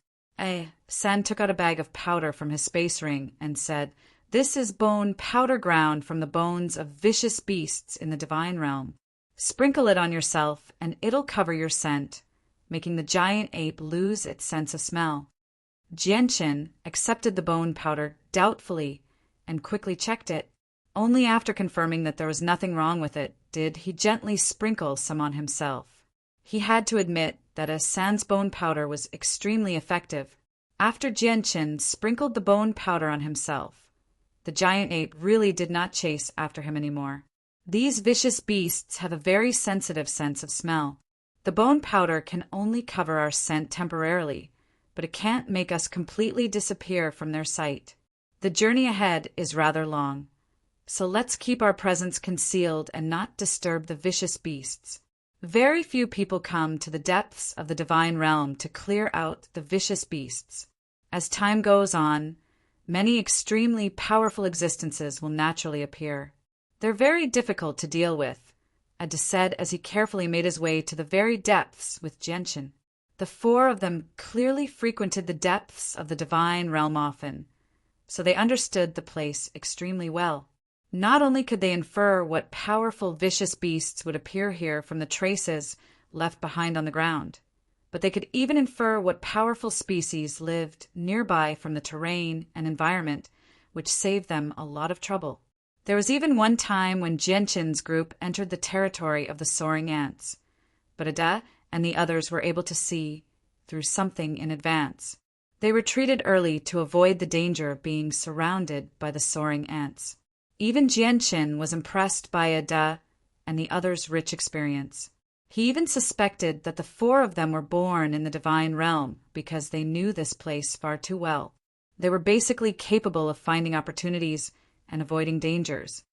San took out a bag of powder from his space ring and said, "This is bone powder ground from the bones of vicious beasts in the divine realm. Sprinkle it on yourself and it'll cover your scent, making the giant ape lose its sense of smell." Jianchen accepted the bone powder doubtfully and quickly checked it. Only after confirming that there was nothing wrong with it did he gently sprinkle some on himself. He had to admit that a sans bone powder was extremely effective. After Jianchen sprinkled the bone powder on himself, the giant ape really did not chase after him anymore. These vicious beasts have a very sensitive sense of smell. The bone powder can only cover our scent temporarily, but it can't make us completely disappear from their sight. The journey ahead is rather long, so let's keep our presence concealed and not disturb the vicious beasts. Very few people come to the depths of the divine realm to clear out the vicious beasts. As time goes on, many extremely powerful existences will naturally appear. They're very difficult to deal with, Ada said as he carefully made his way to the very depths with Jianchen. The 4 of them clearly frequented the depths of the divine realm often, so they understood the place extremely well. Not only could they infer what powerful vicious beasts would appear here from the traces left behind on the ground, but they could even infer what powerful species lived nearby from the terrain and environment, which saved them a lot of trouble. There was even one time when Jianchen's group entered the territory of the soaring ants, but Ada and the others were able to see through something in advance. They retreated early to avoid the danger of being surrounded by the soaring ants. Even Jianchen was impressed by Ada and the others' rich experience. He even suspected that the 4 of them were born in the divine realm because they knew this place far too well. They were basically capable of finding opportunities and avoiding dangers.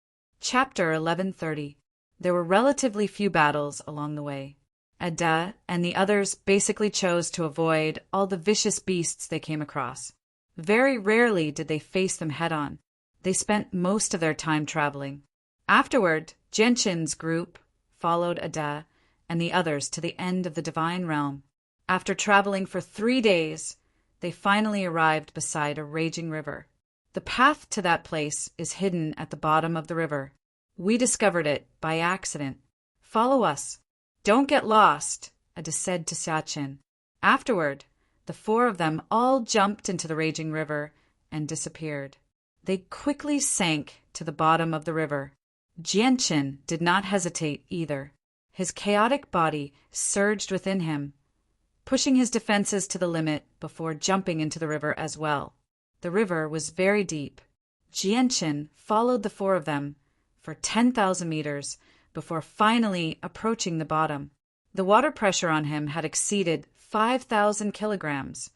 Chapter 1130. There were relatively few battles along the way. Ada and the others basically chose to avoid all the vicious beasts they came across. Very rarely did they face them head-on. They spent most of their time traveling. Afterward, Genshin's group followed Ada and the others to the end of the divine realm. After traveling for 3 days, they finally arrived beside a raging river. The path to that place is hidden at the bottom of the river. We discovered it by accident. Follow us. Don't get lost, Ada said to Xiaqin. Afterward, the 4 of them all jumped into the raging river and disappeared. They quickly sank to the bottom of the river. Genshin did not hesitate either. His chaotic body surged within him, pushing his defenses to the limit before jumping into the river as well. The river was very deep. Genshin followed the 4 of them for 10,000 meters before finally approaching the bottom. The water pressure on him had exceeded 5,000 kilograms,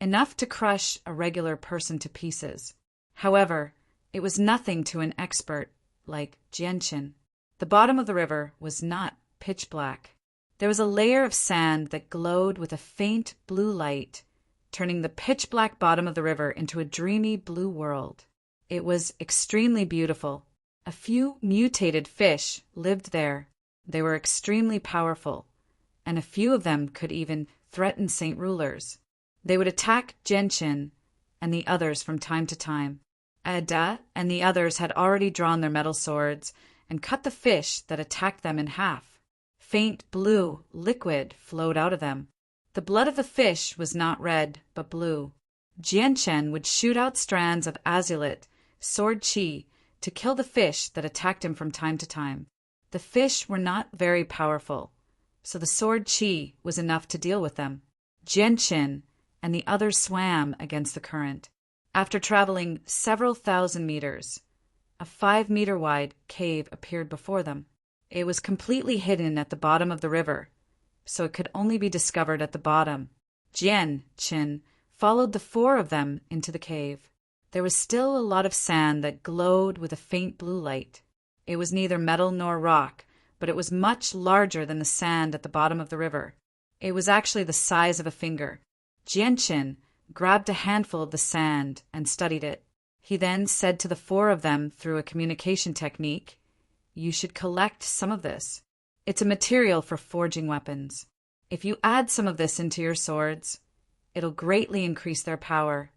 enough to crush a regular person to pieces. However, it was nothing to an expert like Genshin. The bottom of the river was not pitch black. There was a layer of sand that glowed with a faint blue light, turning the pitch-black bottom of the river into a dreamy blue world. It was extremely beautiful. A few mutated fish lived there. They were extremely powerful, and a few of them could even threaten saint rulers. They would attack Genshin and the others from time to time. Ada and the others had already drawn their metal swords and cut the fish that attacked them in half. Faint blue liquid flowed out of them. The blood of the fish was not red, but blue. Genshin would shoot out strands of azulite, sword chi, to kill the fish that attacked him from time to time. The fish were not very powerful, so the sword chi was enough to deal with them. Genshin and the others swam against the current. After traveling several thousand meters, a 5-meter-wide cave appeared before them. It was completely hidden at the bottom of the river, so it could only be discovered at the bottom. Genshin followed the 4 of them into the cave. There was still a lot of sand that glowed with a faint blue light. It was neither metal nor rock, but it was much larger than the sand at the bottom of the river. It was actually the size of a finger. Genshin grabbed a handful of the sand and studied it. He then said to the 4 of them through a communication technique, "You should collect some of this. It's a material for forging weapons. If you add some of this into your swords, it'll greatly increase their power."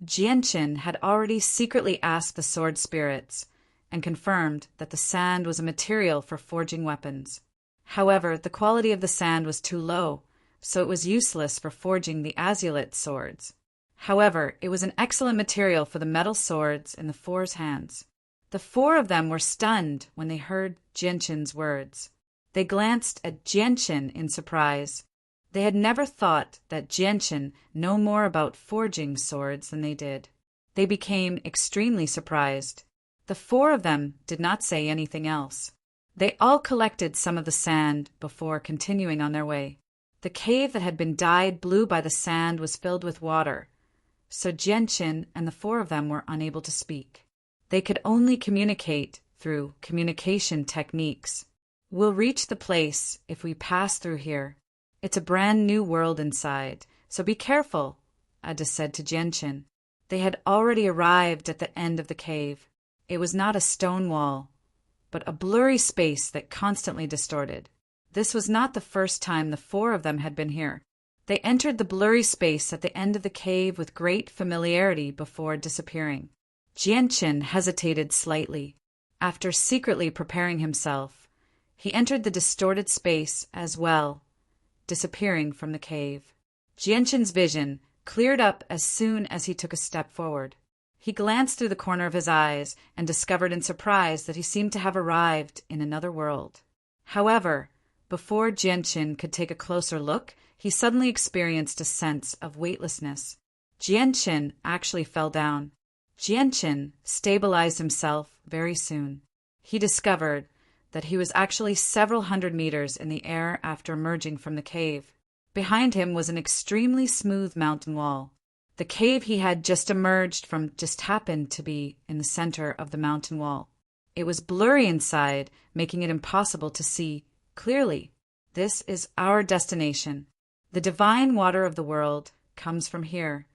Genshin had already secretly asked the sword spirits and confirmed that the sand was a material for forging weapons. However, the quality of the sand was too low, so it was useless for forging the azulite swords. However, it was an excellent material for the metal swords in the 4's hands. The 4 of them were stunned when they heard Genshin's words. They glanced at Genshin in surprise. They had never thought that Genshin knew more about forging swords than they did. They became extremely surprised. The 4 of them did not say anything else. They all collected some of the sand before continuing on their way. The cave that had been dyed blue by the sand was filled with water, so Genshin and the 4 of them were unable to speak. They could only communicate through communication techniques. "We'll reach the place if we pass through here. It's a brand new world inside, so be careful," Ada said to Genshin. They had already arrived at the end of the cave. It was not a stone wall, but a blurry space that constantly distorted. This was not the first time the 4 of them had been here. They entered the blurry space at the end of the cave with great familiarity before disappearing. Genshin hesitated slightly. After secretly preparing himself, he entered the distorted space as well, disappearing from the cave. Genshin's vision cleared up as soon as he took a step forward. He glanced through the corner of his eyes and discovered in surprise that he seemed to have arrived in another world. However, before Genshin could take a closer look, he suddenly experienced a sense of weightlessness. Genshin actually fell down. Genshin stabilized himself very soon. He discovered that he was actually several hundred meters in the air after emerging from the cave. Behind him was an extremely smooth mountain wall. The cave he had just emerged from just happened to be in the center of the mountain wall. It was blurry inside, making it impossible to see clearly. This is our destination. The divine water of the world comes from here.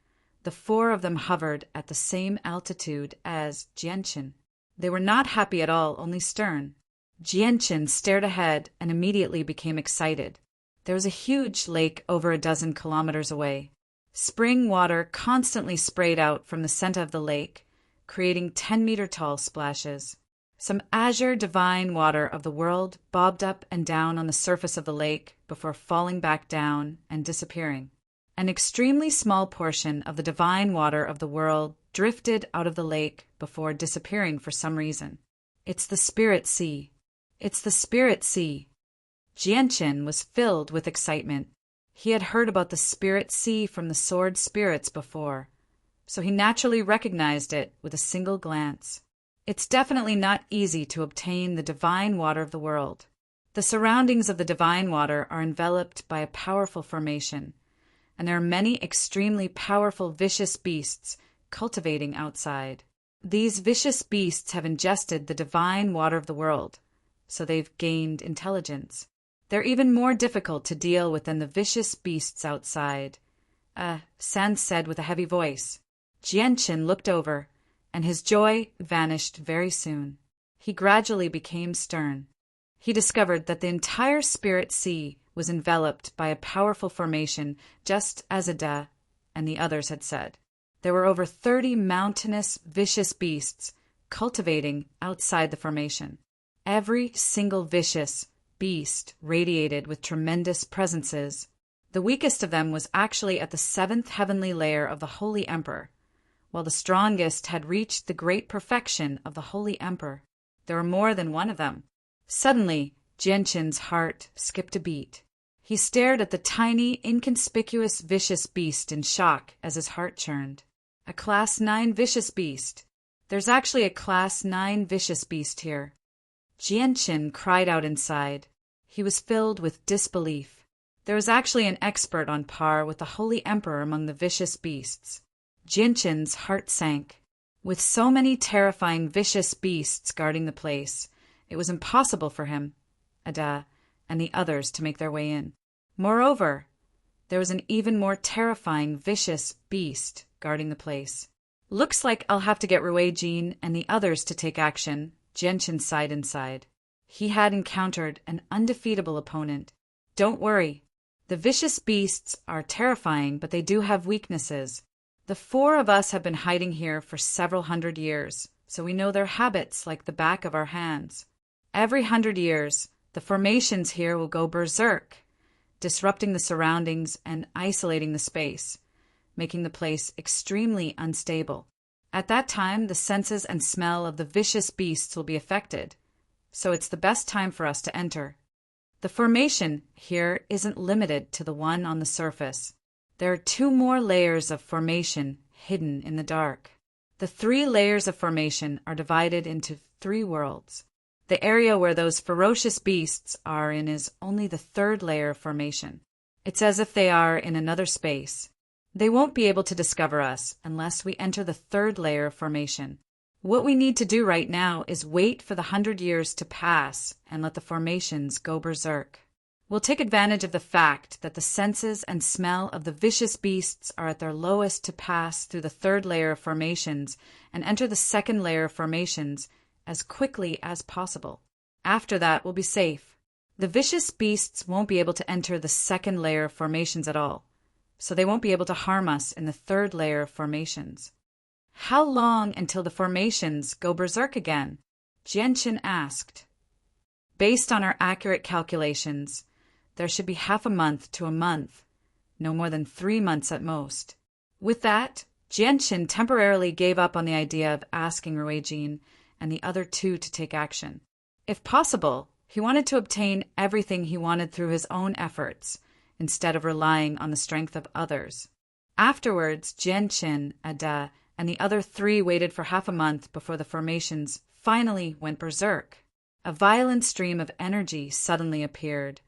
The four of them hovered at the same altitude as Jianqin. They were not happy at all, only stern. Jianqin stared ahead and immediately became excited. There was a huge lake over a dozen kilometers away. Spring water constantly sprayed out from the center of the lake, creating 10-meter-tall splashes. Some azure divine water of the world bobbed up and down on the surface of the lake before falling back down and disappearing. An extremely small portion of the divine water of the world drifted out of the lake before disappearing for some reason. It's the Spirit Sea. It's the Spirit Sea. Jianqin was filled with excitement. He had heard about the Spirit Sea from the sword spirits before, so he naturally recognized it with a single glance. It's definitely not easy to obtain the divine water of the world. The surroundings of the divine water are enveloped by a powerful formation, and there are many extremely powerful vicious beasts cultivating outside. These vicious beasts have ingested the divine water of the world, so they've gained intelligence. They're even more difficult to deal with than the vicious beasts outside. San said with a heavy voice. Jianqin looked over, and his joy vanished very soon. He gradually became stern. He discovered that the entire Spirit Sea was enveloped by a powerful formation, just as Ada and the others had said. There were over 30 mountainous, vicious beasts cultivating outside the formation. Every single vicious beast radiated with tremendous presences. The weakest of them was actually at the 7th heavenly layer of the Holy Emperor, while the strongest had reached the great perfection of the Holy Emperor. There were more than one of them. Suddenly, Jianqin's heart skipped a beat. He stared at the tiny, inconspicuous vicious beast in shock as his heart churned. A Class 9 vicious beast. There's actually a Class 9 vicious beast here. Jianqin cried out inside. He was filled with disbelief. There was actually an expert on par with the Holy Emperor among the vicious beasts. Jianqin's heart sank. With so many terrifying vicious beasts guarding the place, it was impossible for him, Ada, and the others to make their way in. Moreover, there was an even more terrifying vicious beast guarding the place. Looks like I'll have to get Ruijin and the others to take action, Jianqin sighed inside. He had encountered an undefeatable opponent. Don't worry. The vicious beasts are terrifying, but they do have weaknesses. The four of us have been hiding here for several hundred years, so we know their habits like the back of our hands. Every 100 years, the formations here will go berserk, disrupting the surroundings and isolating the space, making the place extremely unstable. At that time, the senses and smell of the vicious beasts will be affected, so it's the best time for us to enter. The formation here isn't limited to the one on the surface. There are 2 more layers of formation hidden in the dark. The 3 layers of formation are divided into 3 worlds. The area where those ferocious beasts are in is only the 3rd layer of formation. It's as if they are in another space. They won't be able to discover us unless we enter the 3rd layer of formation. What we need to do right now is wait for the 100 years to pass and let the formations go berserk. We'll take advantage of the fact that the senses and smell of the vicious beasts are at their lowest to pass through the 3rd layer of formations and enter the 2nd layer of formations as quickly as possible. After that, we'll be safe. The vicious beasts won't be able to enter the 2nd layer of formations at all, so they won't be able to harm us in the 3rd layer of formations. How long until the formations go berserk again? Jianqin asked. Based on our accurate calculations, there should be half a month to a month, no more than 3 months at most. With that, Jianqin temporarily gave up on the idea of asking Ruijin and the other 2 to take action. If possible, he wanted to obtain everything he wanted through his own efforts, instead of relying on the strength of others. Afterwards, Jianqin, Ada, and the other 3 waited for half a month before the formations finally went berserk. A violent stream of energy suddenly appeared,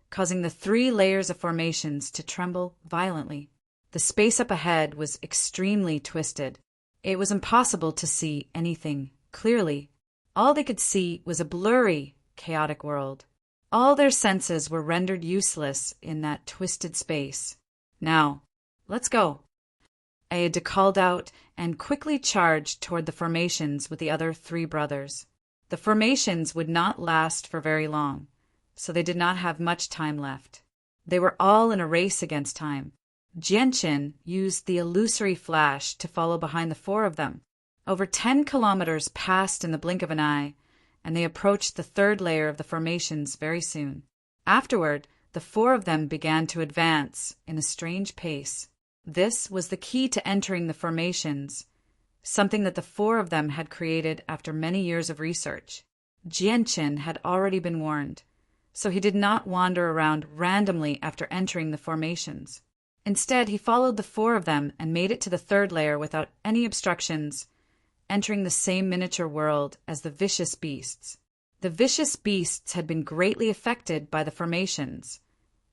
causing the 3 layers of formations to tremble violently. The space up ahead was extremely twisted. It was impossible to see anything clearly. All they could see was a blurry, chaotic world. All their senses were rendered useless in that twisted space. Now, let's go. Aida called out and quickly charged toward the formations with the other 3 brothers. The formations would not last for very long, so they did not have much time left. They were all in a race against time. Jianqin used the illusory flash to follow behind the 4 of them. Over 10 kilometers passed in the blink of an eye, and they approached the 3rd layer of the formations very soon. Afterward, the 4 of them began to advance in a strange pace. This was the key to entering the formations, something that the 4 of them had created after many years of research. Jianqin had already been warned, so he did not wander around randomly after entering the formations. Instead, he followed the 4 of them and made it to the 3rd layer without any obstructions, entering the same miniature world as the vicious beasts. The vicious beasts had been greatly affected by the formations,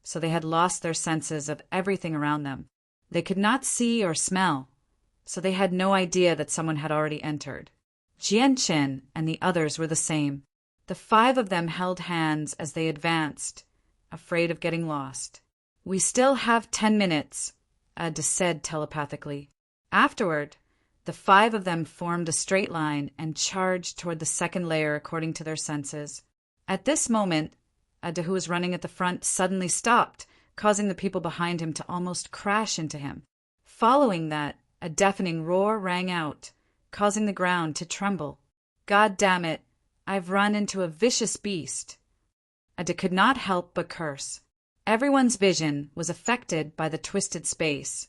so they had lost their senses of everything around them. They could not see or smell, so they had no idea that someone had already entered. Jianqin and the others were the same. The 5 of them held hands as they advanced, afraid of getting lost. "We still have 10 minutes," Ada said telepathically. Afterward, the 5 of them formed a straight line and charged toward the 2nd layer according to their senses. At this moment, Ada, who was running at the front, suddenly stopped, causing the people behind him to almost crash into him. Following that, a deafening roar rang out, causing the ground to tremble. "God damn it, I've run into a vicious beast." Ada could not help but curse. Everyone's vision was affected by the twisted space,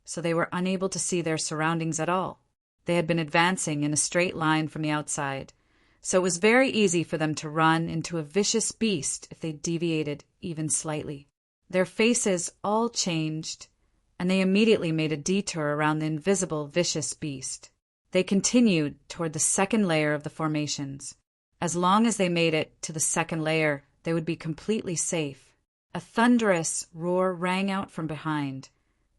so they were unable to see their surroundings at all. They had been advancing in a straight line from the outside, so it was very easy for them to run into a vicious beast if they deviated even slightly. Their faces all changed, and they immediately made a detour around the invisible vicious beast. They continued toward the 2nd layer of the formations. As long as they made it to the 2nd layer, they would be completely safe. A thunderous roar rang out from behind,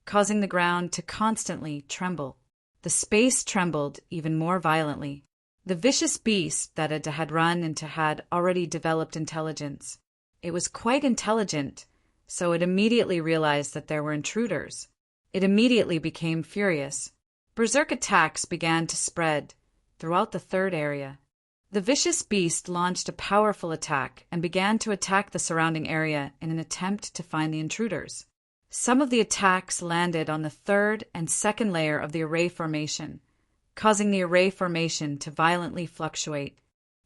causing the ground to constantly tremble. The space trembled even more violently. The vicious beast that Ada had run into had already developed intelligence. It was quite intelligent, so it immediately realized that there were intruders. It immediately became furious. Berserk attacks began to spread throughout the 3rd area. The vicious beast launched a powerful attack and began to attack the surrounding area in an attempt to find the intruders. Some of the attacks landed on the 3rd and 2nd layer of the array formation, causing the array formation to violently fluctuate.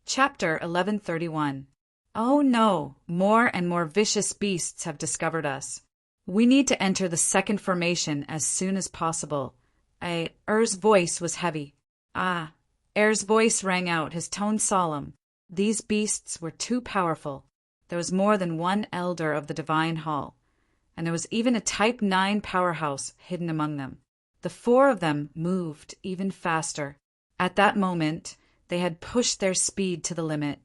Chapter 1131. "Oh no, more and more vicious beasts have discovered us. We need to enter the 2nd formation as soon as possible." Er's voice was heavy. Er's voice rang out, his tone solemn. These beasts were too powerful. There was more than one elder of the Divine Hall, and there was even a Type 9 powerhouse hidden among them. The 4 of them moved even faster. At that moment, they had pushed their speed to the limit,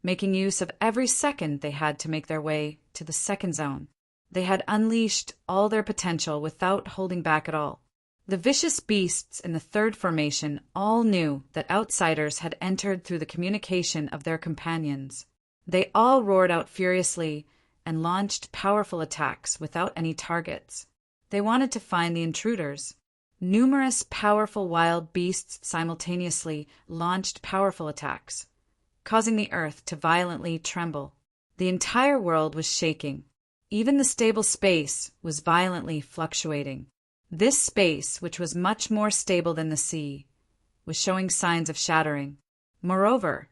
making use of every second they had to make their way to the 2nd zone. They had unleashed all their potential without holding back at all. The vicious beasts in the 3rd formation all knew that outsiders had entered through the communication of their companions. They all roared out furiously and launched powerful attacks without any targets. They wanted to find the intruders. Numerous powerful wild beasts simultaneously launched powerful attacks, causing the earth to violently tremble. The entire world was shaking. Even the stable space was violently fluctuating. This space, which was much more stable than the sea, was showing signs of shattering. Moreover,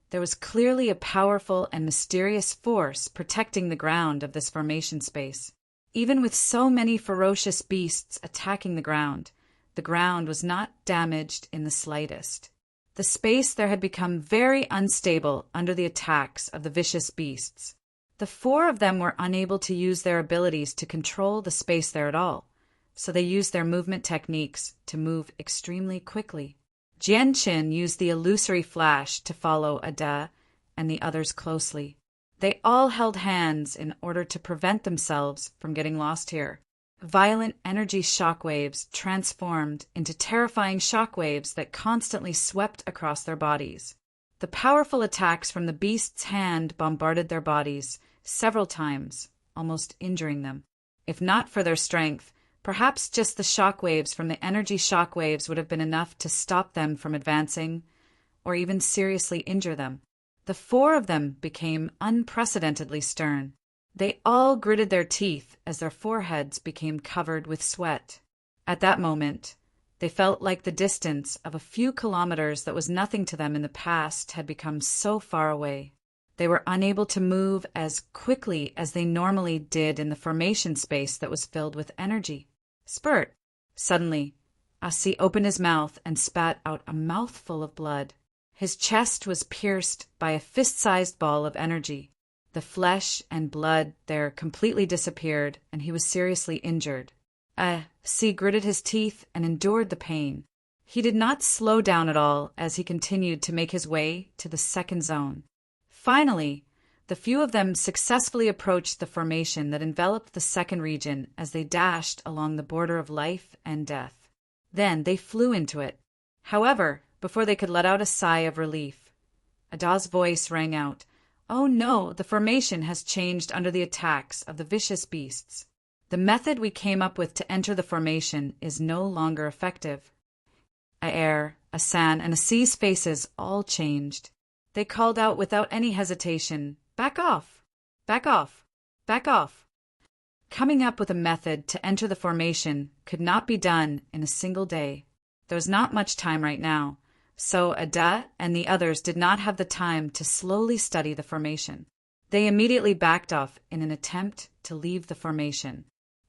there was clearly a powerful and mysterious force protecting the ground of this formation space. Even with so many ferocious beasts attacking the ground was not damaged in the slightest. The space there had become very unstable under the attacks of the vicious beasts. The 4 of them were unable to use their abilities to control the space there at all, so they used their movement techniques to move extremely quickly. Jianqin used the illusory flash to follow Ada and the others closely. They all held hands in order to prevent themselves from getting lost here. Violent energy shockwaves transformed into terrifying shockwaves that constantly swept across their bodies. The powerful attacks from the beast's hand bombarded their bodies several times, almost injuring them. If not for their strength, perhaps just the shockwaves from the energy shockwaves would have been enough to stop them from advancing or even seriously injure them. The four of them became unprecedentedly stern. They all gritted their teeth as their foreheads became covered with sweat. At that moment, they felt like the distance of a few kilometers that was nothing to them in the past had become so far away. They were unable to move as quickly as they normally did in the formation space that was filled with energy. Spurt! Suddenly, Asi opened his mouth and spat out a mouthful of blood. His chest was pierced by a fist-sized ball of energy. The flesh and blood there completely disappeared, and he was seriously injured. Asi gritted his teeth and endured the pain. He did not slow down at all as he continued to make his way to the second zone. Finally, the few of them successfully approached the formation that enveloped the second region as they dashed along the border of life and death. Then they flew into it. However, before they could let out a sigh of relief, Ada's voice rang out, "Oh no, the formation has changed under the attacks of the vicious beasts. The method we came up with to enter the formation is no longer effective." Asan, and Asi's faces all changed. They called out without any hesitation, "Back off! Back off! Back off!" Coming up with a method to enter the formation could not be done in a single day. There was not much time right now, so Ada and the others did not have the time to slowly study the formation. They immediately backed off in an attempt to leave the formation.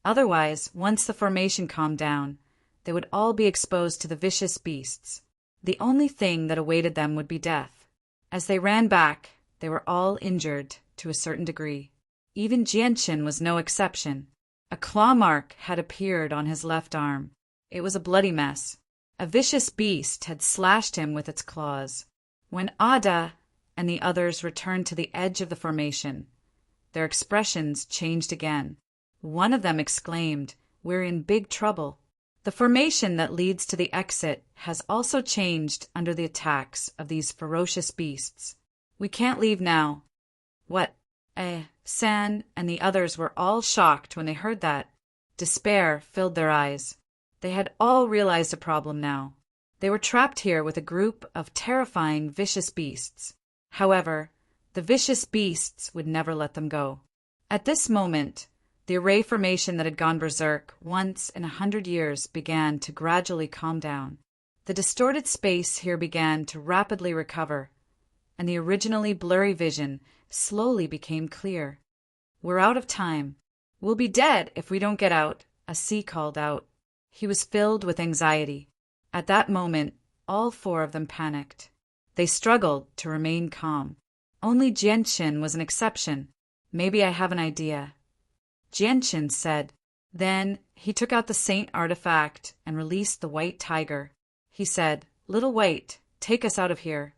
Otherwise, once the formation calmed down, they would all be exposed to the vicious beasts. The only thing that awaited them would be death. As they ran back, they were all injured to a certain degree. Even Jianchen was no exception. A claw mark had appeared on his left arm. It was a bloody mess. A vicious beast had slashed him with its claws. When Ada and the others returned to the edge of the formation, their expressions changed again. One of them exclaimed, "We're in big trouble." The formation that leads to the exit has also changed under the attacks of these ferocious beasts. "We can't leave now." What? San and the others were all shocked when they heard that. Despair filled their eyes. They had all realized a problem now. They were trapped here with a group of terrifying, vicious beasts. However, the vicious beasts would never let them go. At this moment, the array formation that had gone berserk once in 100 years began to gradually calm down. The distorted space here began to rapidly recover, and the originally blurry vision slowly became clear. "We're out of time. We'll be dead if we don't get out," Asi called out. He was filled with anxiety. At that moment, all four of them panicked. They struggled to remain calm. Only Jianchen was an exception. "Maybe I have an idea," Jianchen said. Then he took out the saint artifact and released the white tiger. He said, "Little White, take us out of here."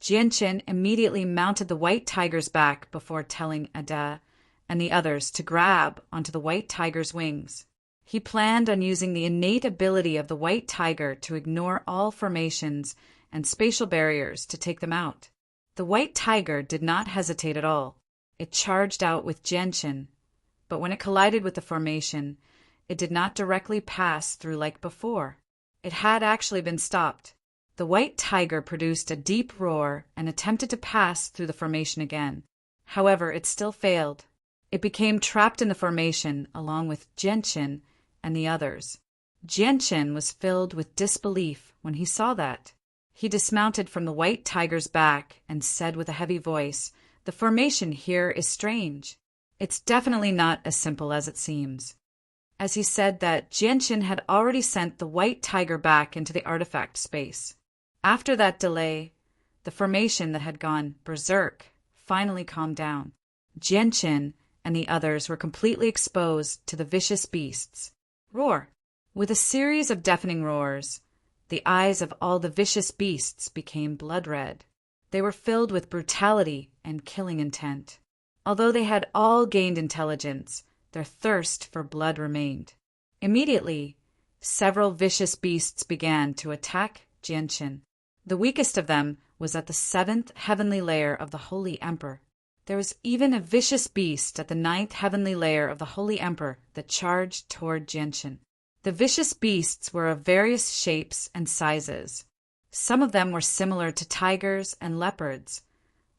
Jianchen immediately mounted the white tiger's back before telling Ada and the others to grab onto the white tiger's wings. He planned on using the innate ability of the white tiger to ignore all formations and spatial barriers to take them out. The white tiger did not hesitate at all. It charged out with Jianchen, but when it collided with the formation, it did not directly pass through like before. It had actually been stopped. The white tiger produced a deep roar and attempted to pass through the formation again. However, it still failed. It became trapped in the formation along with Jianchen and the others. Jianchen was filled with disbelief when he saw that. He dismounted from the white tiger's back and said with a heavy voice, "The formation here is strange. It's definitely not as simple as it seems." As he said that, Jianchen had already sent the white tiger back into the artifact space. After that delay, the formation that had gone berserk finally calmed down. Jianchen and the others were completely exposed to the vicious beasts. Roar! With a series of deafening roars, the eyes of all the vicious beasts became blood red. They were filled with brutality and killing intent. Although they had all gained intelligence, their thirst for blood remained. Immediately, several vicious beasts began to attack Jianchen. The weakest of them was at the 7th heavenly layer of the Holy Emperor. There was even a vicious beast at the 9th heavenly layer of the Holy Emperor that charged toward Jianchen. The vicious beasts were of various shapes and sizes. Some of them were similar to tigers and leopards,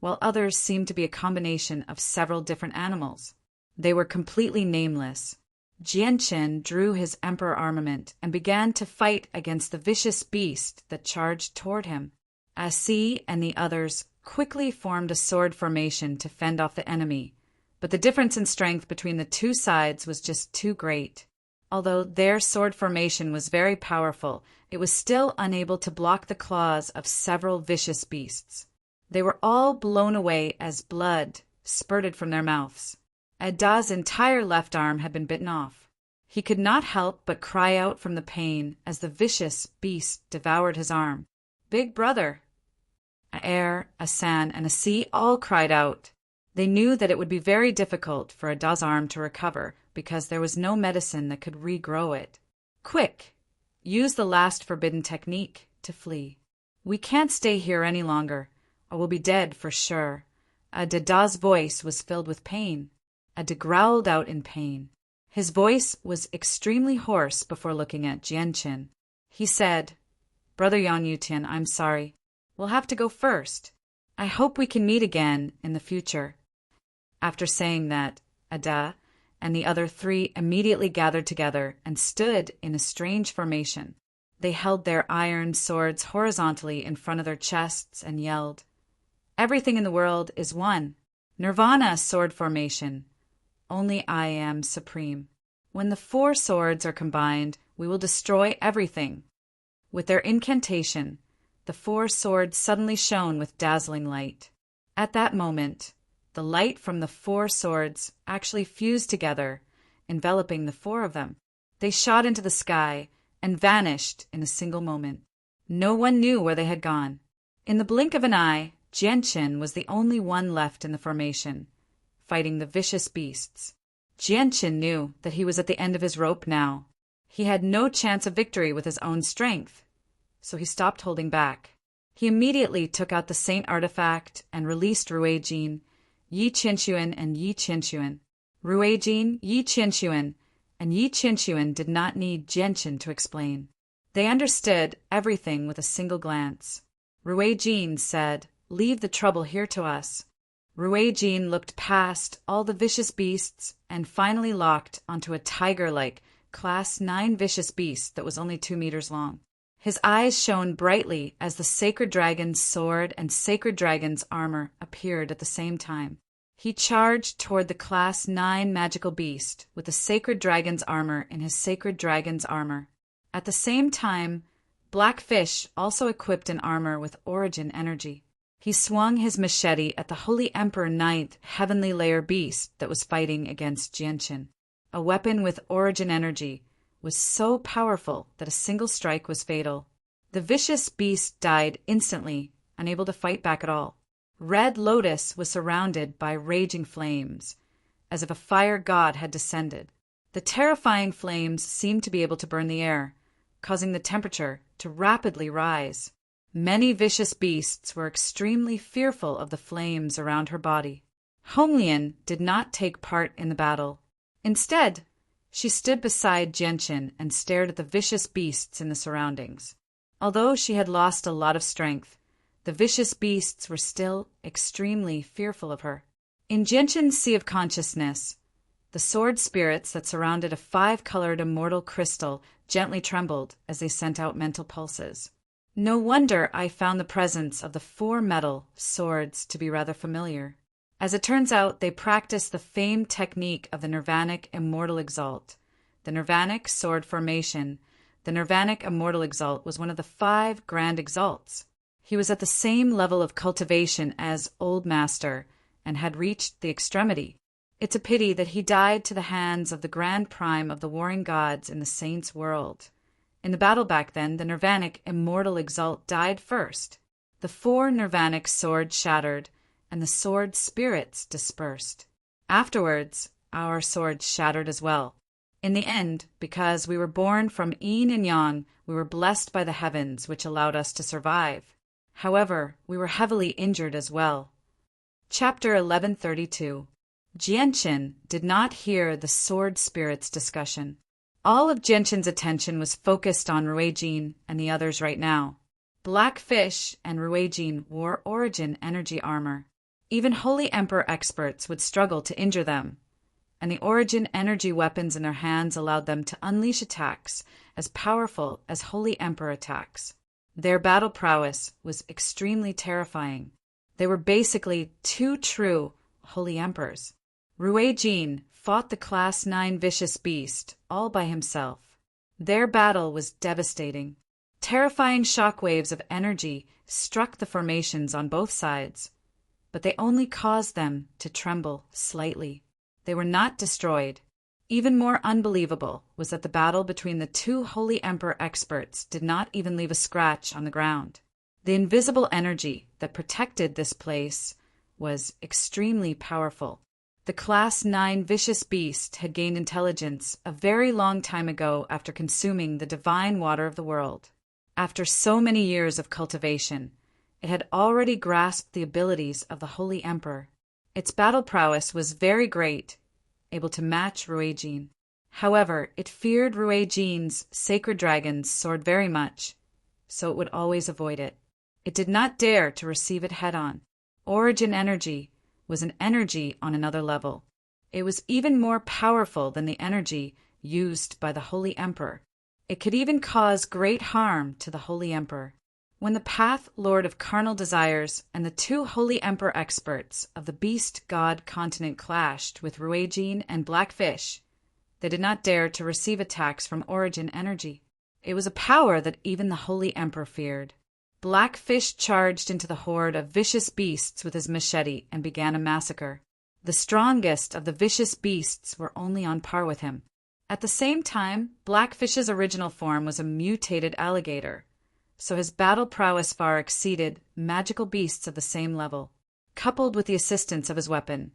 while others seemed to be a combination of several different animals. They were completely nameless. Jianchen drew his emperor armament and began to fight against the vicious beast that charged toward him. Asi and the others quickly formed a sword formation to fend off the enemy, but the difference in strength between the two sides was just too great. Although their sword formation was very powerful, it was still unable to block the claws of several vicious beasts. They were all blown away as blood spurted from their mouths. Ada's entire left arm had been bitten off. He could not help but cry out from the pain as the vicious beast devoured his arm. "Big brother!" Aer, Asan, and Asi all cried out. They knew that it would be very difficult for Ada's arm to recover because there was no medicine that could regrow it. "Quick! Use the last forbidden technique to flee. We can't stay here any longer, or we'll be dead for sure." Ada's voice was filled with pain. Ada growled out in pain. His voice was extremely hoarse before looking at Jianchen. He said, "Brother Yang Yutian, I'm sorry. We'll have to go first. I hope we can meet again in the future." After saying that, Ada and the other three immediately gathered together and stood in a strange formation. They held their iron swords horizontally in front of their chests and yelled, "Everything in the world is one. Nirvana sword formation. Only I am supreme. When the 4 swords are combined, we will destroy everything." With their incantation, the 4 swords suddenly shone with dazzling light. At that moment, the light from the 4 swords actually fused together, enveloping the 4 of them. They shot into the sky and vanished in a single moment. No one knew where they had gone. In the blink of an eye, Jianchen was the only one left in the formation, fighting the vicious beasts. Jianchen knew that he was at the end of his rope now. He had no chance of victory with his own strength, so he stopped holding back. He immediately took out the saint artifact and released Ruijin, Yi Qianxuan, and Yi Qianxuan. Ruijin, Yi Qianxuan, and Yi Qianxuan did not need Jianchen to explain. They understood everything with a single glance. Ruijin said, "Leave the trouble here to us." Ruijin looked past all the vicious beasts and finally locked onto a tiger-like Class 9 vicious beast that was only 2 meters long. His eyes shone brightly as the sacred dragon's sword and sacred dragon's armor appeared at the same time. He charged toward the Class 9 magical beast with the sacred dragon's armor in his sacred dragon's armor. At the same time, Black Fish also equipped an armor with origin energy. He swung his machete at the Holy Emperor 9th heavenly layer beast that was fighting against Jianchen. A weapon with origin energy was so powerful that a single strike was fatal. The vicious beast died instantly, unable to fight back at all. Red Lotus was surrounded by raging flames, as if a fire god had descended. The terrifying flames seemed to be able to burn the air, causing the temperature to rapidly rise. Many vicious beasts were extremely fearful of the flames around her body. Honglian did not take part in the battle. Instead, she stood beside Jianchen and stared at the vicious beasts in the surroundings. Although she had lost a lot of strength, the vicious beasts were still extremely fearful of her. In Jianchen's sea of consciousness, the sword spirits that surrounded a 5-colored immortal crystal gently trembled as they sent out mental pulses. No wonder I found the presence of the 4 metal swords to be rather familiar. As it turns out, they practiced the famed technique of the Nirvanic Immortal Exalt. The Nirvanic Sword Formation, the Nirvanic Immortal Exalt, was one of the 5 Grand Exalts. He was at the same level of cultivation as Old Master and had reached the extremity. It's a pity that he died to the hands of the Grand Prime of the Warring Gods in the Saints' world. In the battle back then, the Nirvanic Immortal Exalt died first. The 4 Nirvanic swords shattered, and the sword spirits dispersed. Afterwards, our swords shattered as well. In the end, because we were born from yin and yang, we were blessed by the heavens, which allowed us to survive. However, we were heavily injured as well. Chapter 1132. Jianqin did not hear the sword spirit's discussion. All of Jianqin's attention was focused on Ruijin and the others right now. Blackfish and Ruijin wore origin energy armor. Even Holy Emperor experts would struggle to injure them, and the origin energy weapons in their hands allowed them to unleash attacks as powerful as Holy Emperor attacks. Their battle prowess was extremely terrifying. They were basically two true Holy Emperors. Ruijin fought the Class 9 vicious beast all by himself. Their battle was devastating. Terrifying shockwaves of energy struck the formations on both sides, but they only caused them to tremble slightly. They were not destroyed. Even more unbelievable was that the battle between the two Holy Emperor experts did not even leave a scratch on the ground. The invisible energy that protected this place was extremely powerful. The Class 9 vicious beast had gained intelligence a very long time ago after consuming the divine water of the world. After so many years of cultivation, it had already grasped the abilities of the Holy Emperor. Its battle prowess was very great, able to match Ruijin. However, it feared Ruijin's sacred dragon's sword very much, so it would always avoid it. It did not dare to receive it head-on. Origin energy was an energy on another level. It was even more powerful than the energy used by the Holy Emperor. It could even cause great harm to the Holy Emperor. When the Path Lord of Carnal Desires and the two Holy Emperor experts of the Beast God continent clashed with Ruijin and Blackfish, they did not dare to receive attacks from origin energy. It was a power that even the Holy Emperor feared. Blackfish charged into the horde of vicious beasts with his machete and began a massacre. The strongest of the vicious beasts were only on par with him. At the same time, Blackfish's original form was a mutated alligator, so his battle prowess far exceeded magical beasts of the same level. Coupled with the assistance of his weapon,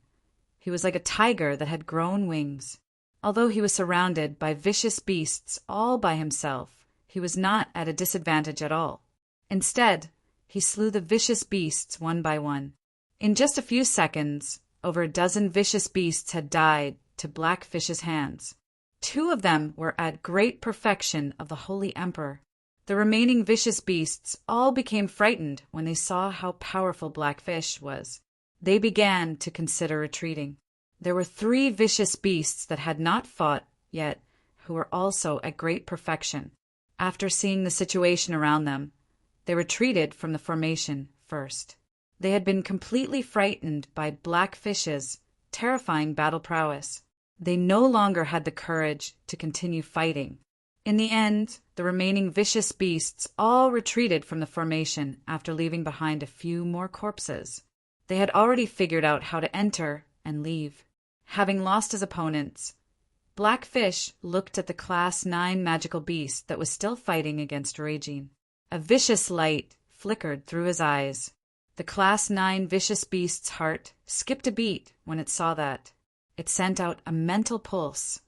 he was like a tiger that had grown wings. Although he was surrounded by vicious beasts all by himself, he was not at a disadvantage at all. Instead, he slew the vicious beasts one by one. In just a few seconds, over a dozen vicious beasts had died to Blackfish's hands. 2 of them were at great perfection of the Holy Emperor. The remaining vicious beasts all became frightened when they saw how powerful Blackfish was. They began to consider retreating. There were 3 vicious beasts that had not fought yet, who were also at great perfection. After seeing the situation around them, they retreated from the formation first. They had been completely frightened by Blackfish's terrifying battle prowess. They no longer had the courage to continue fighting. In the end, the remaining vicious beasts all retreated from the formation after leaving behind a few more corpses. They had already figured out how to enter and leave. Having lost his opponents, Blackfish looked at the Class 9 magical beast that was still fighting against Ruijin. A vicious light flickered through his eyes. The Class 9 vicious beast's heart skipped a beat when it saw that. It sent out a mental pulse.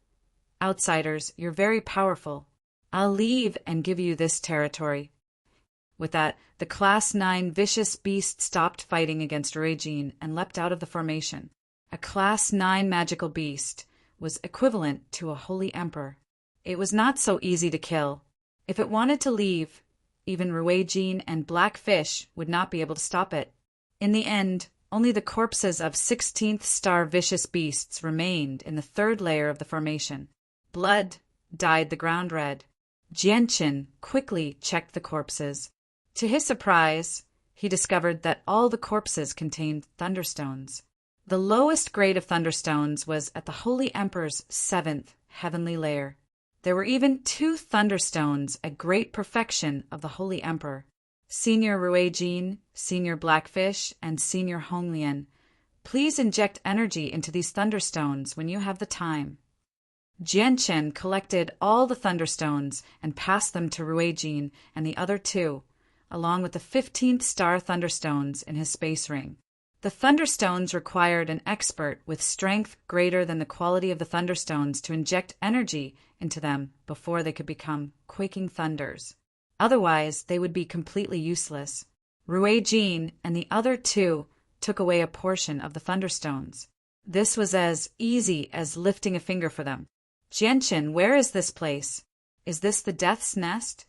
Outsiders, you're very powerful. I'll leave and give you this territory. With that, the Class 9 vicious beast stopped fighting against Ruijin and leapt out of the formation. A Class 9 magical beast was equivalent to a Holy Emperor. It was not so easy to kill. If it wanted to leave, even Ruijin and Blackfish would not be able to stop it. In the end, only the corpses of 16th star vicious beasts remained in the 3rd layer of the formation. Blood dyed the ground red. Jianqin quickly checked the corpses. To his surprise, he discovered that all the corpses contained thunderstones. The lowest grade of thunderstones was at the Holy Emperor's 7th heavenly layer. There were even 2 thunderstones at great perfection of the Holy Emperor. Senior Ruijin, Senior Blackfish, and Senior Honglian, please inject energy into these thunderstones when you have the time. Jianqin collected all the thunderstones and passed them to Ruijin and the other 2, along with the 15th star thunderstones in his space ring. The thunderstones required an expert with strength greater than the quality of the thunderstones to inject energy into them before they could become quaking thunders. Otherwise, they would be completely useless. Jin and the other two took away a portion of the thunderstones. This was as easy as lifting a finger for them. Jianchen, where is this place? Is this the Death's Nest?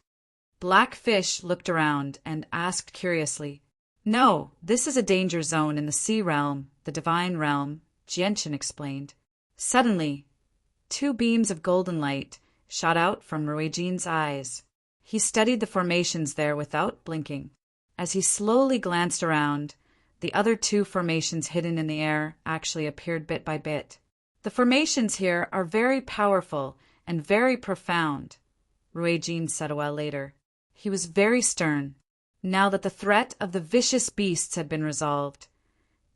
Blackfish looked around and asked curiously. No, this is a danger zone in the sea realm, the divine realm, Jianchen explained. Suddenly, two beams of golden light shot out from Jin's eyes. He studied the formations there without blinking. As he slowly glanced around, the other two formations hidden in the air actually appeared bit by bit. The formations here are very powerful and very profound, Jin said a while later. He was very stern. Now that the threat of the vicious beasts had been resolved,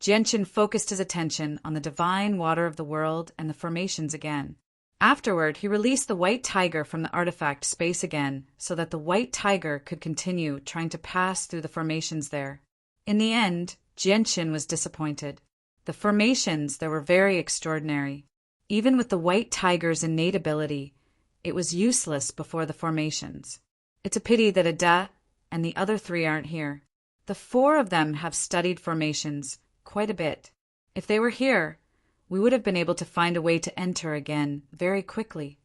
Jianchen focused his attention on the divine water of the world and the formations again. Afterward, he released the white tiger from the artifact space again so that the white tiger could continue trying to pass through the formations there. In the end, Jianchen was disappointed. The formations there were very extraordinary. Even with the white tiger's innate ability, it was useless before the formations. It's a pity that Ada and the other three aren't here. The four of them have studied formations quite a bit. If they were here, we would have been able to find a way to enter again very quickly.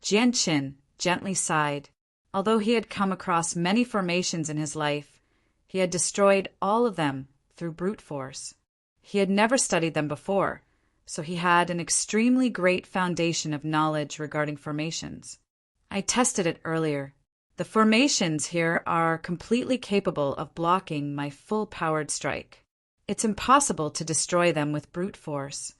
Jianchen gently sighed. Although he had come across many formations in his life, he had destroyed all of them through brute force. He had never studied them before, so he had an extremely great foundation of knowledge regarding formations. I tested it earlier. The formations here are completely capable of blocking my full-powered strike. It's impossible to destroy them with brute force.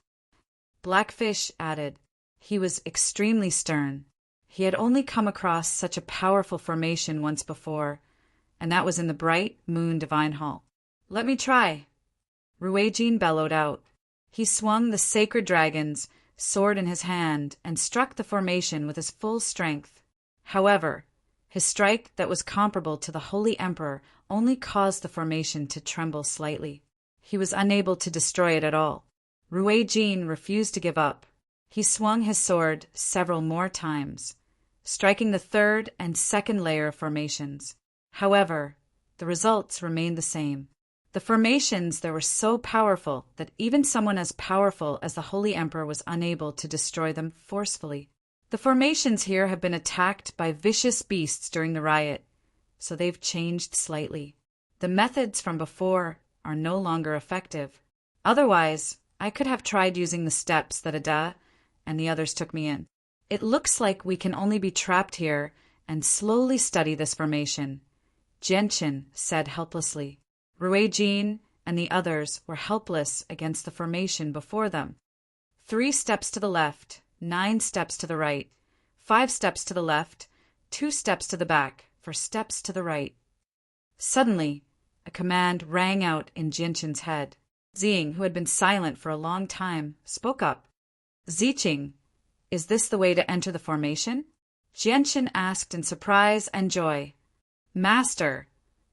Blackfish added. He was extremely stern. He had only come across such a powerful formation once before, and that was in the bright moon divine hall. Let me try. Jin bellowed out. He swung the sacred dragon's sword in his hand and struck the formation with his full strength. However, his strike that was comparable to the Holy Emperor only caused the formation to tremble slightly. He was unable to destroy it at all. Jin refused to give up. He swung his sword several more times, striking the third and second layer of formations. However, the results remained the same. The formations there were so powerful that even someone as powerful as the Holy Emperor was unable to destroy them forcefully. The formations here have been attacked by vicious beasts during the riot, so they've changed slightly. The methods from before are no longer effective. Otherwise, I could have tried using the steps that Ada and the others took me in. It looks like we can only be trapped here and slowly study this formation, Jianchen said helplessly. Jin and the others were helpless against the formation before them. 3 steps to the left, 9 steps to the right, 5 steps to the left, 2 steps to the back, for steps to the right. Suddenly, a command rang out in Jianchen's head. Ziying, who had been silent for a long time, spoke up. Ziqing, is this the way to enter the formation? Jianchen asked in surprise and joy. Master,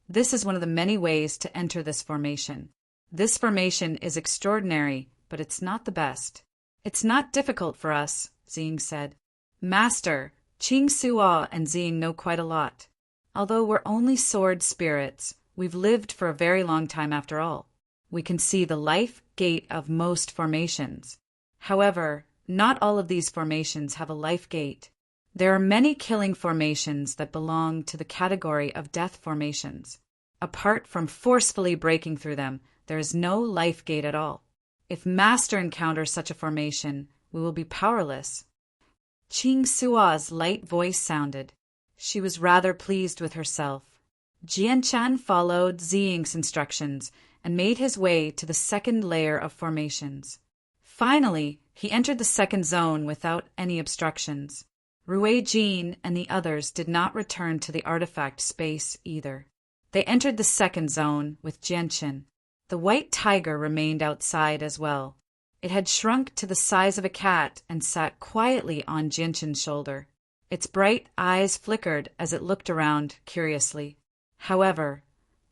this is one of the many ways to enter this formation. This formation is extraordinary, but it's not the best. It's not difficult for us, Ziying said. Master, Qing Suo and Ziying know quite a lot. Although we're only sword spirits, we've lived for a very long time after all. We can see the life gate of most formations. However, not all of these formations have a life gate. There are many killing formations that belong to the category of death formations. Apart from forcefully breaking through them, there is no life gate at all. If Master encounters such a formation, we will be powerless. Qing Suo's light voice sounded. She was rather pleased with herself. Jianchan followed Ziying's instructions and made his way to the second layer of formations. Finally, he entered the second zone without any obstructions. Jin and the others did not return to the artifact space either. They entered the second zone with Jianchen. The white tiger remained outside as well. It had shrunk to the size of a cat and sat quietly on Jianchen's shoulder. Its bright eyes flickered as it looked around curiously. However,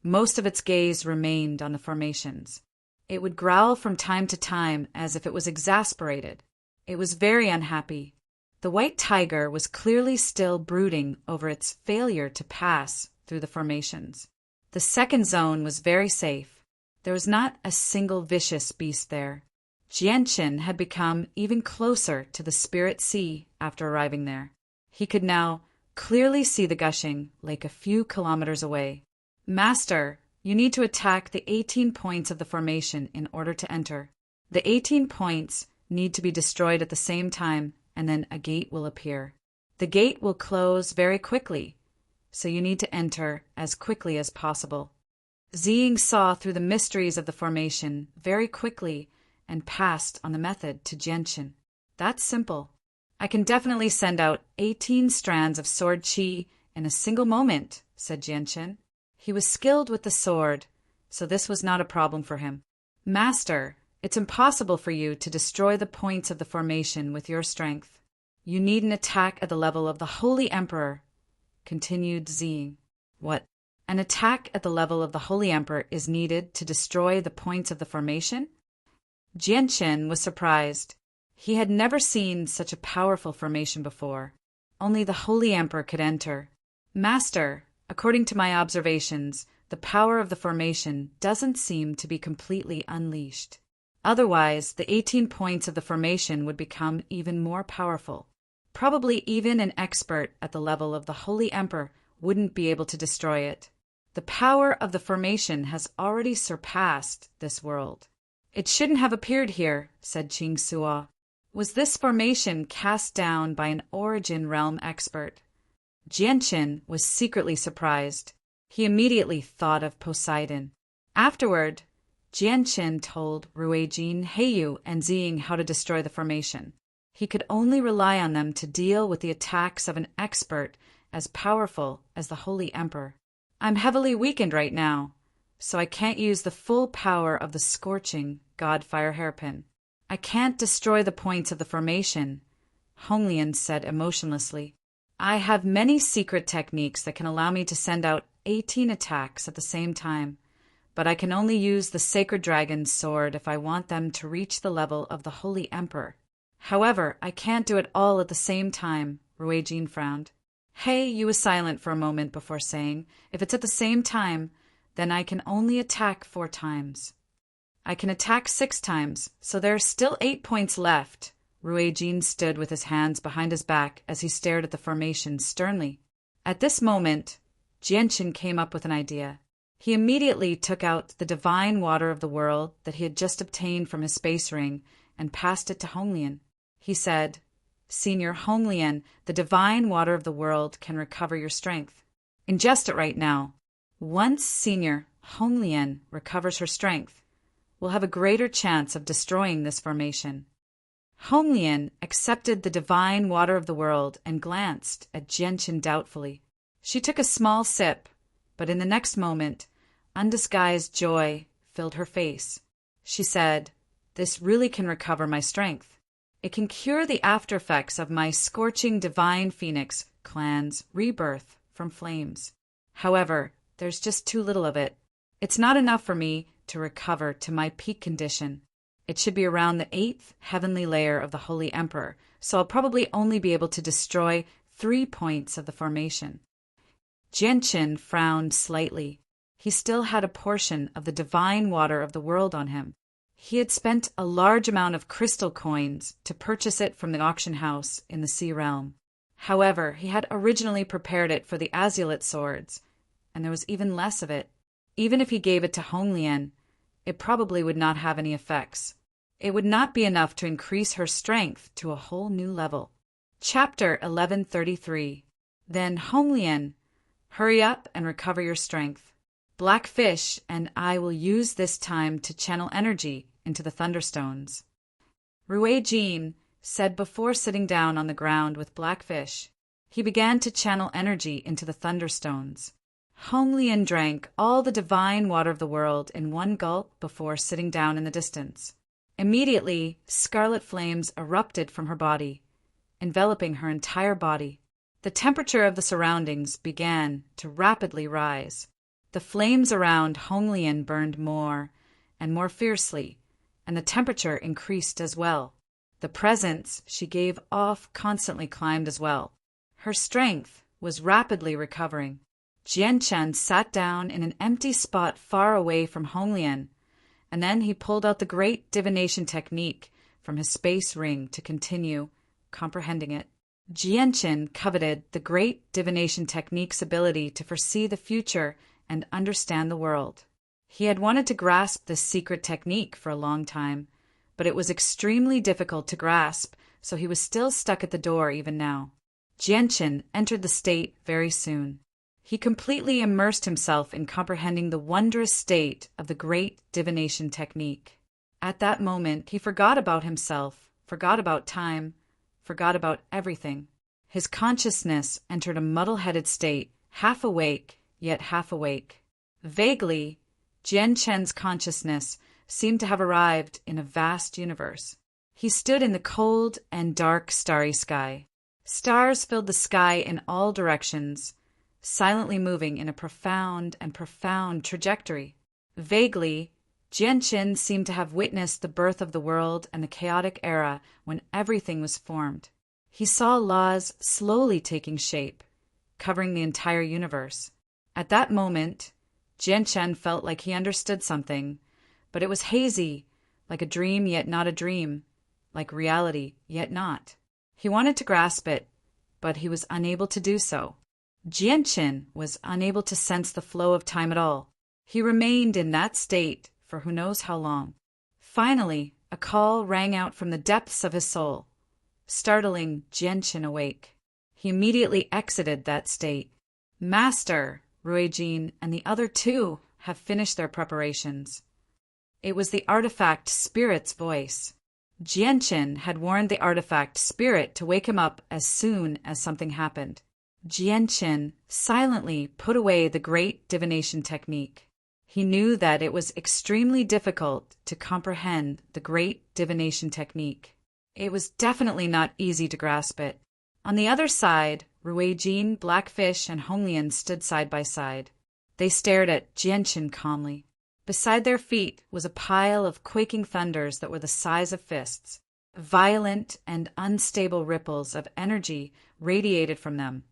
most of its gaze remained on the formations. It would growl from time to time as if it was exasperated. It was very unhappy. The white tiger was clearly still brooding over its failure to pass through the formations. The second zone was very safe. There was not a single vicious beast there. Jianchen had become even closer to the spirit sea after arriving there. He could now clearly see the gushing lake a few kilometers away. Master, you need to attack the 18 points of the formation in order to enter. The 18 points need to be destroyed at the same time, and then a gate will appear. The gate will close very quickly, so you need to enter as quickly as possible. Ziying saw through the mysteries of the formation very quickly and passed on the method to Jianchen. That's simple. I can definitely send out 18 strands of sword qi in a single moment, said Jianchen. He was skilled with the sword, so this was not a problem for him. Master, it's impossible for you to destroy the points of the formation with your strength. You need an attack at the level of the Holy Emperor, continued Ziying. What? An attack at the level of the Holy Emperor is needed to destroy the points of the formation? Jianchen was surprised. He had never seen such a powerful formation before. Only the Holy Emperor could enter. Master, according to my observations, the power of the formation doesn't seem to be completely unleashed. Otherwise, the 18 points of the formation would become even more powerful. Probably even an expert at the level of the Holy Emperor wouldn't be able to destroy it. The power of the formation has already surpassed this world. It shouldn't have appeared here, said Qing Suo. Was this formation cast down by an Origin Realm expert? Jianchen was secretly surprised. He immediately thought of Poseidon. Afterward, Jianchen told Ruijin, Heiyu, and Ziying how to destroy the formation. He could only rely on them to deal with the attacks of an expert as powerful as the Holy Emperor. I'm heavily weakened right now, so I can't use the full power of the scorching Godfire hairpin. I can't destroy the points of the formation, Honglian said emotionlessly. I have many secret techniques that can allow me to send out 18 attacks at the same time, but I can only use the Sacred Dragon's sword if I want them to reach the level of the Holy Emperor. However, I can't do it all at the same time, Ruijin frowned. Heiyu was silent for a moment before saying, if it's at the same time, then I can only attack 4 times. I can attack 6 times, so there are still 8 points left. Ruijin stood with his hands behind his back as he stared at the formation sternly. At this moment, Jianchen came up with an idea. He immediately took out the divine water of the world that he had just obtained from his space ring and passed it to Honglian. He said, Senior Honglian, the divine water of the world can recover your strength. Ingest it right now. Once Senior Honglian recovers her strength, we'll have a greater chance of destroying this formation. Honglian accepted the divine water of the world and glanced at Jianchen doubtfully. She took a small sip, but in the next moment, undisguised joy filled her face. She said, This really can recover my strength. It can cure the after effects of my scorching divine phoenix clan's rebirth from flames. However, there's just too little of it. It's not enough for me to recover to my peak condition. It should be around the 8th heavenly layer of the Holy Emperor, so I'll probably only be able to destroy 3 points of the formation. Jianchen frowned slightly. He still had a portion of the divine water of the world on him. He had spent a large amount of crystal coins to purchase it from the auction house in the Sea Realm. However, he had originally prepared it for the azulite swords, and there was even less of it. Even if he gave it to Honglian, it probably would not have any effects. It would not be enough to increase her strength to a whole new level. Chapter 1133. Then Honglian, hurry up and recover your strength. Blackfish and I will use this time to channel energy into the Thunderstones. Ruijin said before sitting down on the ground with Blackfish. He began to channel energy into the Thunderstones. Honglian drank all the divine water of the world in one gulp before sitting down in the distance. Immediately, scarlet flames erupted from her body, enveloping her entire body. The temperature of the surroundings began to rapidly rise. The flames around Honglian burned more and more fiercely, and the temperature increased as well. The presence she gave off constantly climbed as well. Her strength was rapidly recovering. Jianchen sat down in an empty spot far away from Honglian, and then he pulled out the great divination technique from his space ring to continue comprehending it. Jianchen coveted the great divination technique's ability to foresee the future and understand the world. He had wanted to grasp this secret technique for a long time, but it was extremely difficult to grasp, so he was still stuck at the door even now. Jianchen entered the state very soon. He completely immersed himself in comprehending the wondrous state of the great divination technique. At that moment, he forgot about himself, forgot about time, forgot about everything. His consciousness entered a muddle-headed state, half awake, yet half awake. Vaguely, Jianchen's consciousness seemed to have arrived in a vast universe. He stood in the cold and dark starry sky. Stars filled the sky in all directions, silently moving in a profound trajectory. Vaguely, Jianchen seemed to have witnessed the birth of the world and the chaotic era when everything was formed. He saw laws slowly taking shape, covering the entire universe. At that moment, Jianchen felt like he understood something, but it was hazy, like a dream yet not a dream, like reality yet not. He wanted to grasp it, but he was unable to do so. Jianchen was unable to sense the flow of time at all. He remained in that state for who knows how long. Finally, a call rang out from the depths of his soul, startling Jianchen awake. He immediately exited that state. Master, Ruijin and the other two have finished their preparations. It was the artifact spirit's voice. Jianchen had warned the artifact spirit to wake him up as soon as something happened. Jianchen silently put away the great divination technique. He knew that it was extremely difficult to comprehend the great divination technique. It was definitely not easy to grasp it. On the other side, Ruijin, Blackfish, and Honglian stood side by side. They stared at Jianchen calmly. Beside their feet was a pile of quaking thunders that were the size of fists. Violent and unstable ripples of energy radiated from them,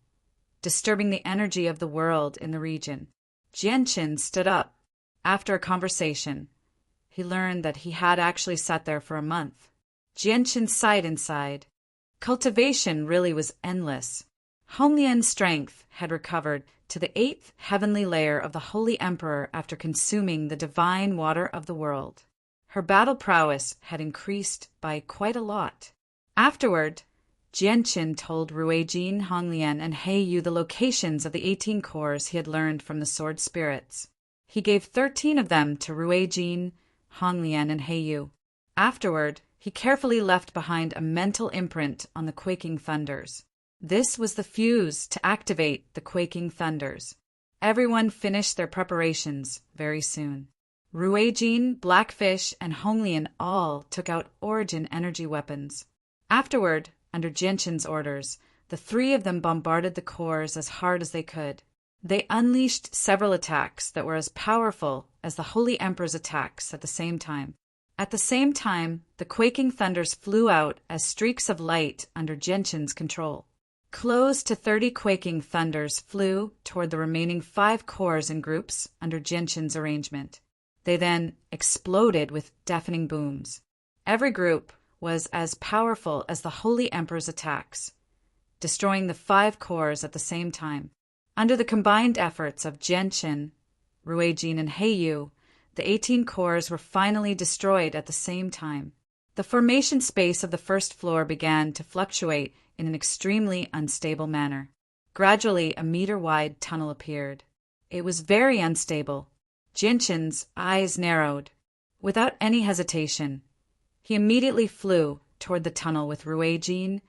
disturbing the energy of the world in the region. Jianchen stood up. After a conversation, he learned that he had actually sat there for a month. Jianchen sighed inside. Cultivation really was endless. Honglian's strength had recovered to the 8th heavenly layer of the Holy Emperor after consuming the divine water of the world. Her battle prowess had increased by quite a lot. Afterward, Jianchen told Ruijin, Honglian, and Heiyu the locations of the 18 cores he had learned from the sword spirits. He gave 13 of them to Ruijin, Honglian, and Heiyu. Afterward, he carefully left behind a mental imprint on the quaking thunders. This was the fuse to activate the quaking thunders. Everyone finished their preparations very soon. Ruijin, Blackfish, and Honglian all took out origin energy weapons. Afterward, under Jianchen's orders, the 3 of them bombarded the cores as hard as they could. They unleashed several attacks that were as powerful as the Holy Emperor's attacks at the same time. At the same time, the quaking thunders flew out as streaks of light under Jianchen's control. Close to 30 quaking thunders flew toward the remaining 5 cores in groups under Jianchen's arrangement. They then exploded with deafening booms. Every group was as powerful as the Holy Emperor's attacks, destroying the 5 cores at the same time. Under the combined efforts of Jianchen, Ruijin, and Heiyu, the 18 cores were finally destroyed at the same time. The formation space of the first floor began to fluctuate in an extremely unstable manner. Gradually, a meter-wide tunnel appeared. It was very unstable. Jianchen's eyes narrowed. Without any hesitation, he immediately flew toward the tunnel with Ruijin,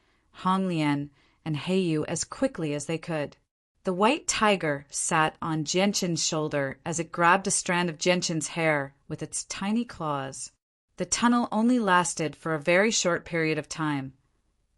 Honglian, and Heiyu as quickly as they could. The white tiger sat on Jianchen's shoulder as it grabbed a strand of Jianchen's hair with its tiny claws. The tunnel only lasted for a very short period of time,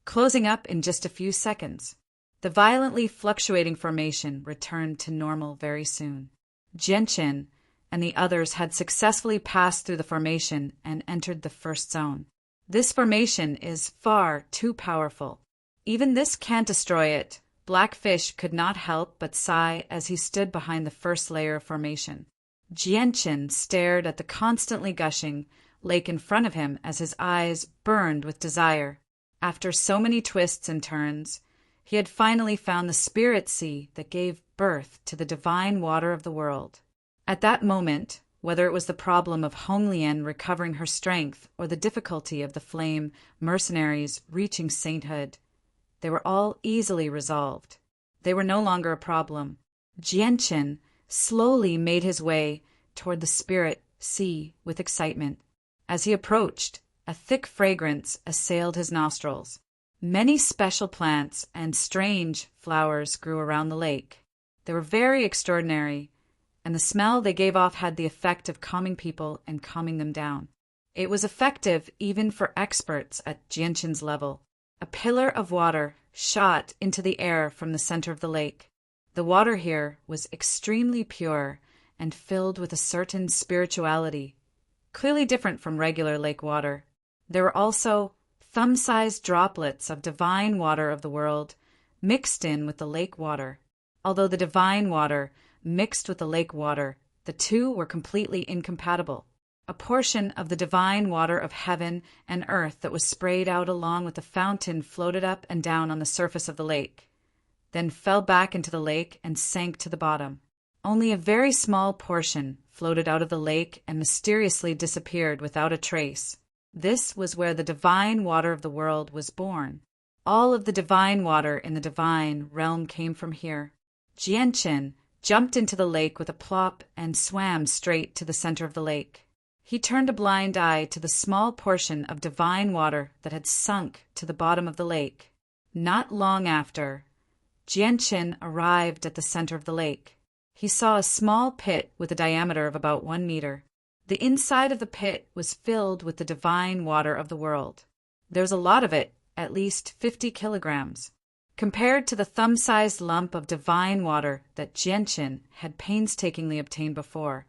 closing up in just a few seconds. The violently fluctuating formation returned to normal very soon. Jianchen and the others had successfully passed through the formation and entered the first zone. This formation is far too powerful. Even this can't destroy it, Blackfish could not help but sigh as he stood behind the first layer of formation. Jianchen stared at the constantly gushing lake in front of him as his eyes burned with desire. After so many twists and turns, he had finally found the spirit sea that gave birth to the divine water of the world. At that moment, whether it was the problem of Honglian recovering her strength or the difficulty of the flame mercenaries reaching sainthood, they were all easily resolved. They were no longer a problem. Jianchen slowly made his way toward the spirit sea with excitement. As he approached, a thick fragrance assailed his nostrils. Many special plants and strange flowers grew around the lake. They were very extraordinary, and the smell they gave off had the effect of calming people and calming them down. It was effective even for experts at Jianchen's level. A pillar of water shot into the air from the center of the lake. The water here was extremely pure and filled with a certain spirituality, clearly different from regular lake water. There were also thumb-sized droplets of divine water of the world mixed in with the lake water. Although the divine water mixed with the lake water, the two were completely incompatible. A portion of the divine water of heaven and earth that was sprayed out along with the fountain floated up and down on the surface of the lake, then fell back into the lake and sank to the bottom. Only a very small portion floated out of the lake and mysteriously disappeared without a trace. This was where the divine water of the world was born. All of the divine water in the divine realm came from here. Jianchen jumped into the lake with a plop and swam straight to the center of the lake. He turned a blind eye to the small portion of divine water that had sunk to the bottom of the lake. Not long after, Jianchen arrived at the center of the lake. He saw a small pit with a diameter of about 1 meter. The inside of the pit was filled with the divine water of the world. There was a lot of it, at least 50 kilograms. Compared to the thumb-sized lump of divine water that Jianchen had painstakingly obtained before,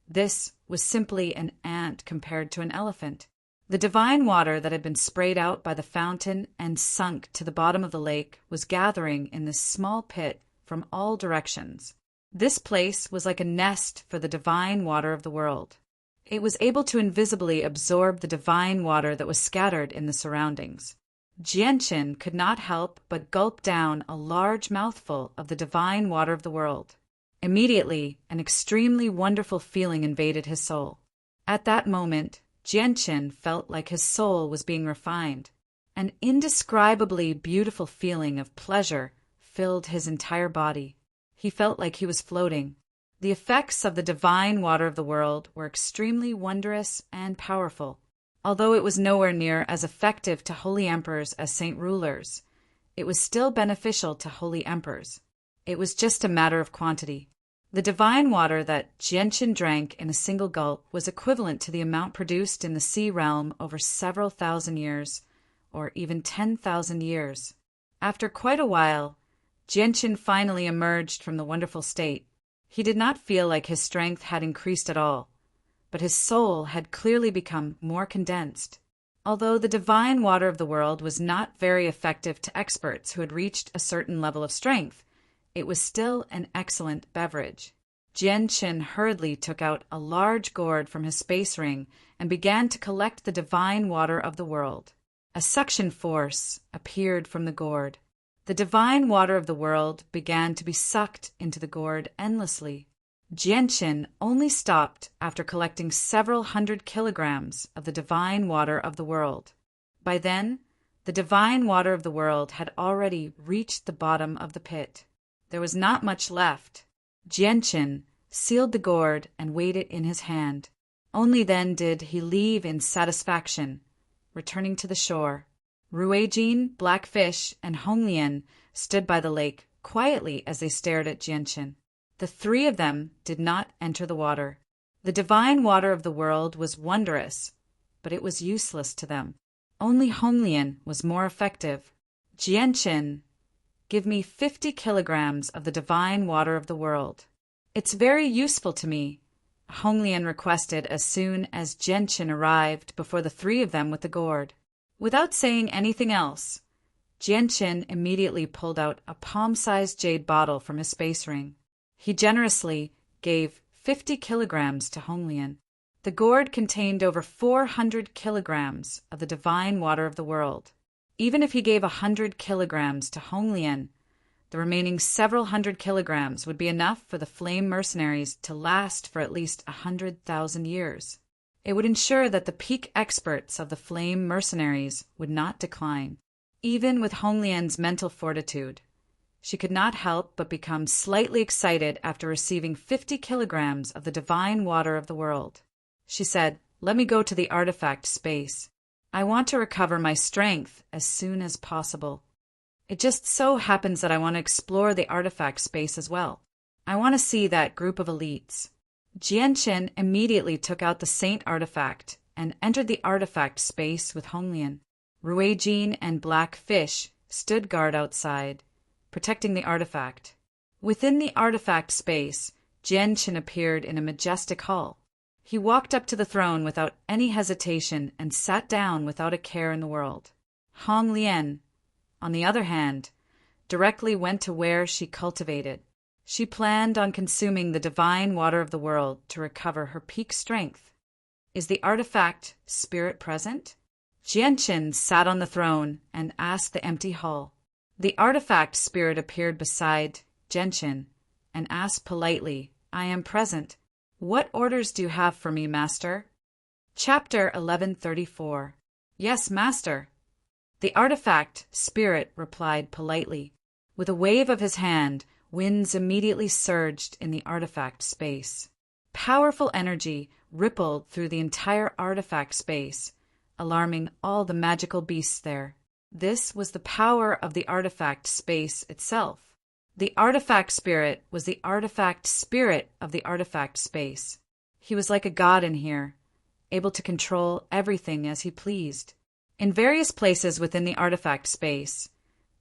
this was simply an ant compared to an elephant. The divine water that had been sprayed out by the fountain and sunk to the bottom of the lake was gathering in this small pit from all directions. This place was like a nest for the divine water of the world. It was able to invisibly absorb the divine water that was scattered in the surroundings. Jianchen could not help but gulp down a large mouthful of the divine water of the world. Immediately, an extremely wonderful feeling invaded his soul. At that moment, Jianchen felt like his soul was being refined. An indescribably beautiful feeling of pleasure filled his entire body. He felt like he was floating. The effects of the divine water of the world were extremely wondrous and powerful. Although it was nowhere near as effective to holy emperors as saint rulers, it was still beneficial to holy emperors. It was just a matter of quantity. The divine water that Jianchen drank in a single gulp was equivalent to the amount produced in the sea realm over several thousand years, or even 10,000 years. After quite a while, Jianchen finally emerged from the wonderful state. He did not feel like his strength had increased at all, but his soul had clearly become more condensed. Although the divine water of the world was not very effective to experts who had reached a certain level of strength, it was still an excellent beverage. Jianchen hurriedly took out a large gourd from his space ring and began to collect the divine water of the world. A suction force appeared from the gourd. The divine water of the world began to be sucked into the gourd endlessly. Jianchen only stopped after collecting several hundred kilograms of the divine water of the world. By then, the divine water of the world had already reached the bottom of the pit. There was not much left. Jianchen sealed the gourd and weighed it in his hand. Only then did he leave in satisfaction, returning to the shore. Ruijin, Blackfish, and Honglian stood by the lake quietly as they stared at Jianchen. The three of them did not enter the water. The divine water of the world was wondrous, but it was useless to them. Only Honglian was more effective. Jianchen, give me 50 kilograms of the divine water of the world. It's very useful to me, Honglian requested as soon as Jianchen arrived before the three of them with the gourd. Without saying anything else, Jianqin immediately pulled out a palm-sized jade bottle from his space ring. He generously gave 50 kilograms to Honglian. The gourd contained over 400 kilograms of the divine water of the world. Even if he gave 100 kilograms to Honglian, the remaining several hundred kilograms would be enough for the flame mercenaries to last for at least 100,000 years. It would ensure that the peak experts of the flame mercenaries would not decline. Even with Honglian's mental fortitude, she could not help but become slightly excited after receiving 50 kilograms of the divine water of the world. She said, "Let me go to the artifact space. I want to recover my strength as soon as possible. It just so happens that I want to explore the artifact space as well. I want to see that group of elites." Jianqin immediately took out the saint artifact and entered the artifact space with Honglian. Ruijin and Black Fish stood guard outside, protecting the artifact. Within the artifact space, Jianqin appeared in a majestic hall. He walked up to the throne without any hesitation and sat down without a care in the world. Honglian, on the other hand, directly went to where she cultivated. She planned on consuming the divine water of the world to recover her peak strength. Is the artifact spirit present? Jianqin sat on the throne and asked the empty hall. The artifact spirit appeared beside Jianqin and asked politely, "I am present. What orders do you have for me, Master?" Chapter 1134. "Yes, Master." The artifact spirit replied politely. With a wave of his hand, winds immediately surged in the artifact space. Powerful energy rippled through the entire artifact space, alarming all the magical beasts there. This was the power of the artifact space itself. The artifact spirit was the artifact spirit of the artifact space. He was like a god in here, able to control everything as he pleased. In various places within the artifact space,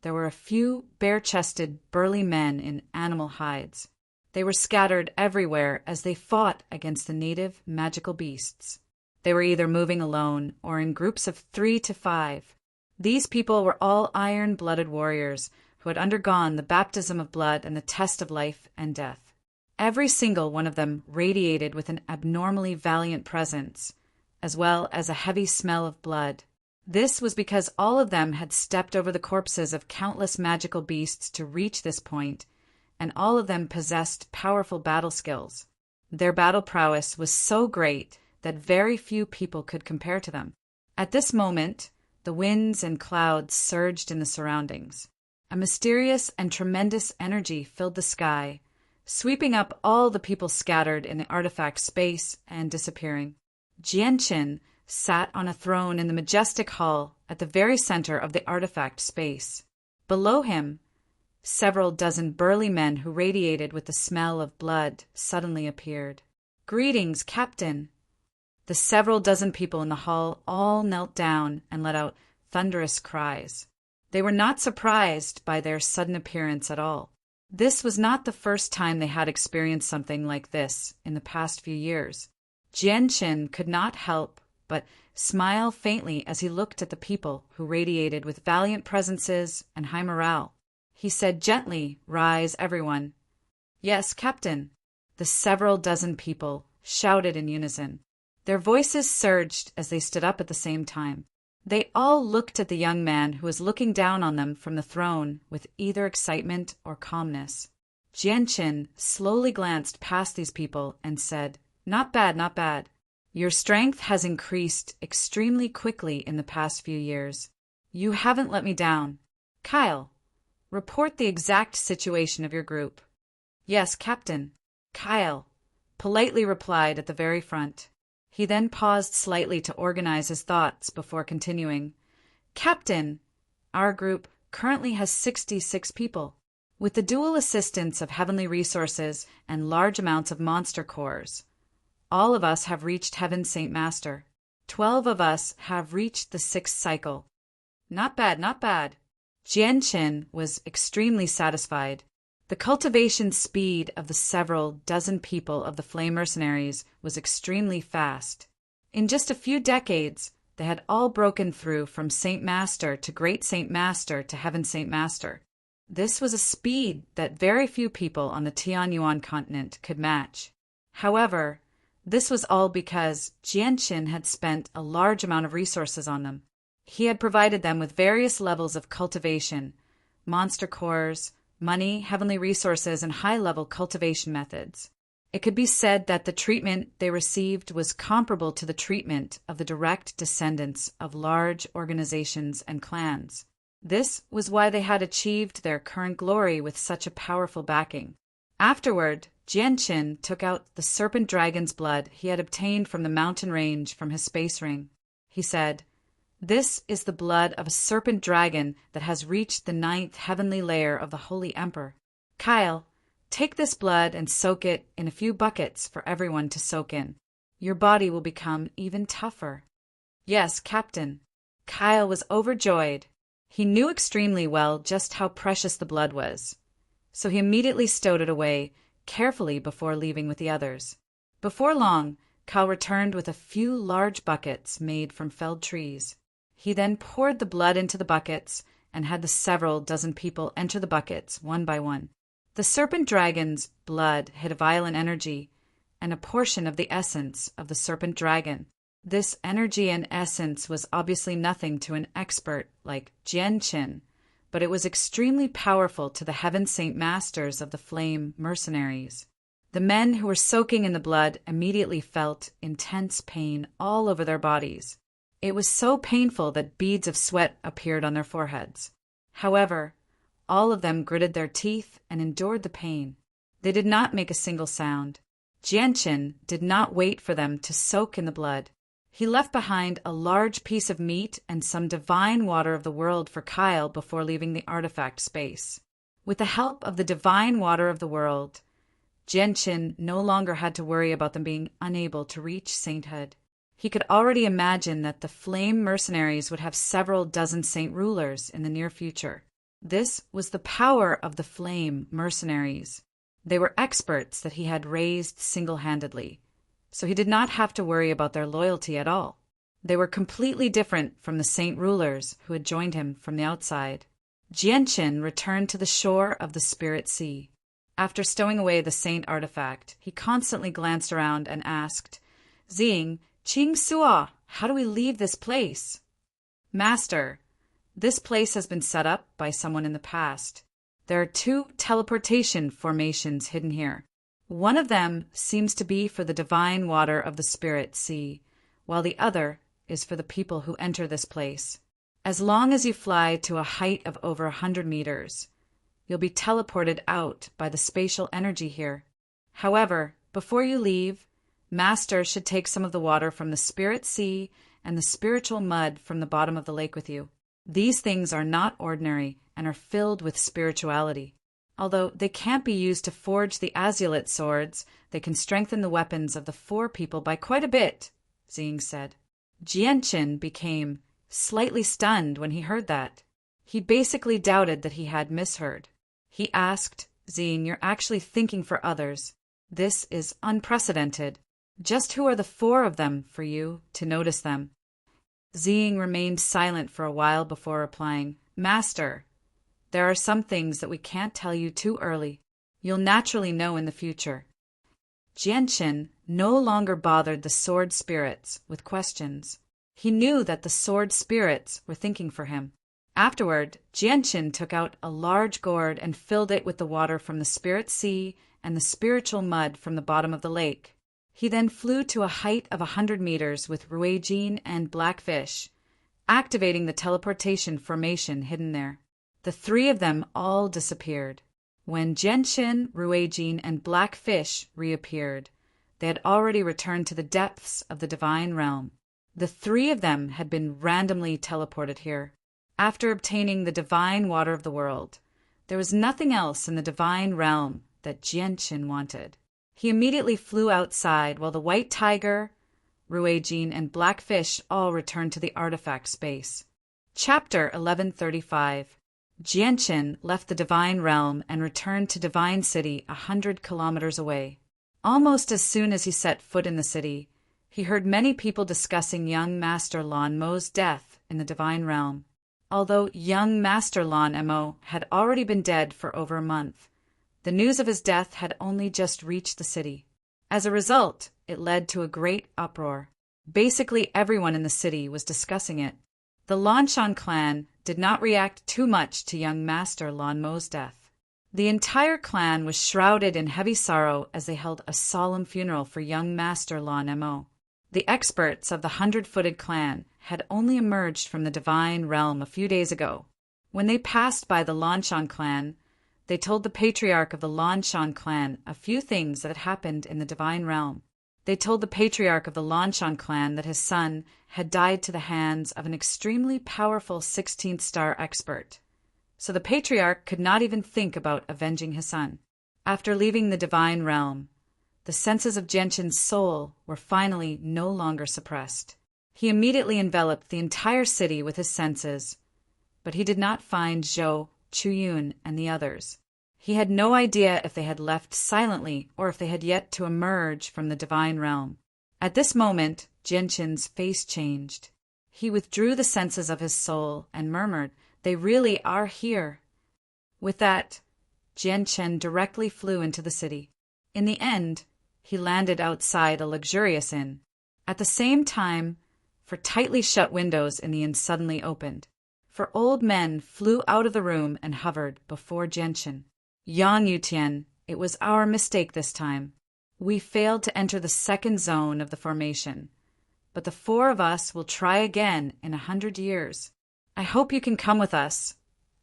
there were a few bare-chested, burly men in animal hides. They were scattered everywhere as they fought against the native magical beasts. They were either moving alone or in groups of 3 to 5. These people were all iron-blooded warriors who had undergone the baptism of blood and the test of life and death. Every single one of them radiated with an abnormally valiant presence, as well as a heavy smell of blood. This was because all of them had stepped over the corpses of countless magical beasts to reach this point, and all of them possessed powerful battle skills. Their battle prowess was so great that very few people could compare to them. At this moment, the winds and clouds surged in the surroundings. A mysterious and tremendous energy filled the sky, sweeping up all the people scattered in the artifact space and disappearing. Jianqin sat on a throne in the majestic hall at the very center of the artifact space. Below him, several dozen burly men who radiated with the smell of blood suddenly appeared. "Greetings, Captain." The several dozen people in the hall all knelt down and let out thunderous cries. They were not surprised by their sudden appearance at all. This was not the first time they had experienced something like this in the past few years. Jianqin could not help but smile faintly as he looked at the people who radiated with valiant presences and high morale. He said gently, "Rise, everyone." "Yes, Captain." The several dozen people shouted in unison. Their voices surged as they stood up at the same time. They all looked at the young man who was looking down on them from the throne with either excitement or calmness. Jianqin slowly glanced past these people and said, "Not bad, not bad. Your strength has increased extremely quickly in the past few years. You haven't let me down. Kyle, report the exact situation of your group." "Yes, Captain." Kyle politely replied at the very front. He then paused slightly to organize his thoughts before continuing. "Captain, our group currently has 66 people. With the dual assistance of heavenly resources and large amounts of monster cores, all of us have reached Heaven Saint Master. 12 of us have reached the 6th cycle." "Not bad, not bad." Jianqin was extremely satisfied. The cultivation speed of the several dozen people of the Flame Mercenaries was extremely fast. In just a few decades, They had all broken through from Saint Master to Great Saint Master to Heaven Saint Master. This was a speed that very few people on the Tianyuan continent could match. However, this was all because Jianqin had spent a large amount of resources on them. He had provided them with various levels of cultivation, monster cores, money, heavenly resources, and high-level cultivation methods. It could be said that the treatment they received was comparable to the treatment of the direct descendants of large organizations and clans. This was why they had achieved their current glory with such a powerful backing. Afterward, Jianqin took out the serpent dragon's blood he had obtained from the mountain range from his space ring. He said, "This is the blood of a serpent dragon that has reached the 9th heavenly layer of the Holy Emperor. Kyle, take this blood and soak it in a few buckets for everyone to soak in. Your body will become even tougher." "Yes, Captain." Kyle was overjoyed. He knew extremely well just how precious the blood was, so he immediately stowed it away carefully before leaving with the others. Before long, Kyle returned with a few large buckets made from felled trees. He then poured the blood into the buckets and had the several dozen people enter the buckets one by one. The serpent dragon's blood hid a violent energy and a portion of the essence of the serpent dragon. This energy and essence was obviously nothing to an expert like Jianqin, but it was extremely powerful to the Heaven Saint Masters of the Flame Mercenaries. The men who were soaking in the blood immediately felt intense pain all over their bodies. It was so painful that beads of sweat appeared on their foreheads. However, all of them gritted their teeth and endured the pain. They did not make a single sound. Jianqin did not wait for them to soak in the blood. He left behind a large piece of meat and some divine water of the world for Kyle before leaving the artifact space. With the help of the divine water of the world, Jianqin no longer had to worry about them being unable to reach sainthood. He could already imagine that the Flame Mercenaries would have several dozen saint rulers in the near future. This was the power of the Flame Mercenaries. They were experts that he had raised single-handedly, so he did not have to worry about their loyalty at all. They were completely different from the saint rulers who had joined him from the outside. Jianqin returned to the shore of the Spirit Sea. After stowing away the saint artifact, he constantly glanced around and asked, "Xing, Qing Suo, how do we leave this place?" "Master, this place has been set up by someone in the past. There are 2 teleportation formations hidden here. One of them seems to be for the divine water of the Spirit Sea, while the other is for the people who enter this place. As long as you fly to a height of over 100 meters, you'll be teleported out by the spatial energy here. However, before you leave, Master should take some of the water from the Spirit Sea and the spiritual mud from the bottom of the lake with you. These things are not ordinary and are filled with spirituality. Although they can't be used to forge the azulite swords, they can strengthen the weapons of the 4 people by quite a bit," Xing said. Jianqin became slightly stunned when he heard that. He basically doubted that he had misheard. He asked, "Xing, you're actually thinking for others. This is unprecedented. Just who are the 4 of them for you to notice them?" Xing remained silent for a while before replying, "Master, there are some things that we can't tell you too early. You'll naturally know in the future." Jianqin no longer bothered the sword spirits with questions. He knew that the sword spirits were thinking for him. Afterward, Jianqin took out a large gourd and filled it with the water from the Spirit Sea and the spiritual mud from the bottom of the lake. He then flew to a height of 100 meters with Ruijin and Blackfish, activating the teleportation formation hidden there. The 3 of them all disappeared. When Jianqin, Ruijin, and Blackfish reappeared, they had already returned to the depths of the divine realm. The 3 of them had been randomly teleported here. After obtaining the divine water of the world, there was nothing else in the divine realm that Jianqin wanted. He immediately flew outside while the White Tiger, Ruijin, and Blackfish all returned to the artifact space. Chapter 1135. Jianqin left the divine realm and returned to Divine City 100 kilometers away. Almost as soon as he set foot in the city, He heard many people discussing young Master Lan Mo's death in the Divine Realm, although young Master Lan Mo had already been dead for over a month. The news of his death had only just reached the city. As a result, it led to a great uproar. Basically everyone in the city was discussing it. The Lanshan clan did not react too much to young Master Lan Mo's death. The entire clan was shrouded in heavy sorrow as they held a solemn funeral for young Master Lan Mo. The experts of the 100-footed clan had only emerged from the Divine Realm a few days ago. When they passed by the Lanshan clan, they told the patriarch of the Lanshan clan a few things that had happened in the Divine Realm. They told the patriarch of the Lanshan clan that his son had died to the hands of an extremely powerful 16th star expert. So the patriarch could not even think about avenging his son. After leaving the Divine Realm, the senses of Genshin's soul were finally no longer suppressed. He immediately enveloped the entire city with his senses, but he did not find Zhou, Chuyun, and the others. He had no idea if they had left silently or if they had yet to emerge from the Divine Realm. At this moment, Genshin's face changed. He withdrew the senses of his soul and murmured, "They really are here." With that, Genshin directly flew into the city. In the end, he landed outside a luxurious inn. At the same time, for tightly shut windows in the inn suddenly opened. For old men flew out of the room and hovered before Genshin. "Yang Yutian, it was our mistake this time. We failed to enter the second zone of the formation, but the 4 of us will try again in 100 years. I hope you can come with us,"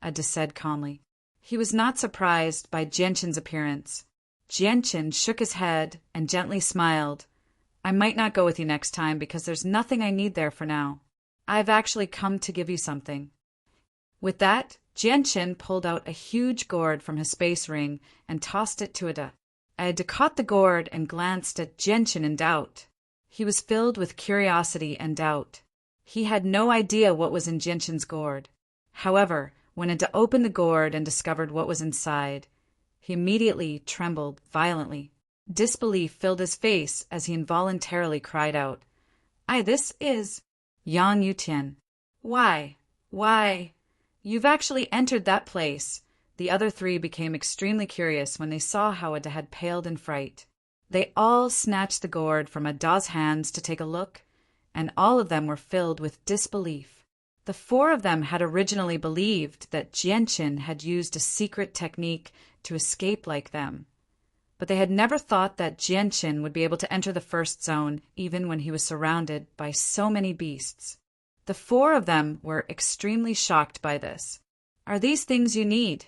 Ada said calmly. He was not surprised by Genshin's appearance. Genshin shook his head and gently smiled. "I might not go with you next time because there's nothing I need there for now. I've actually come to give you something." With that, Genshin pulled out a huge gourd from his space ring and tossed it to Ada. Ada caught the gourd and glanced at Genshin in doubt. He was filled with curiosity and doubt. He had no idea what was in Genshin's gourd. However, when Ada opened the gourd and discovered what was inside, he immediately trembled violently. Disbelief filled his face as he involuntarily cried out, This is Yang Yutian. Why? You've actually entered that place." The other 3 became extremely curious when they saw how Ada had paled in fright. They all snatched the gourd from Ada's hands to take a look, and all of them were filled with disbelief. The 4 of them had originally believed that Genshin had used a secret technique to escape like them, but they had never thought that Genshin would be able to enter the first zone even when he was surrounded by so many beasts. The 4 of them were extremely shocked by this. "Are these things you need?"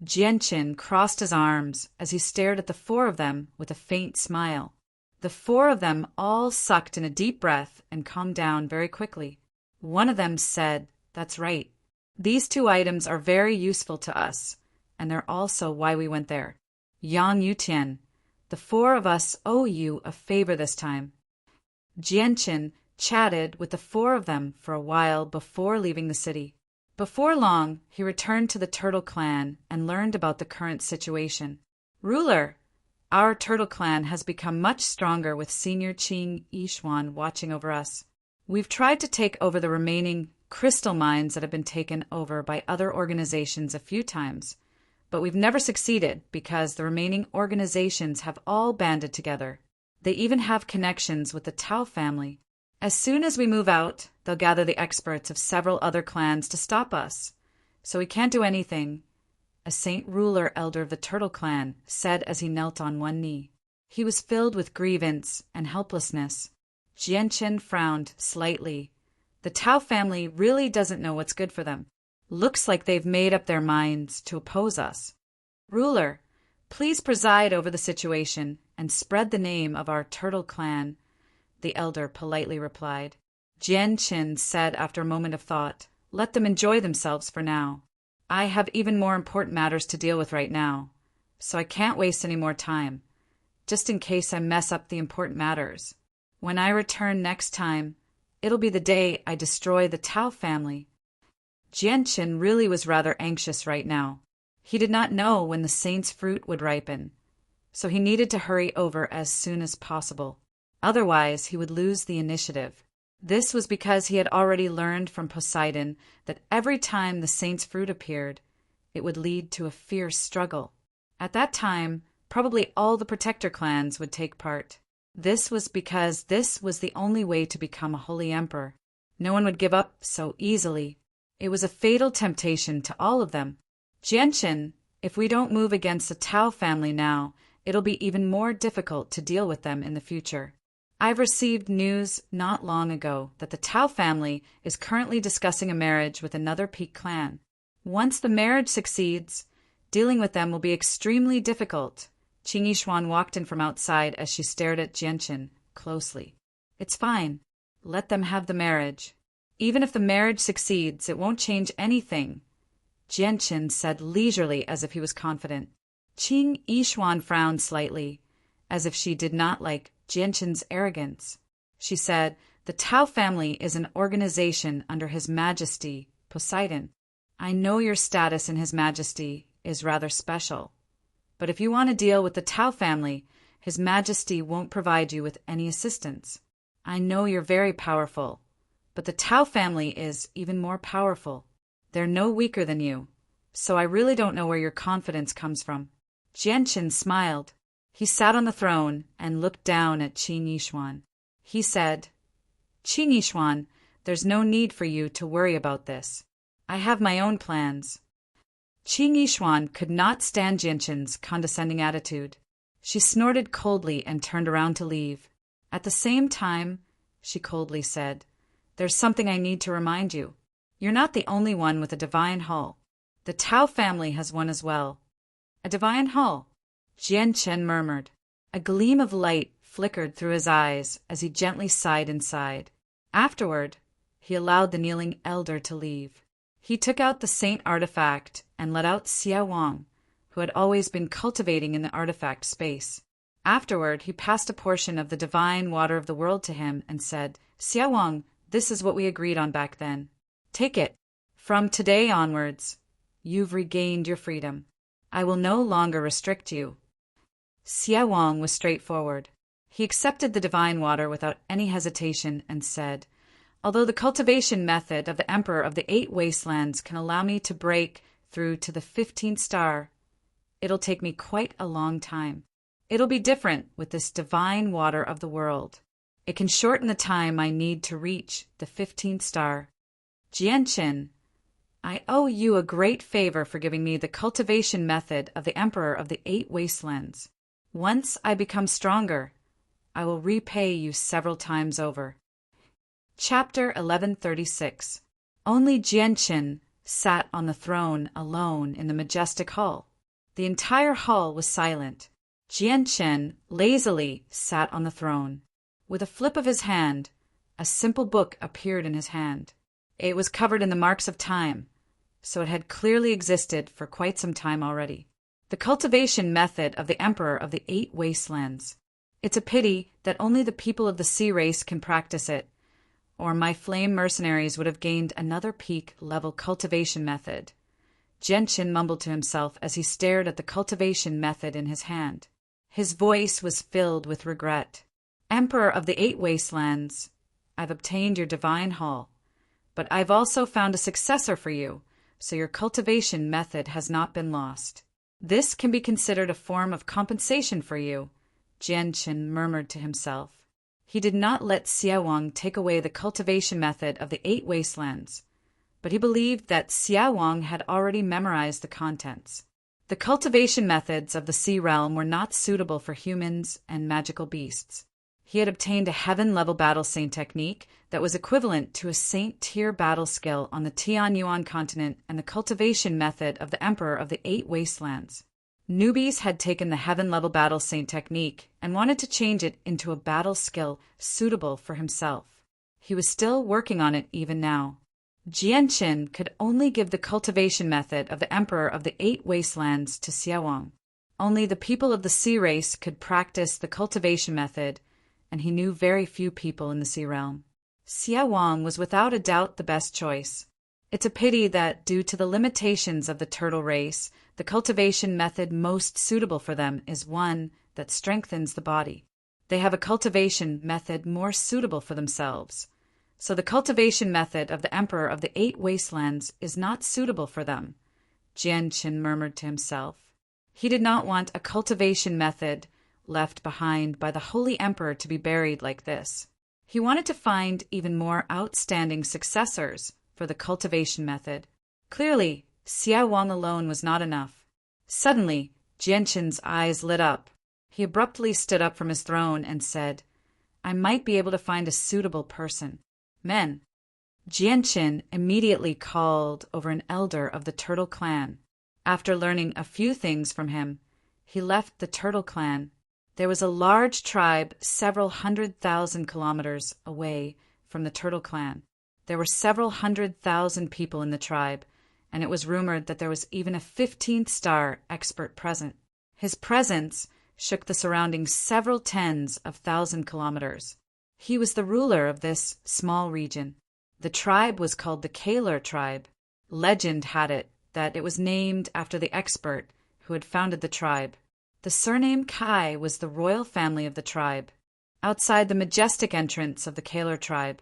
Genshin crossed his arms as he stared at the 4 of them with a faint smile. The 4 of them all sucked in a deep breath and calmed down very quickly. One of them said, "That's right. These 2 items are very useful to us, and they're also why we went there. Yang Yutian, the 4 of us owe you a favor this time." Genshin chatted with the 4 of them for a while before leaving the city. Before long, he returned to the Turtle Clan and learned about the current situation. "Ruler, our Turtle Clan has become much stronger with Senior Qing Yishuan watching over us. We've tried to take over the remaining crystal mines that have been taken over by other organizations a few times, but we've never succeeded because the remaining organizations have all banded together. They even have connections with the Tao family. As soon as we move out, they'll gather the experts of several other clans to stop us. So we can't do anything," a Saint Ruler elder of the Turtle Clan said as he knelt on one knee. He was filled with grievance and helplessness. Genshin frowned slightly. The Tao family really doesn't know what's good for them. Looks like they've made up their minds to oppose us. "Ruler, please preside over the situation and spread the name of our Turtle Clan," the elder politely replied. Genshin said after a moment of thought, "Let them enjoy themselves for now. I have even more important matters to deal with right now, so I can't waste any more time, just in case I mess up the important matters. When I return next time, it'll be the day I destroy the Tao family." Genshin really was rather anxious right now. He did not know when the saint's fruit would ripen, so he needed to hurry over as soon as possible. Otherwise, he would lose the initiative. This was because he had already learned from Poseidon that every time the saint's fruit appeared, it would lead to a fierce struggle. At that time, probably all the protector clans would take part. This was because this was the only way to become a holy emperor. No one would give up so easily. It was a fatal temptation to all of them. Jianchen, if we don't move against the Tao family now, it'll be even more difficult to deal with them in the future. I've received news not long ago that the Tao family is currently discussing a marriage with another peak clan. Once the marriage succeeds, dealing with them will be extremely difficult. Qing Yishuan walked in from outside as she stared at Jianchen closely. It's fine. Let them have the marriage. Even if the marriage succeeds, it won't change anything, Jianchen said leisurely as if he was confident. Qing Yishuan frowned slightly, as if she did not like Jianchen's arrogance. She said, "The Tao family is an organization under His Majesty, Poseidon. I know your status in His Majesty is rather special. But if you want to deal with the Tao family, His Majesty won't provide you with any assistance. I know you're very powerful, but the Tao family is even more powerful. They're no weaker than you, so I really don't know where your confidence comes from." Jianchen smiled. He sat on the throne and looked down at Qing Yishuan. He said, "Qing Yishuan, there's no need for you to worry about this. I have my own plans." Qing Yishuan could not stand Jianchen's condescending attitude. She snorted coldly and turned around to leave. At the same time, she coldly said, "There's something I need to remind you. You're not the only one with a divine hull. The Tao family has one as well." "A divine hull?" Jianchen murmured. A gleam of light flickered through his eyes as he gently sighed inside. Afterward, he allowed the kneeling elder to leave. He took out the saint artifact and let out Xia Wang, who had always been cultivating in the artifact space. Afterward, he passed a portion of the divine water of the world to him and said, "Xia Wang, this is what we agreed on back then. Take it. From today onwards, you've regained your freedom. I will no longer restrict you." Xia Wang was straightforward. He accepted the divine water without any hesitation and said, "Although the cultivation method of the Emperor of the 8 Wastelands can allow me to break through to the 15th star, it'll take me quite a long time. It'll be different with this divine water of the world. It can shorten the time I need to reach the 15th star. Jianchen, I owe you a great favor for giving me the cultivation method of the Emperor of the 8 Wastelands. Once I become stronger, I will repay you several times over." Chapter 1136. Only Jianchen sat on the throne alone in the majestic hall. The entire hall was silent. Jianchen lazily sat on the throne. With a flip of his hand, a simple book appeared in his hand. It was covered in the marks of time, so it had clearly existed for quite some time already. The cultivation method of the Emperor of the 8 Wastelands. It's a pity that only the people of the sea race can practice it, or my flame mercenaries would have gained another peak-level cultivation method. Jianchen mumbled to himself as he stared at the cultivation method in his hand. His voice was filled with regret. "Emperor of the 8 Wastelands, I've obtained your divine hull, but I've also found a successor for you, so your cultivation method has not been lost. This can be considered a form of compensation for you," Jianchen murmured to himself. He did not let Xia Wang take away the cultivation method of the 8 Wastelands, but he believed that Xia Wang had already memorized the contents. The cultivation methods of the sea realm were not suitable for humans and magical beasts. He had obtained a heaven-level battle saint technique that was equivalent to a saint-tier battle skill on the Tianyuan continent and the cultivation method of the Emperor of the 8 Wastelands. Newbies had taken the heaven-level battle saint technique and wanted to change it into a battle skill suitable for himself. He was still working on it even now. Jianchen could only give the cultivation method of the Emperor of the 8 Wastelands to Xia Wang. Only the people of the sea race could practice the cultivation method, and he knew very few people in the sea realm. Xia Wang was without a doubt the best choice. It's a pity that, due to the limitations of the turtle race, the cultivation method most suitable for them is one that strengthens the body. They have a cultivation method more suitable for themselves. So the cultivation method of the Emperor of the 8 Wastelands is not suitable for them, Jianqin murmured to himself. He did not want a cultivation method left behind by the Holy Emperor to be buried like this. He wanted to find even more outstanding successors for the cultivation method. Clearly, Xia Wang alone was not enough. Suddenly, Jianqin's eyes lit up. He abruptly stood up from his throne and said, I might be able to find a suitable person. Men. Jianqin immediately called over an elder of the Turtle Clan. After learning a few things from him, he left the Turtle Clan. There was a large tribe several 100,000 kilometers away from the Turtle Clan. There were several 100,000 people in the tribe, and it was rumored that there was even a 15th star expert present. His presence shook the surrounding several tens of thousand kilometers. He was the ruler of this small region. The tribe was called the Kaler tribe. Legend had it that it was named after the expert who had founded the tribe. The surname Kai was the royal family of the tribe. Outside the majestic entrance of the Kaler tribe,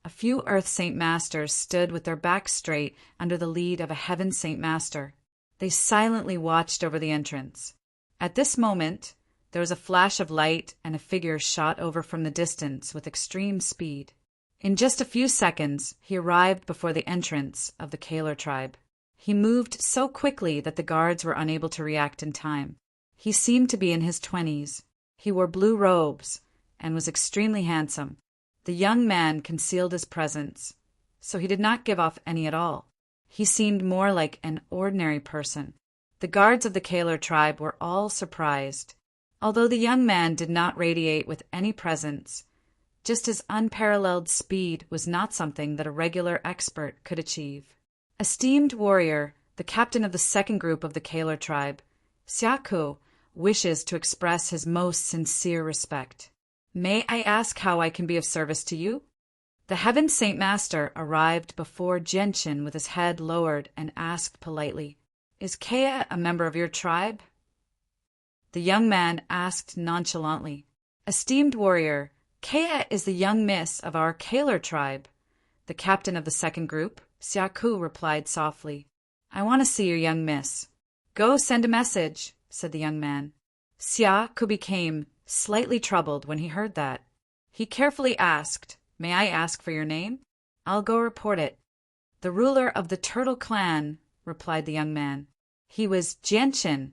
a few Earth Saint Masters stood with their backs straight under the lead of a Heaven Saint Master. They silently watched over the entrance. At this moment, there was a flash of light and a figure shot over from the distance with extreme speed. In just a few seconds, he arrived before the entrance of the Kaler tribe. He moved so quickly that the guards were unable to react in time. He seemed to be in his 20s. He wore blue robes and was extremely handsome. The young man concealed his presence, so he did not give off any at all. He seemed more like an ordinary person. The guards of the Kaler tribe were all surprised. Although the young man did not radiate with any presence, just his unparalleled speed was not something that a regular expert could achieve. Esteemed warrior, the captain of the second group of the Kaler tribe, Xiaku, wishes to express his most sincere respect. May I ask how I can be of service to you? The Heaven Saint Master arrived before Jianqin with his head lowered and asked politely, Is Kea a member of your tribe? The young man asked nonchalantly, Esteemed warrior, Kea is the young miss of our Kaler tribe. The captain of the second group, Xiaku, replied softly, I want to see your young miss. Go send a message, said the young man. Xiaku became slightly troubled when he heard that. He carefully asked, May I ask for your name? I'll go report it. The ruler of the Turtle Clan, replied the young man. He was Jianqin,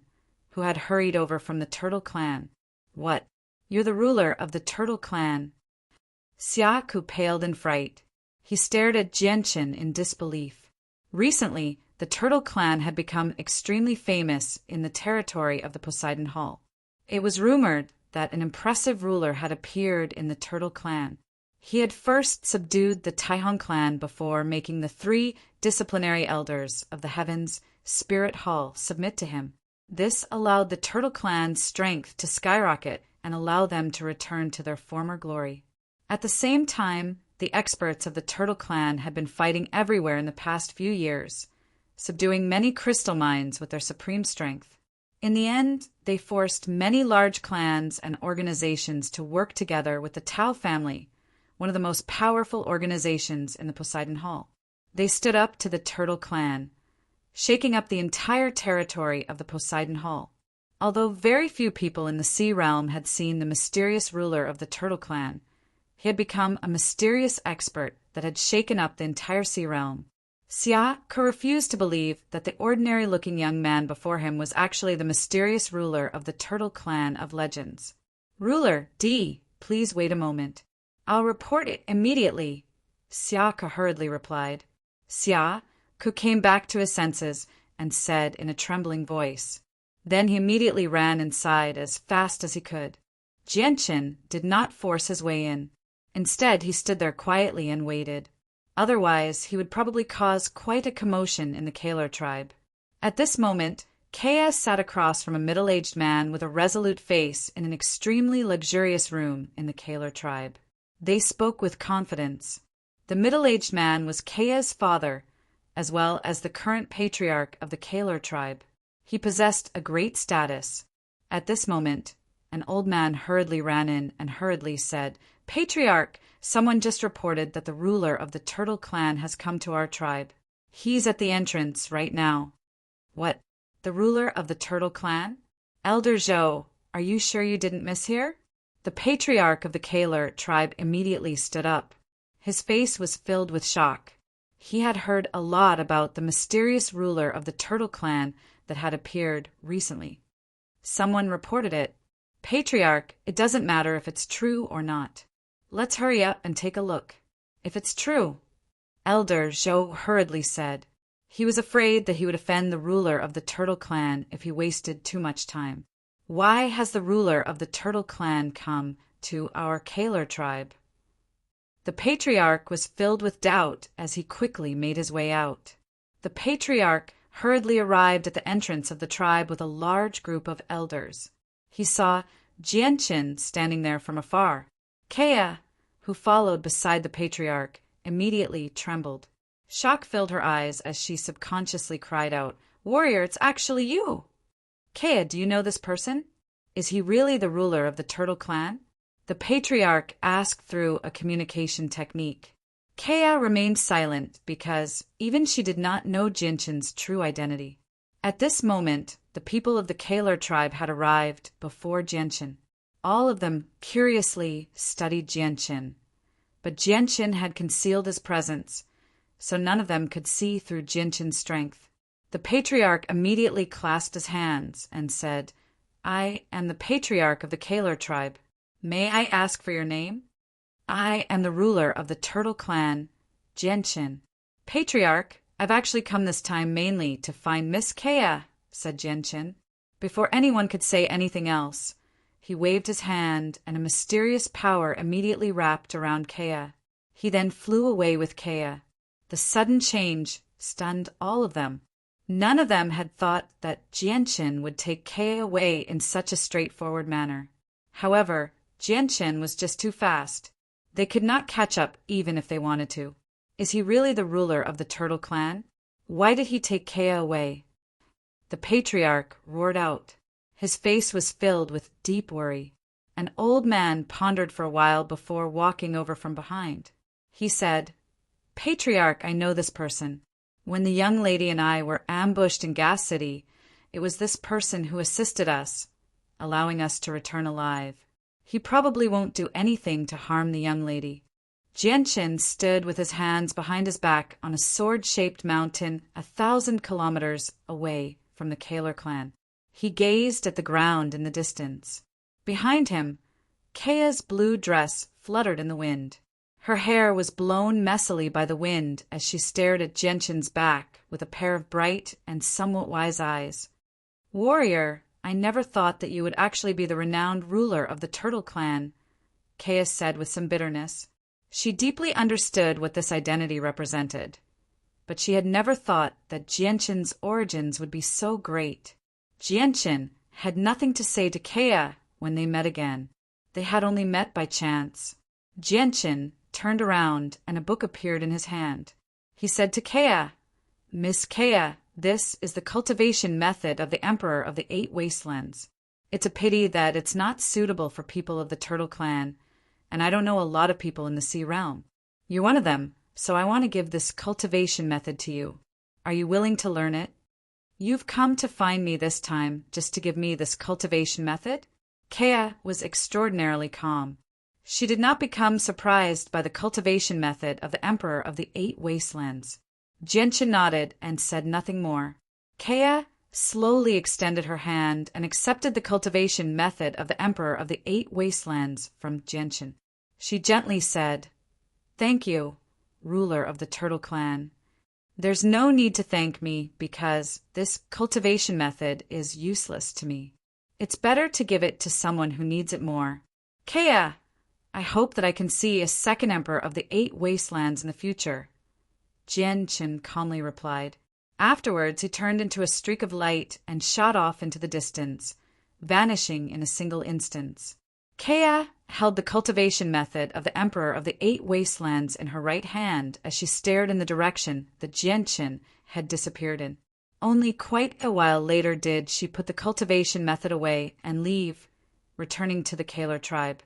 who had hurried over from the Turtle Clan. What? You're the ruler of the Turtle Clan. Xiaku paled in fright. He stared at Jianqin in disbelief. Recently, the Turtle Clan had become extremely famous in the territory of the Poseidon Hall. It was rumored that an impressive ruler had appeared in the Turtle Clan. He had first subdued the Taihong clan before making the 3 disciplinary elders of the Heavens Spirit Hall submit to him. This allowed the Turtle Clan's strength to skyrocket and allow them to return to their former glory. At the same time, the experts of the Turtle Clan had been fighting everywhere in the past few years, subduing many crystal mines with their supreme strength. In the end, they forced many large clans and organizations to work together with the Tao family, one of the most powerful organizations in the Poseidon Hall. They stood up to the Turtle Clan, shaking up the entire territory of the Poseidon Hall. Although very few people in the Sea Realm had seen the mysterious ruler of the Turtle Clan, he had become a mysterious expert that had shaken up the entire Sea Realm. Xiaku refused to believe that the ordinary-looking young man before him was actually the mysterious ruler of the Turtle Clan of legends. Ruler D, please wait a moment. I'll report it immediately, Xiaku hurriedly replied. Xiaku came back to his senses and said in a trembling voice. Then he immediately ran inside as fast as he could. Jianqin did not force his way in. Instead, he stood there quietly and waited. Otherwise, he would probably cause quite a commotion in the Kaler tribe. At this moment, Kea sat across from a middle-aged man with a resolute face in an extremely luxurious room in the Kaler tribe. They spoke with confidence. The middle-aged man was Kea's father, as well as the current patriarch of the Kaler tribe. He possessed a great status. At this moment, An old man hurriedly ran in and hurriedly said, "Patriarch, someone just reported that the ruler of the Turtle Clan has come to our tribe. He's at the entrance right now." "What? The ruler of the Turtle Clan? Elder Zhou, are you sure you didn't mishear?" The patriarch of the Kaler tribe immediately stood up. His face was filled with shock. He had heard a lot about the mysterious ruler of the Turtle Clan that had appeared recently. Someone reported it. "Patriarch, it doesn't matter if it's true or not. Let's hurry up and take a look. If it's true," Elder Zhou hurriedly said. He was afraid that he would offend the ruler of the Turtle Clan if he wasted too much time. "Why has the ruler of the Turtle Clan come to our Kaler tribe?" The patriarch was filled with doubt as he quickly made his way out. The patriarch hurriedly arrived at the entrance of the tribe with a large group of elders. He saw Jianqin standing there from afar. Kea, who followed beside the patriarch, immediately trembled. Shock filled her eyes as she subconsciously cried out, "Warrior, it's actually you!" "Kea, do you know this person? Is he really the ruler of the Turtle Clan?" The patriarch asked through a communication technique. Kea remained silent because even she did not know Jianqin's true identity. At this moment, the people of the Kaler tribe had arrived before Jianqin. All of them curiously studied Jianqin, but Jianqin had concealed his presence, so none of them could see through Jianqin's strength. The patriarch immediately clasped his hands and said, "I am the patriarch of the Kaler tribe. May I ask for your name?" "I am the ruler of the Turtle Clan, Jianqin." "Patriarch, I've actually come this time mainly to find Miss Kea," said Jianqin. Before anyone could say anything else, he waved his hand and a mysterious power immediately wrapped around Kea. He then flew away with Kea. The sudden change stunned all of them. None of them had thought that Jianqin would take Kea away in such a straightforward manner. However, Jianqin was just too fast. They could not catch up even if they wanted to. Is he really the ruler of the Turtle Clan? Why did he take Kea away? The patriarch roared out. His face was filled with deep worry. An old man pondered for a while before walking over from behind. He said, "Patriarch, I know this person. When the young lady and I were ambushed in Gas City, it was this person who assisted us, allowing us to return alive. He probably won't do anything to harm the young lady." Jianqin stood with his hands behind his back on a sword-shaped mountain 1,000 kilometers away from the Kaler clan. He gazed at the ground in the distance. Behind him, Kea's blue dress fluttered in the wind. Her hair was blown messily by the wind as she stared at Jianqin's back with a pair of bright and somewhat wise eyes. "Warrior, I never thought that you would actually be the renowned ruler of the Turtle Clan," Kea said with some bitterness. She deeply understood what this identity represented, but she had never thought that Jianqin's origins would be so great. Jianqin had nothing to say to Kea when they met again. They had only met by chance. Jianqin turned around and a book appeared in his hand. He said to Kea, "Miss Kea, this is the cultivation method of the Emperor of the 8 Wastelands. It's a pity that it's not suitable for people of the Turtle Clan, and I don't know a lot of people in the Sea Realm. You're one of them, so I want to give this cultivation method to you. Are you willing to learn it?" "You've come to find me this time just to give me this cultivation method?" Kea was extraordinarily calm. She did not become surprised by the cultivation method of the Emperor of the 8 Wastelands. Jianqin nodded and said nothing more. Kea slowly extended her hand and accepted the cultivation method of the Emperor of the 8 Wastelands from Jianqin. She gently said, "Thank you, ruler of the Turtle Clan. There's no need to thank me because this cultivation method is useless to me. It's better to give it to someone who needs it more. Kea, I hope that I can see a second Emperor of the 8 Wastelands in the future," Jianqin calmly replied. Afterwards, he turned into a streak of light and shot off into the distance, vanishing in a single instant. Kea held the cultivation method of the Emperor of the 8 Wastelands in her right hand as she stared in the direction that Jianqin had disappeared in. Only quite a while later did she put the cultivation method away and leave returning to the Kaler tribe.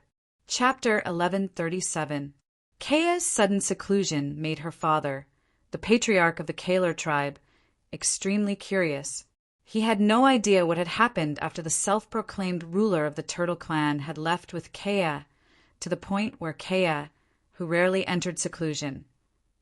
Chapter 1137. Kaya's sudden seclusion made her father, the patriarch of the Kaler tribe, extremely curious. He had no idea what had happened after the self-proclaimed ruler of the Turtle Clan had left with Kaya, to the point where Kaya, who rarely entered seclusion,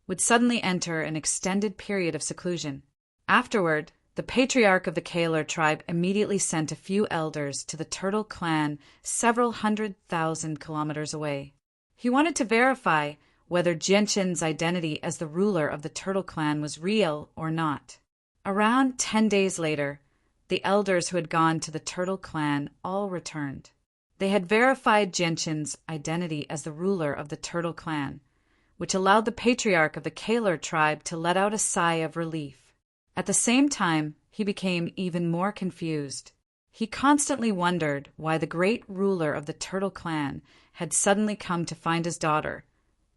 would suddenly enter an extended period of seclusion. Afterward, the patriarch of the Kaler tribe immediately sent a few elders to the Turtle Clan several 100,000 kilometers away. He wanted to verify whether Genshin's identity as the ruler of the Turtle Clan was real or not. Around 10 days later, the elders who had gone to the Turtle Clan all returned. They had verified Genshin's identity as the ruler of the Turtle Clan, which allowed the patriarch of the Kaler tribe to let out a sigh of relief. At the same time, he became even more confused. He constantly wondered why the great ruler of the Turtle Clan had suddenly come to find his daughter,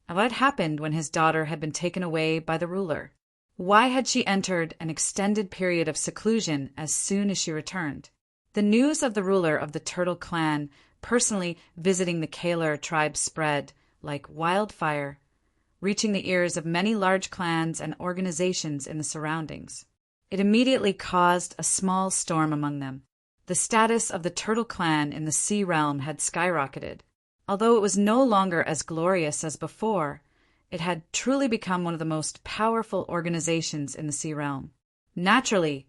and what happened when his daughter had been taken away by the ruler. Why had she entered an extended period of seclusion as soon as she returned? The news of the ruler of the Turtle Clan personally visiting the Kaler tribe spread like wildfire, reaching the ears of many large clans and organizations in the surroundings. It immediately caused a small storm among them. The status of the Turtle Clan in the Sea Realm had skyrocketed. Although it was no longer as glorious as before, it had truly become one of the most powerful organizations in the Sea Realm. Naturally,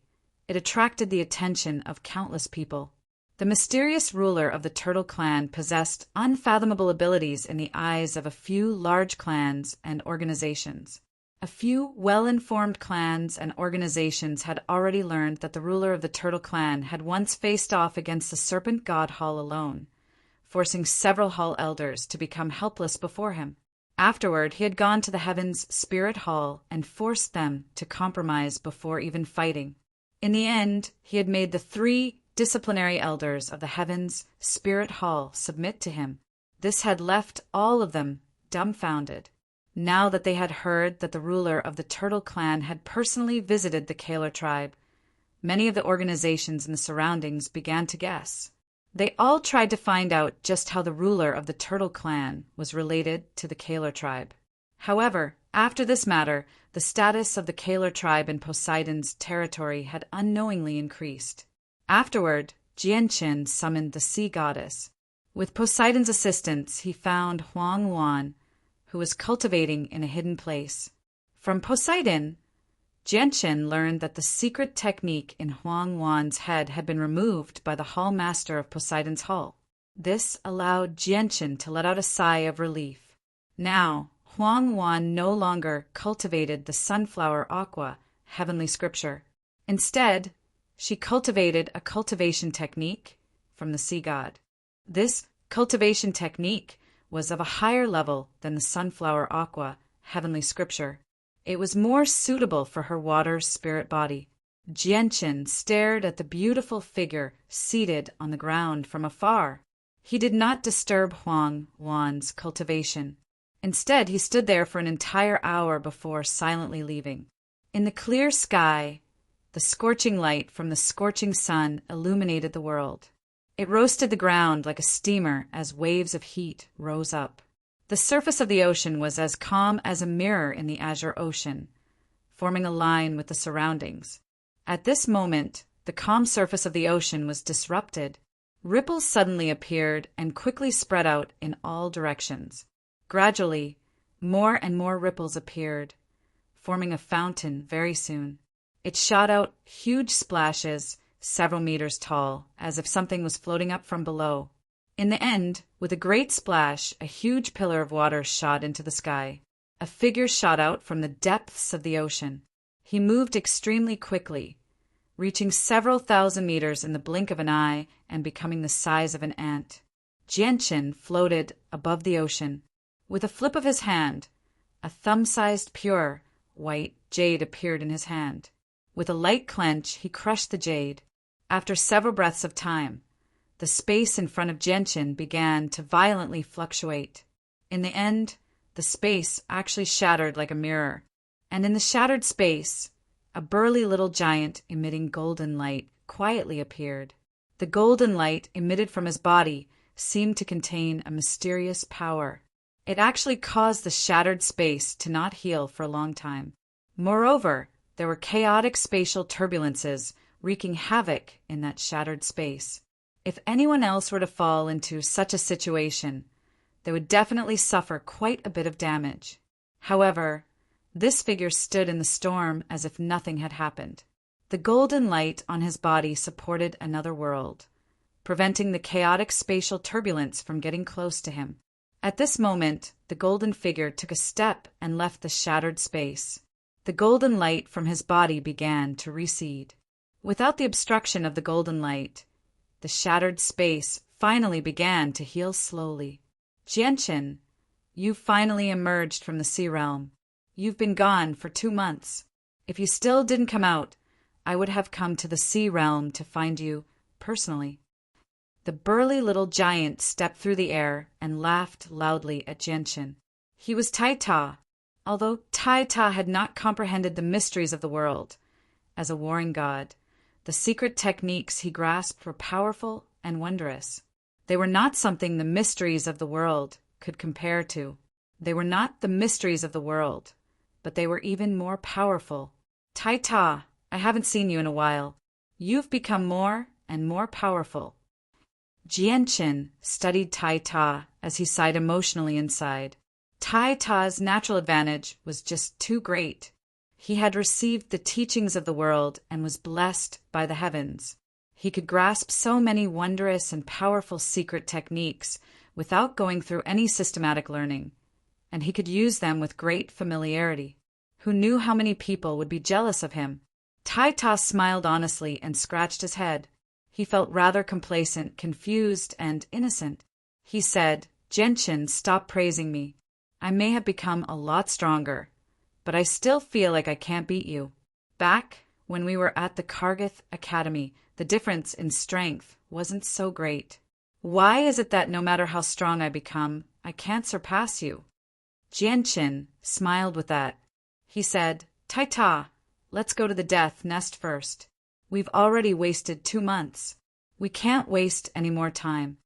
it attracted the attention of countless people. The mysterious ruler of the Turtle Clan possessed unfathomable abilities in the eyes of a few large clans and organizations. A few well-informed clans and organizations had already learned that the ruler of the Turtle Clan had once faced off against the Serpent God Hall alone, forcing several Hall elders to become helpless before him. Afterward, he had gone to the Heaven's Spirit Hall and forced them to compromise before even fighting. In the end, he had made the 3 disciplinary elders of the Heaven's Spirit Hall submit to him. This had left all of them dumbfounded. Now that they had heard that the ruler of the Turtle Clan had personally visited the Kaler tribe, many of the organizations in the surroundings began to guess. They all tried to find out just how the ruler of the Turtle Clan was related to the Kaler tribe. However, after this matter, the status of the Kaler tribe in Poseidon's territory had unknowingly increased. Afterward, Genshin summoned the sea goddess. With Poseidon's assistance, he found Huang Wan, who was cultivating in a hidden place. From Poseidon, Genshin learned that the secret technique in Huang Wan's head had been removed by the Hall Master of Poseidon's Hall. This allowed Genshin to let out a sigh of relief. Now, Huang Wan no longer cultivated the sunflower aqua, heavenly scripture. Instead, she cultivated a cultivation technique from the sea god. This cultivation technique was of a higher level than the sunflower aqua, heavenly scripture. It was more suitable for her water spirit body. Genshin stared at the beautiful figure seated on the ground from afar. He did not disturb Huang Wan's cultivation. Instead, he stood there for an entire hour before silently leaving. In the clear sky, the scorching light from the scorching sun illuminated the world. It roasted the ground like a steamer as waves of heat rose up. The surface of the ocean was as calm as a mirror in the azure ocean, forming a line with the surroundings. At this moment, the calm surface of the ocean was disrupted. Ripples suddenly appeared and quickly spread out in all directions. Gradually, more and more ripples appeared, forming a fountain very soon. It shot out huge splashes, several meters tall, as if something was floating up from below. In the end, with a great splash, a huge pillar of water shot into the sky. A figure shot out from the depths of the ocean. He moved extremely quickly, reaching several thousand meters in the blink of an eye and becoming the size of an ant. Genshin floated above the ocean. With a flip of his hand, a thumb-sized pure white jade appeared in his hand. With a light clench, he crushed the jade. After several breaths of time, the space in front of Genshin began to violently fluctuate. In the end, the space actually shattered like a mirror, and in the shattered space, a burly little giant emitting golden light quietly appeared. The golden light emitted from his body seemed to contain a mysterious power. It actually caused the shattered space to not heal for a long time. Moreover, there were chaotic spatial turbulences wreaking havoc in that shattered space. If anyone else were to fall into such a situation, they would definitely suffer quite a bit of damage. However, this figure stood in the storm as if nothing had happened. The golden light on his body supported another world, preventing the chaotic spatial turbulence from getting close to him. At this moment, the golden figure took a step and left the shattered space. The golden light from his body began to recede. Without the obstruction of the golden light, the shattered space finally began to heal slowly. Jianchen, you've finally emerged from the sea realm. You've been gone for 2 months. If you still didn't come out, I would have come to the sea realm to find you personally. The burly little giant stepped through the air and laughed loudly at Jianchen. He was Tai Ta, although Tai Ta had not comprehended the mysteries of the world. As a warring god, the secret techniques he grasped were powerful and wondrous. They were not something the mysteries of the world could compare to. They were not the mysteries of the world, but they were even more powerful. Tai Ta, I haven't seen you in a while. You've become more and more powerful. Jianchen studied Tai Ta as he sighed emotionally inside. Tai Ta's natural advantage was just too great. He had received the teachings of the world and was blessed by the heavens. He could grasp so many wondrous and powerful secret techniques without going through any systematic learning, and he could use them with great familiarity. Who knew how many people would be jealous of him? Tai Ta smiled honestly and scratched his head. He felt rather complacent, confused, and innocent. He said, Jianchen, stop praising me. I may have become a lot stronger, but I still feel like I can't beat you. Back when we were at the Kargath Academy, the difference in strength wasn't so great. Why is it that no matter how strong I become, I can't surpass you? Jianchen smiled with that. He said, Tai Ta, let's go to the death nest first. We've already wasted 2 months. We can't waste any more time.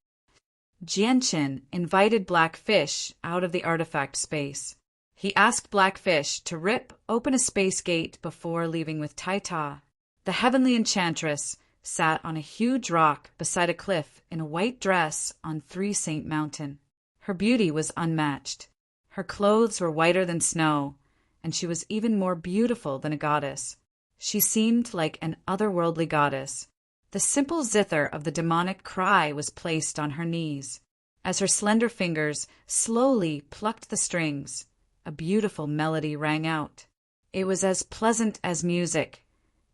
Jianchen invited Blackfish out of the artifact space. He asked Blackfish to rip open a space gate before leaving with Tai Ta. The heavenly enchantress sat on a huge rock beside a cliff in a white dress on Three Saint Mountain. Her beauty was unmatched. Her clothes were whiter than snow, and she was even more beautiful than a goddess. She seemed like an otherworldly goddess. The simple zither of the demonic cry was placed on her knees. As her slender fingers slowly plucked the strings, a beautiful melody rang out. It was as pleasant as music,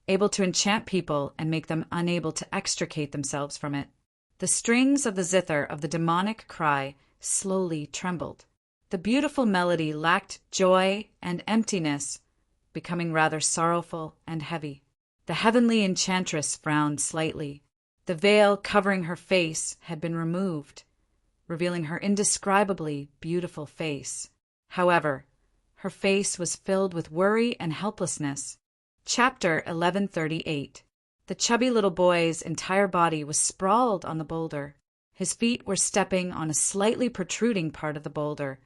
able to enchant people and make them unable to extricate themselves from it. The strings of the zither of the demonic cry slowly trembled. The beautiful melody lacked joy and emptiness, becoming rather sorrowful and heavy. The heavenly enchantress frowned slightly. The veil covering her face had been removed, revealing her indescribably beautiful face. However, her face was filled with worry and helplessness. Chapter 1138. The chubby little boy's entire body was sprawled on the boulder. His feet were stepping on a slightly protruding part of the boulder,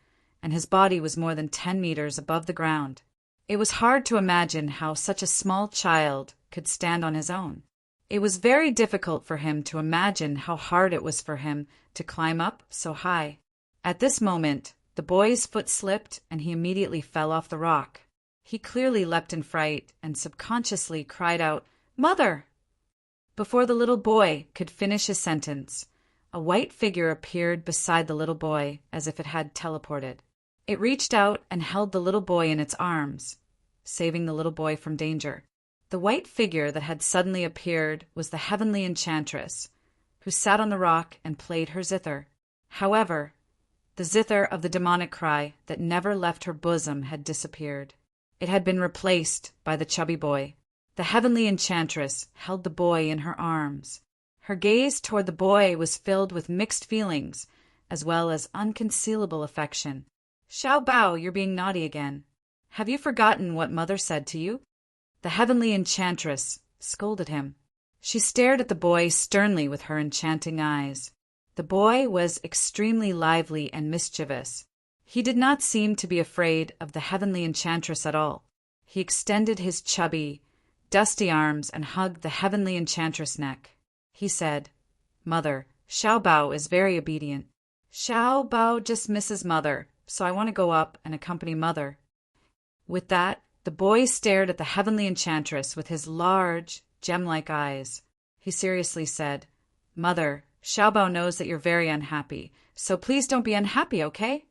and his body was more than 10 meters above the ground. It was hard to imagine how such a small child could stand on his own. It was very difficult for him to imagine how hard it was for him to climb up so high. At this moment, the boy's foot slipped and he immediately fell off the rock. He clearly leapt in fright and subconsciously cried out, "Mother!" Before the little boy could finish his sentence, a white figure appeared beside the little boy as if it had teleported. It reached out and held the little boy in its arms, saving the little boy from danger. The white figure that had suddenly appeared was the heavenly enchantress, who sat on the rock and played her zither. However, the zither of the demonic cry that never left her bosom had disappeared. It had been replaced by the chubby boy. The heavenly enchantress held the boy in her arms. Her gaze toward the boy was filled with mixed feelings, as well as unconcealable affection. "Xiao Bao, you're being naughty again. Have you forgotten what Mother said to you?" The heavenly enchantress scolded him. She stared at the boy sternly with her enchanting eyes. The boy was extremely lively and mischievous. He did not seem to be afraid of the heavenly enchantress at all. He extended his chubby, dusty arms and hugged the heavenly enchantress' neck. He said, "Mother, Xiao Bao is very obedient. Xiao Bao just misses Mother, so I want to go up and accompany Mother." With that, the boy stared at the heavenly enchantress with his large, gem-like eyes. He seriously said, "Mother, Xiao Bao knows that you're very unhappy, so please don't be unhappy, okay?"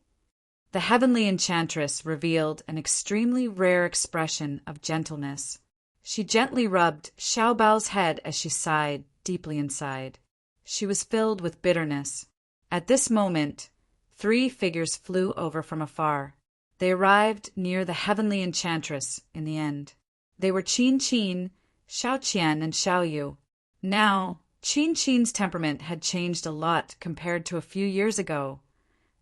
The heavenly enchantress revealed an extremely rare expression of gentleness. She gently rubbed Xiao Bao's head as she sighed deeply inside. She was filled with bitterness. At this moment, 3 figures flew over from afar. They arrived near the heavenly enchantress in the end. They were Qin Qin, Xiao Qian, and Xiao Yu. Now, Qin Qin's temperament had changed a lot compared to a few years ago,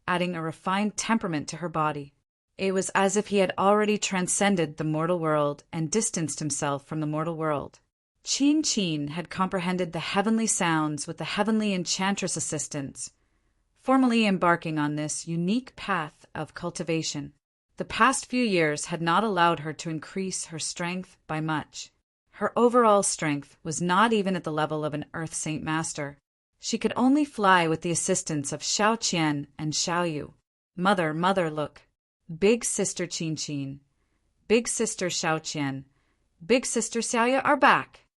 adding a refined temperament to her body. It was as if he had already transcended the mortal world and distanced himself from the mortal world. Qin Qin had comprehended the heavenly sounds with the heavenly enchantress assistance, formally embarking on this unique path of cultivation. The past few years had not allowed her to increase her strength by much. Her overall strength was not even at the level of an Earth Saint Master. She could only fly with the assistance of Xiao Qian and Xiao Yu. "Mother, mother, look. Big sister Qin Qin, big sister Xiao Qian, big sister Xiao Yu are back."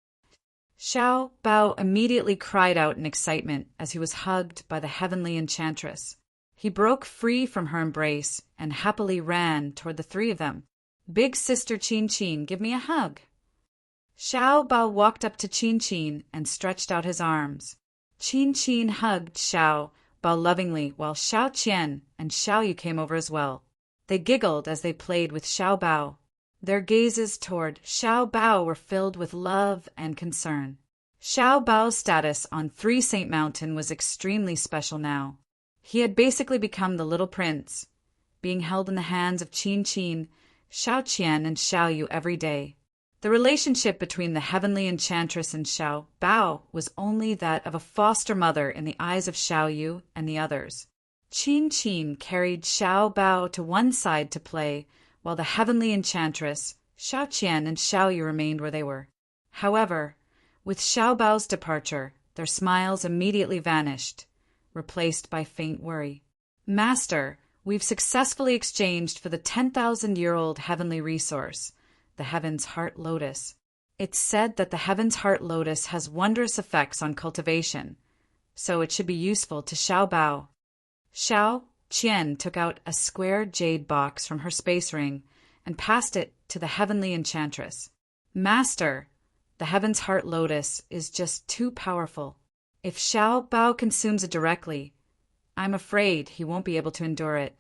Xiao Bao immediately cried out in excitement as he was hugged by the heavenly enchantress. He broke free from her embrace and happily ran toward the 3 of them. "Big sister Qin Qin, give me a hug." Xiao Bao walked up to Qin Qin and stretched out his arms. Qin Qin hugged Xiao Bao lovingly while Xiao Qian and Xiao Yu came over as well. They giggled as they played with Xiao Bao. Their gazes toward Xiao Bao were filled with love and concern. Xiao Bao's status on 3 Saint Mountain was extremely special now. He had basically become the little prince, being held in the hands of Qin Qin, Xiao Qian, and Xiao Yu every day. The relationship between the heavenly enchantress and Xiao Bao was only that of a foster mother in the eyes of Xiao Yu and the others. Qin Qin carried Xiao Bao to one side to play, while the heavenly enchantress, Xiao Qian, and Xiao Yu remained where they were. However, with Xiao Bao's departure, their smiles immediately vanished, replaced by faint worry. "Master, we've successfully exchanged for the 10,000-year-old heavenly resource, the Heaven's Heart Lotus. It's said that the Heaven's Heart Lotus has wondrous effects on cultivation, so it should be useful to Xiao Bao." Xiao Qian took out a square jade box from her space ring and passed it to the heavenly enchantress. "Master, the Heaven's Heart Lotus is just too powerful. If Xiao Bao consumes it directly, I'm afraid he won't be able to endure it.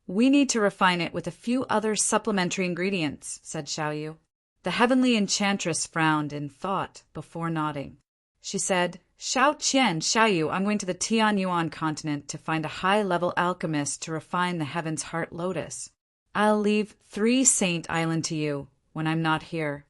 We need to refine it with a few other supplementary ingredients," said Xiao Yu. The heavenly enchantress frowned in thought before nodding. She said, "Xiao Qian, Xiao Yu, I'm going to the Tianyuan continent to find a high-level alchemist to refine the Heaven's Heart Lotus. I'll leave 3 Saint Island to you when I'm not here."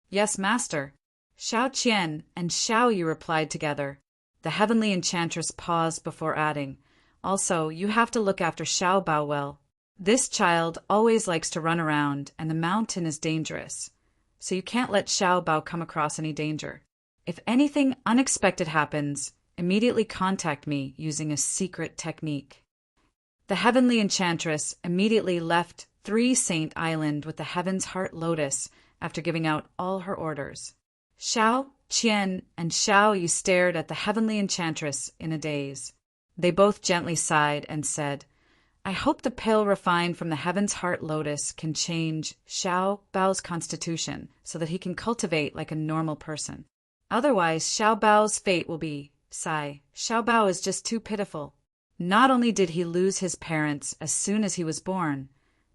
"Yes, master." Xiao Qian and Xiao Yu replied together. The heavenly enchantress paused before adding, "Also, you have to look after Xiao Bao well. This child always likes to run around, and the mountain is dangerous, so you can't let Xiao Bao come across any danger. If anything unexpected happens, immediately contact me using a secret technique." The heavenly enchantress immediately left 3 Saint Island with the Heaven's Heart Lotus after giving out all her orders. Xiao Qian and Xiao Yu stared at the heavenly enchantress in a daze. They both gently sighed and said, "I hope the pill refined from the Heaven's Heart Lotus can change Xiao Bao's constitution so that he can cultivate like a normal person. Otherwise, Xiao Bao's fate will be, sigh, Xiao Bao is just too pitiful. Not only did he lose his parents as soon as he was born,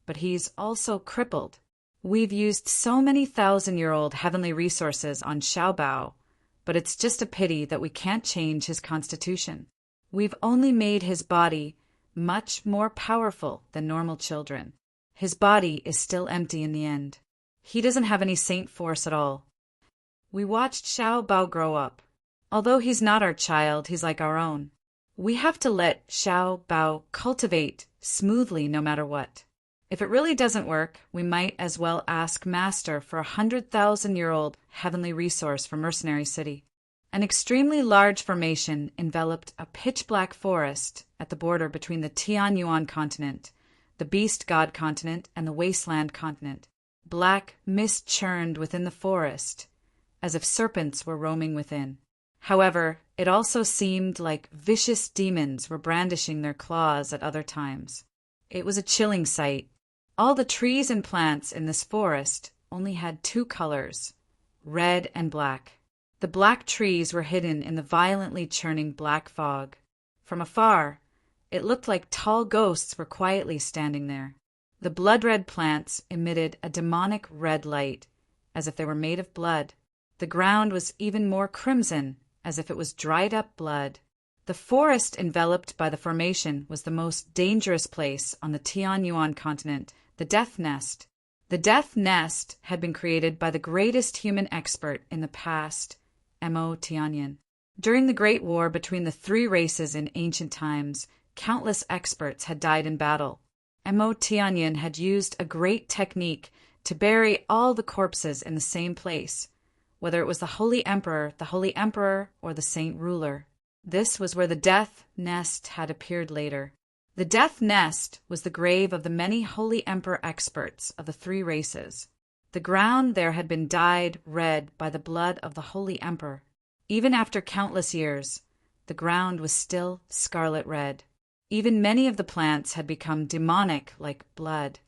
but he's also crippled. We've used so many 1,000-year-old heavenly resources on Xiao Bao, but it's just a pity that we can't change his constitution. We've only made his body much more powerful than normal children. His body is still empty in the end. He doesn't have any saint force at all. We watched Xiao Bao grow up. Although he's not our child, he's like our own. We have to let Xiao Bao cultivate smoothly no matter what. If it really doesn't work, we might as well ask Master for 100,000-year-old heavenly resource for Mercenary City. An extremely large formation enveloped a pitch-black forest at the border between the Tianyuan continent, the Beast God continent, and the Wasteland continent. Black mist churned within the forest, as if serpents were roaming within. However, it also seemed like vicious demons were brandishing their claws at other times. It was a chilling sight. All the trees and plants in this forest only had two colors, red and black. The black trees were hidden in the violently churning black fog. From afar, it looked like tall ghosts were quietly standing there. The blood-red plants emitted a demonic red light, as if they were made of blood. The ground was even more crimson, as if it was dried-up blood. The forest enveloped by the formation was the most dangerous place on the Tianyuan continent, the Death Nest. The Death Nest had been created by the greatest human expert in the past, Mo Tianyan. During the Great War between the three races in ancient times, countless experts had died in battle. Mo Tianyan had used a great technique to bury all the corpses in the same place, whether it was the Holy Emperor, or the Saint Ruler. This was where the Death Nest had appeared later. The Death Nest was the grave of the many Holy Emperor experts of the three races. The ground there had been dyed red by the blood of the Holy Emperor. Even after countless years, the ground was still scarlet red. Even many of the plants had become demonic like blood.